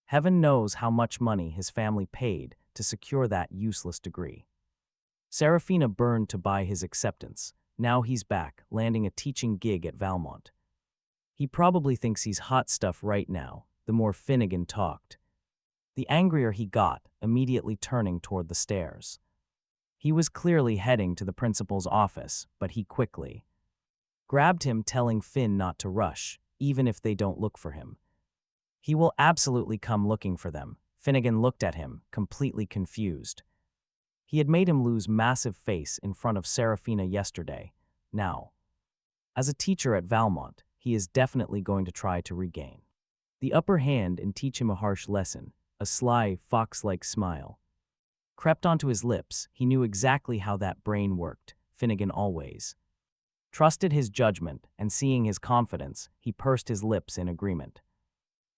S1: Heaven knows how much money his family paid to secure that useless degree. Saraphina burned to buy his acceptance. Now he's back, landing a teaching gig at Valmont. He probably thinks he's hot stuff right now, the more Finnegan talked. The angrier he got, immediately turning toward the stairs. He was clearly heading to the principal's office, but he quickly grabbed him, telling Finn not to rush, even if they don't look for him. He will absolutely come looking for them. Finnegan looked at him, completely confused. He had made him lose massive face in front of Saraphina yesterday. Now, as a teacher at Valmont, he is definitely going to try to regain the upper hand and teach him a harsh lesson. A sly, fox-like smile crept onto his lips. He knew exactly how that brain worked. Finnegan always trusted his judgment, and seeing his confidence, he pursed his lips in agreement.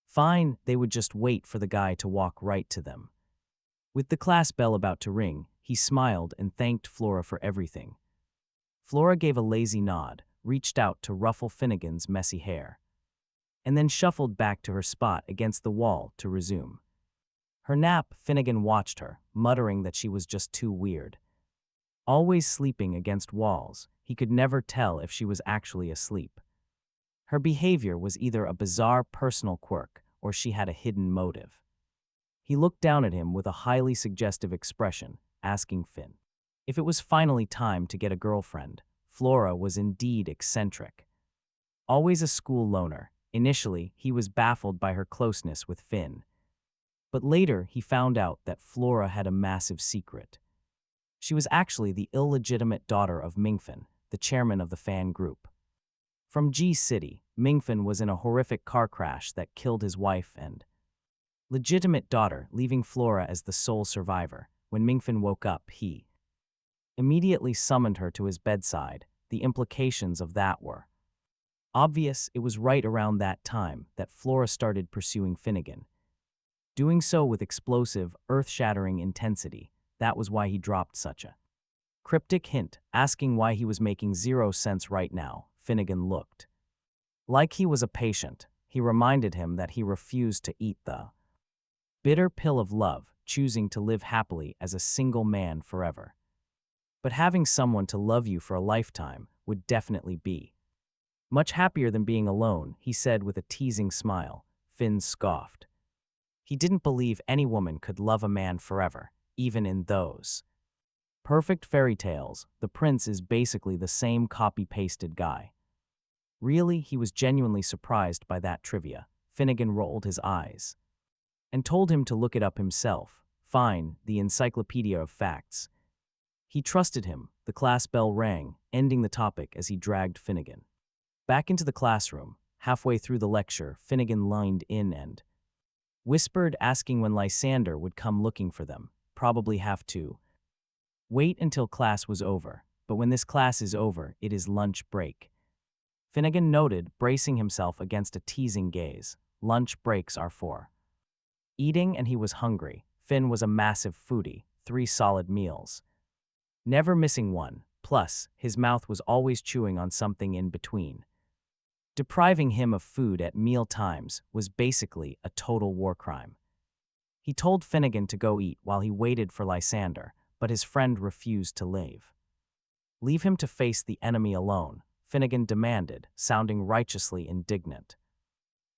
S1: Fine, they would just wait for the guy to walk right to them. With the class bell about to ring, he smiled and thanked Flora for everything. Flora gave a lazy nod, reached out to ruffle Finnegan's messy hair, and then shuffled back to her spot against the wall to resume her nap. Finnegan watched her, muttering that she was just too weird. Always sleeping against walls, he could never tell if she was actually asleep. Her behavior was either a bizarre personal quirk or she had a hidden motive. He looked down at him with a highly suggestive expression, asking Finn if it was finally time to get a girlfriend. Flora was indeed eccentric. Always a school loner, initially he was baffled by her closeness with Finn. But later he found out that Flora had a massive secret. She was actually the illegitimate daughter of Mingfen, the chairman of the fan group. From G City, Mingfen was in a horrific car crash that killed his wife and legitimate daughter, leaving Flora as the sole survivor. When Mingfen woke up, he immediately summoned her to his bedside. The implications of that were obvious. It was right around that time that Flora started pursuing Finnegan, doing so with explosive, earth-shattering intensity. That was why he dropped such a cryptic hint, asking why he was making 0 sense right now. Finnegan looked like he was a patient. He reminded him that he refused to eat the bitter pill of love, choosing to live happily as a single man forever. But having someone to love you for a lifetime would definitely be much happier than being alone, he said with a teasing smile. Finn scoffed. He didn't believe any woman could love a man forever, even in those perfect fairy tales. The prince is basically the same copy-pasted guy. Really, he was genuinely surprised by that trivia. Finnegan rolled his eyes and told him to look it up himself. Fine, the encyclopedia of facts. He trusted him. The class bell rang, ending the topic as he dragged Finnegan back into the classroom. Halfway through the lecture, Finnegan leaned in and whispered, asking when Lysander would come looking for them. Probably have to wait until class was over, but when this class is over, it is lunch break. Finnegan noted, bracing himself against a teasing gaze. Lunch breaks are for eating, and he was hungry. Finn was a massive foodie, 3 solid meals, never missing one. Plus, his mouth was always chewing on something in between. Depriving him of food at meal times was basically a total war crime. He told Finnegan to go eat while he waited for Lysander, but his friend refused to leave. Leave him to face the enemy alone, Finnegan demanded, sounding righteously indignant.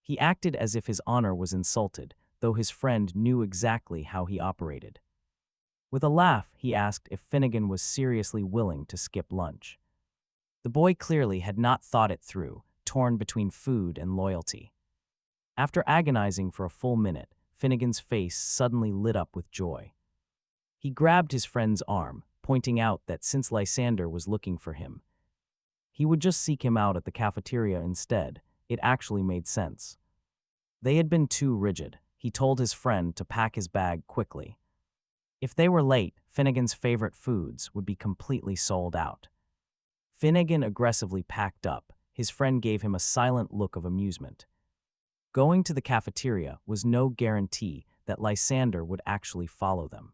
S1: He acted as if his honor was insulted, though his friend knew exactly how he operated. With a laugh, he asked if Finnegan was seriously willing to skip lunch. The boy clearly had not thought it through, torn between food and loyalty. After agonizing for a full minute, Finnegan's face suddenly lit up with joy. He grabbed his friend's arm, pointing out that since Lysander was looking for him, he would just seek him out at the cafeteria instead. It actually made sense. They had been too rigid. He told his friend to pack his bag quickly. If they were late, Finnegan's favorite foods would be completely sold out. Finnegan aggressively packed up. His friend gave him a silent look of amusement. Going to the cafeteria was no guarantee that Lysander would actually follow them.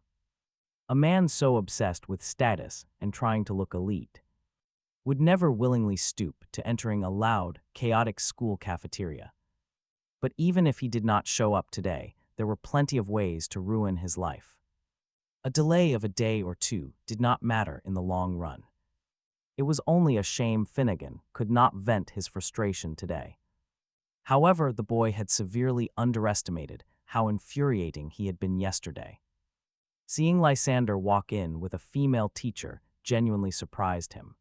S1: A man so obsessed with status and trying to look elite would never willingly stoop to entering a loud, chaotic school cafeteria. But even if he did not show up today, there were plenty of ways to ruin his life. A delay of a day or two did not matter in the long run. It was only a shame Finnegan could not vent his frustration today. However, the boy had severely underestimated how infuriating he had been yesterday. Seeing Lysander walk in with a female teacher genuinely surprised him.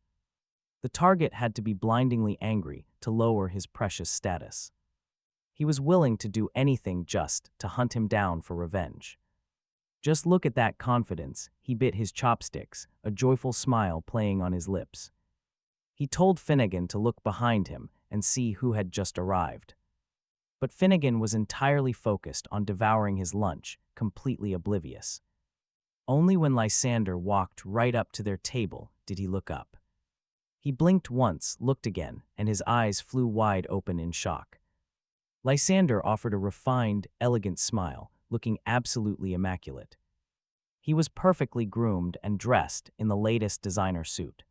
S1: The target had to be blindingly angry to lower his precious status. He was willing to do anything just to hunt him down for revenge. Just look at that confidence. He bit his chopsticks, a joyful smile playing on his lips. He told Finnegan to look behind him and see who had just arrived. But Finnegan was entirely focused on devouring his lunch, completely oblivious. Only when Lysander walked right up to their table did he look up. He blinked once, looked again, and his eyes flew wide open in shock. Lysander offered a refined, elegant smile, looking absolutely immaculate. He was perfectly groomed and dressed in the latest designer suit.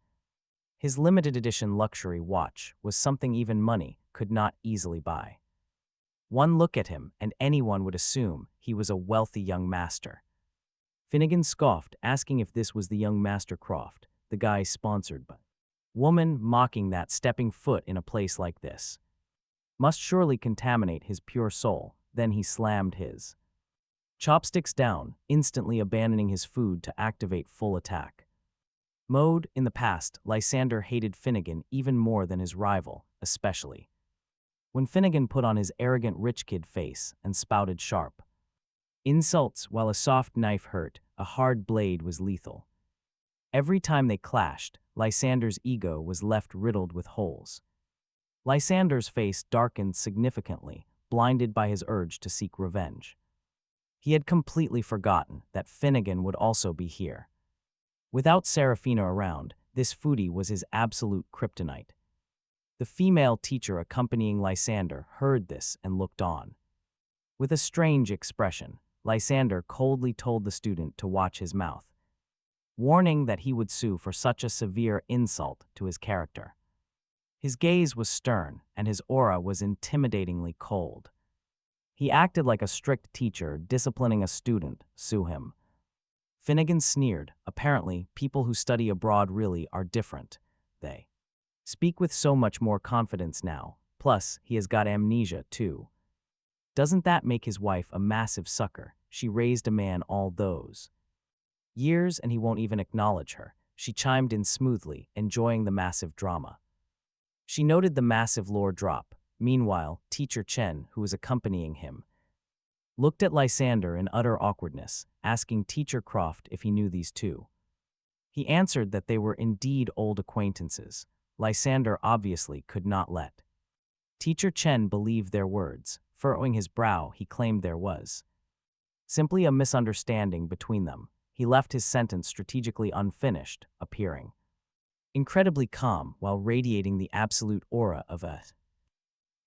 S1: His limited edition luxury watch was something even money could not easily buy. One look at him and anyone would assume he was a wealthy young master. Finnegan scoffed, asking if this was the young Master Croft, the guy sponsored by woman, mocking that stepping foot in a place like this must surely contaminate his pure soul. Then he slammed his chopsticks down, instantly abandoning his food to activate full attack mode. In the past, Lysander hated Finnegan even more than his rival, especially when Finnegan put on his arrogant rich kid face and spouted sharp insults. While a soft knife hurt, a hard blade was lethal. Every time they clashed, Lysander's ego was left riddled with holes. Lysander's face darkened significantly, blinded by his urge to seek revenge. He had completely forgotten that Finnegan would also be here. Without Saraphina around, this foodie was his absolute kryptonite. The female teacher accompanying Lysander heard this and looked on. With a strange expression, Lysander coldly told the student to watch his mouth, warning that he would sue for such a severe insult to his character. His gaze was stern, and his aura was intimidatingly cold. He acted like a strict teacher disciplining a student. Sue him. Finnegan sneered. Apparently, people who study abroad really are different. They speak with so much more confidence now. Plus, he has got amnesia, too. Doesn't that make his wife a massive sucker? She raised a man all those years and he won't even acknowledge her. She chimed in smoothly, enjoying the massive drama. She noted the massive lore drop. Meanwhile, Teacher Chen, who was accompanying him, looked at Lysander in utter awkwardness, asking Teacher Croft if he knew these two. He answered that they were indeed old acquaintances. Lysander obviously could not let Teacher Chen believe their words. Furrowing his brow, he claimed there was simply a misunderstanding between them. He left his sentence strategically unfinished, appearing incredibly calm while radiating the absolute aura of a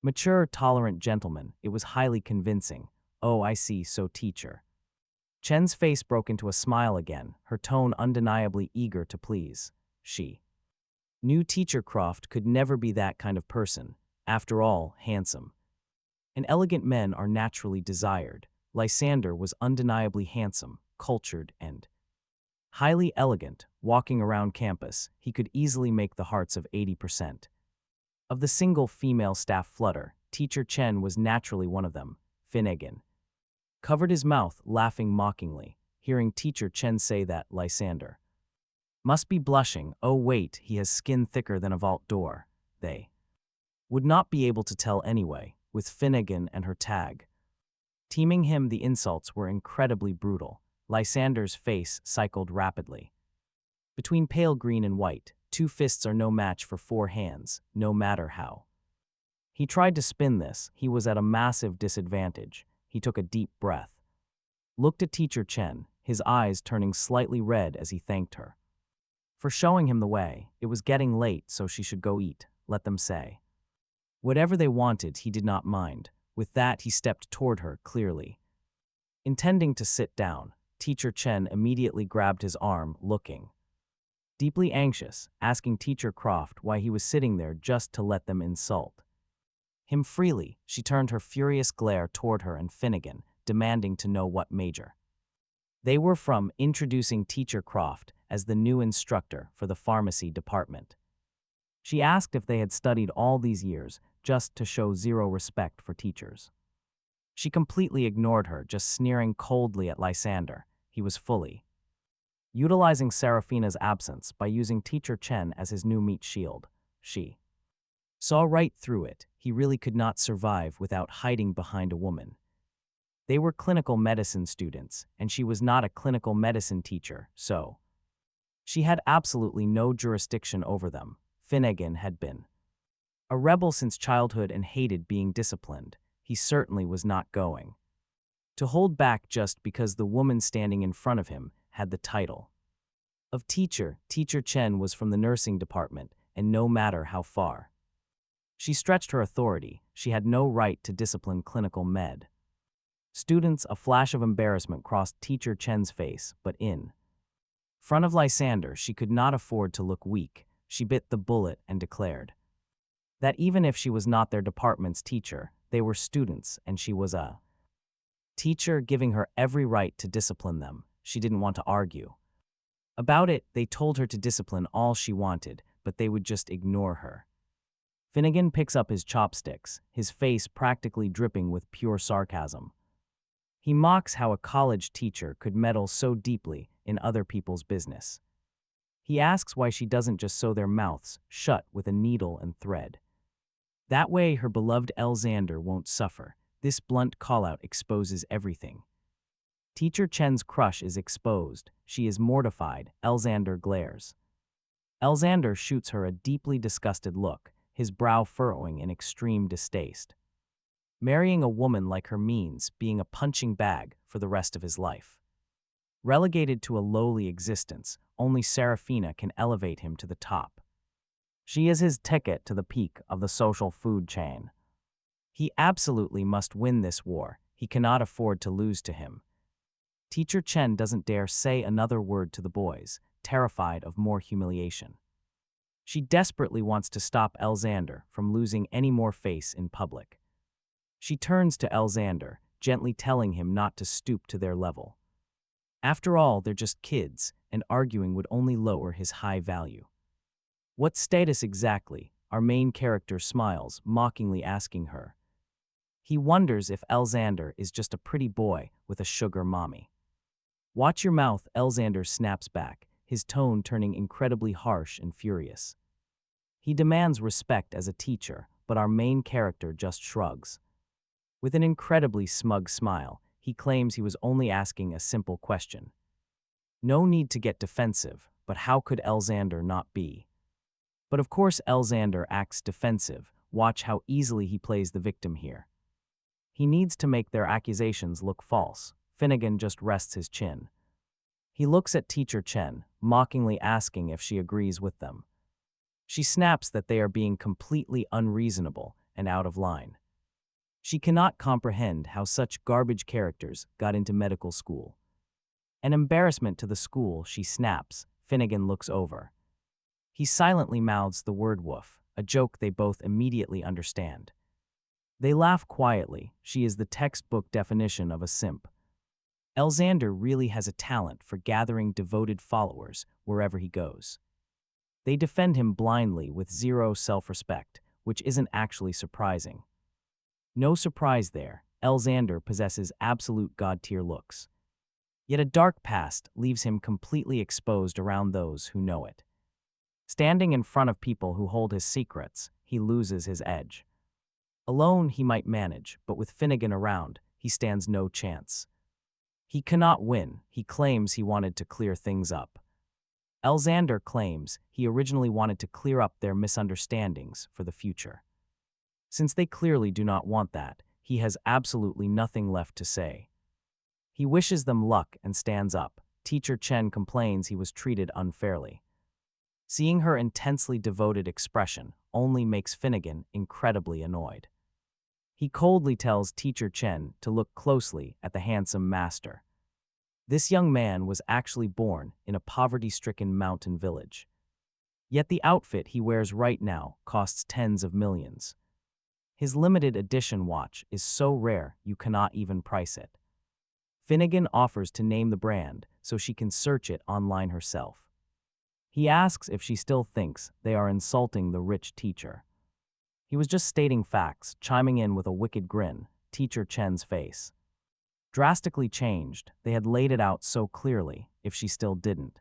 S1: mature, tolerant gentleman. It was highly convincing. Oh, I see, so teacher. Chen's face broke into a smile again, her tone undeniably eager to please. She knew Teacher Croft could never be that kind of person. After all, handsome and elegant men are naturally desired. Lysander was undeniably handsome, cultured, and highly elegant. Walking around campus, he could easily make the hearts of 80% of the single female staff flutter. Teacher Chen was naturally one of them. Finnegan covered his mouth, laughing mockingly, hearing Teacher Chen say that. Lysander must be blushing. Oh wait, he has skin thicker than a vault door. They would not be able to tell anyway. With Finnegan and her tag teaming him, the insults were incredibly brutal. Lysander's face cycled rapidly. Between pale green and white, 2 fists are no match for 4 hands, no matter how. He tried to spin this. He was at a massive disadvantage. He took a deep breath. Looked at Teacher Chen, his eyes turning slightly red as he thanked her for showing him the way. It was getting late, so she should go eat, let them say. Whatever they wanted, he did not mind. With that, he stepped toward her, clearly intending to sit down. Teacher Chen immediately grabbed his arm, looking deeply anxious, asking Teacher Croft why he was sitting there just to let them insult him freely. She turned her furious glare toward her and Finnegan, demanding to know what major they were from, introducing Teacher Croft as the new instructor for the pharmacy department. She asked if they had studied all these years just to show zero respect for teachers. She completely ignored her, just sneering coldly at Lysander. He was fully utilizing Saraphina's absence by using Teacher Chen as his new meat shield. She saw right through it. He really could not survive without hiding behind a woman. They were clinical medicine students, and she was not a clinical medicine teacher, so she had absolutely no jurisdiction over them. Finnegan had been a rebel since childhood and hated being disciplined. He certainly was not going to hold back just because the woman standing in front of him had the title of teacher. Teacher Chen was from the nursing department, and no matter how far she stretched her authority, she had no right to discipline clinical med students. A flash of embarrassment crossed Teacher Chen's face, but in front of Lysander, she could not afford to look weak. She bit the bullet and declared that even if she was not their department's teacher, they were students and she was a teacher, giving her every right to discipline them. She didn't want to argue about it. They told her to discipline all she wanted, but they would just ignore her. Finnegan picks up his chopsticks, his face practically dripping with pure sarcasm. He mocks how a college teacher could meddle so deeply in other people's business. He asks why she doesn't just sew their mouths shut with a needle and thread. That way her beloved Lysander won't suffer. This blunt callout exposes everything. Teacher Chen's crush is exposed. She is mortified. Lysander glares. Lysander shoots her a deeply disgusted look, his brow furrowing in extreme distaste. Marrying a woman like her means being a punching bag for the rest of his life. Relegated to a lowly existence, only Saraphina can elevate him to the top. She is his ticket to the peak of the social food chain. He absolutely must win this war. He cannot afford to lose to him. Teacher Chen doesn't dare say another word to the boys, terrified of more humiliation. She desperately wants to stop Lysander from losing any more face in public. She turns to Lysander, gently telling him not to stoop to their level. After all, they're just kids, and arguing would only lower his high value. What status exactly? Our main character smiles, mockingly asking her. He wonders if Lysander is just a pretty boy with a sugar mommy. Watch your mouth, Lysander snaps back, his tone turning incredibly harsh and furious. He demands respect as a teacher, but our main character just shrugs. With an incredibly smug smile, he claims he was only asking a simple question. No need to get defensive, but how could Lysander not be? But of course Lysander acts defensive. Watch how easily he plays the victim here. He needs to make their accusations look false. Finnegan just rests his chin. He looks at Teacher Chen, mockingly asking if she agrees with them. She snaps that they are being completely unreasonable and out of line. She cannot comprehend how such garbage characters got into medical school. An embarrassment to the school, she snaps. Finnegan looks over. He silently mouths the word woof, a joke they both immediately understand. They laugh quietly. She is the textbook definition of a simp. Lysander really has a talent for gathering devoted followers wherever he goes. They defend him blindly with zero self-respect, which isn't actually surprising. No surprise there, Lysander possesses absolute god-tier looks. Yet a dark past leaves him completely exposed around those who know it. Standing in front of people who hold his secrets, he loses his edge. Alone he might manage, but with Finnegan around, he stands no chance. He cannot win. He claims he wanted to clear things up. Lysander claims he originally wanted to clear up their misunderstandings for the future. Since they clearly do not want that, he has absolutely nothing left to say. He wishes them luck and stands up. Teacher Chen complains he was treated unfairly. Seeing her intensely devoted expression only makes Finnegan incredibly annoyed. He coldly tells Teacher Chen to look closely at the handsome master. This young man was actually born in a poverty-stricken mountain village. Yet the outfit he wears right now costs tens of millions. His limited edition watch is so rare you cannot even price it. Finnegan offers to name the brand so she can search it online herself. He asks if she still thinks they are insulting the rich teacher. He was just stating facts, chiming in with a wicked grin. Teacher Chen's face drastically changed. They had laid it out so clearly, if she still didn't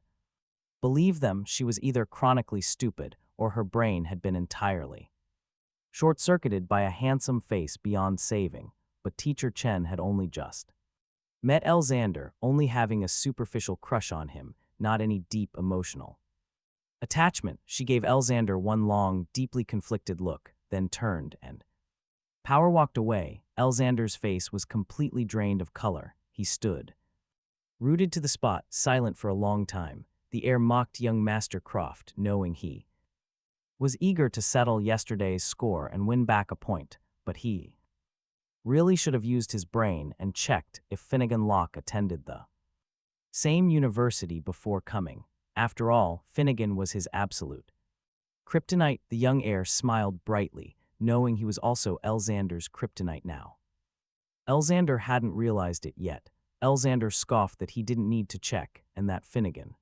S1: believe them, she was either chronically stupid or her brain had been entirely short-circuited by a handsome face beyond saving. But Teacher Chen had only just met Lysander, only having a superficial crush on him, not any deep emotional attachment. She gave Lysander one long, deeply conflicted look, then turned and power walked away. Lysander's face was completely drained of color. He stood rooted to the spot, silent for a long time. The air mocked young Master Croft, knowing he was eager to settle yesterday's score and win back a point, but he really should have used his brain and checked if Finnegan Locke attended the same university before coming. After all, Finnegan was his absolute kryptonite. The young heir smiled brightly, knowing he was also Lysander's kryptonite now. Lysander hadn't realized it yet. Lysander scoffed that he didn't need to check, and that Finnegan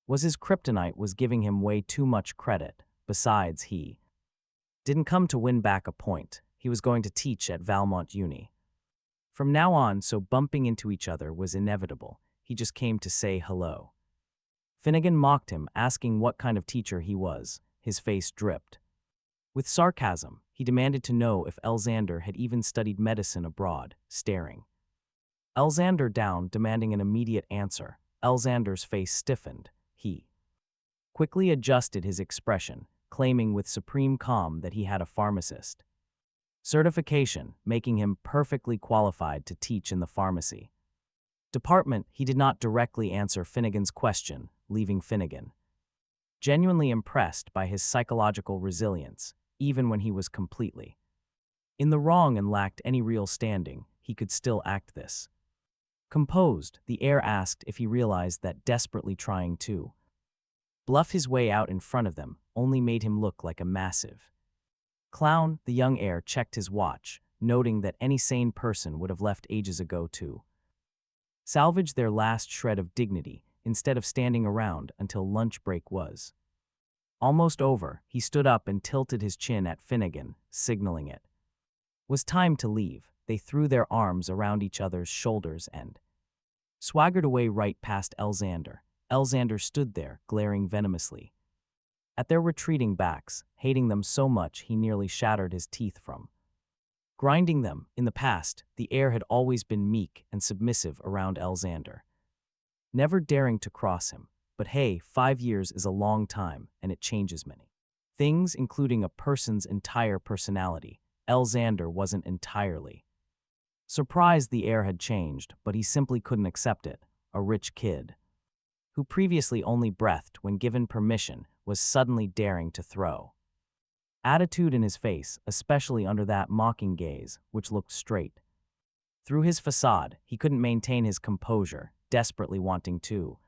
S1: was his kryptonite was giving him way too much credit. Besides, he didn't come to win back a point. He was going to teach at Valmont Uni from now on, so bumping into each other was inevitable. He just came to say hello. Finnegan mocked him, asking what kind of teacher he was. His face dripped with sarcasm. He demanded to know if Lysander had even studied medicine abroad, staring Lysander down, demanding an immediate answer. Lysander's face stiffened. He quickly adjusted his expression, claiming with supreme calm that he had a pharmacist certification, making him perfectly qualified to teach in the pharmacy department. He did not directly answer Finnegan's question, leaving Finnegan genuinely impressed by his psychological resilience. Even when he was completely in the wrong and lacked any real standing, he could still act this composed. The heir asked if he realized that desperately trying to bluff his way out in front of them only made him look like a massive clown. The young heir checked his watch, noting that any sane person would have left ages ago to salvage their last shred of dignity instead of standing around until lunch break was almost over. He stood up and tilted his chin at Finnegan, signaling it was time to leave. They threw their arms around each other's shoulders and swaggered away right past Lysander. Lysander stood there, glaring venomously at their retreating backs, hating them so much he nearly shattered his teeth from grinding them. In the past, the heir had always been meek and submissive around Lysander, never daring to cross him. But hey, 5 years is a long time, and it changes many things, including a person's entire personality. Lysander wasn't entirely surprised the heir had changed, but he simply couldn't accept it. A rich kid who previously only breathed when given permission was suddenly daring to throw attitude in his face, especially under that mocking gaze, which looked straight through his facade. He couldn't maintain his composure, desperately wanting to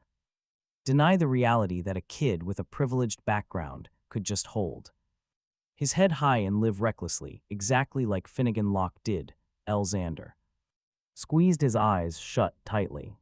S1: deny the reality that a kid with a privileged background could just hold his head high and live recklessly, exactly like Finnegan Locke did. Lysander squeezed his eyes shut tightly.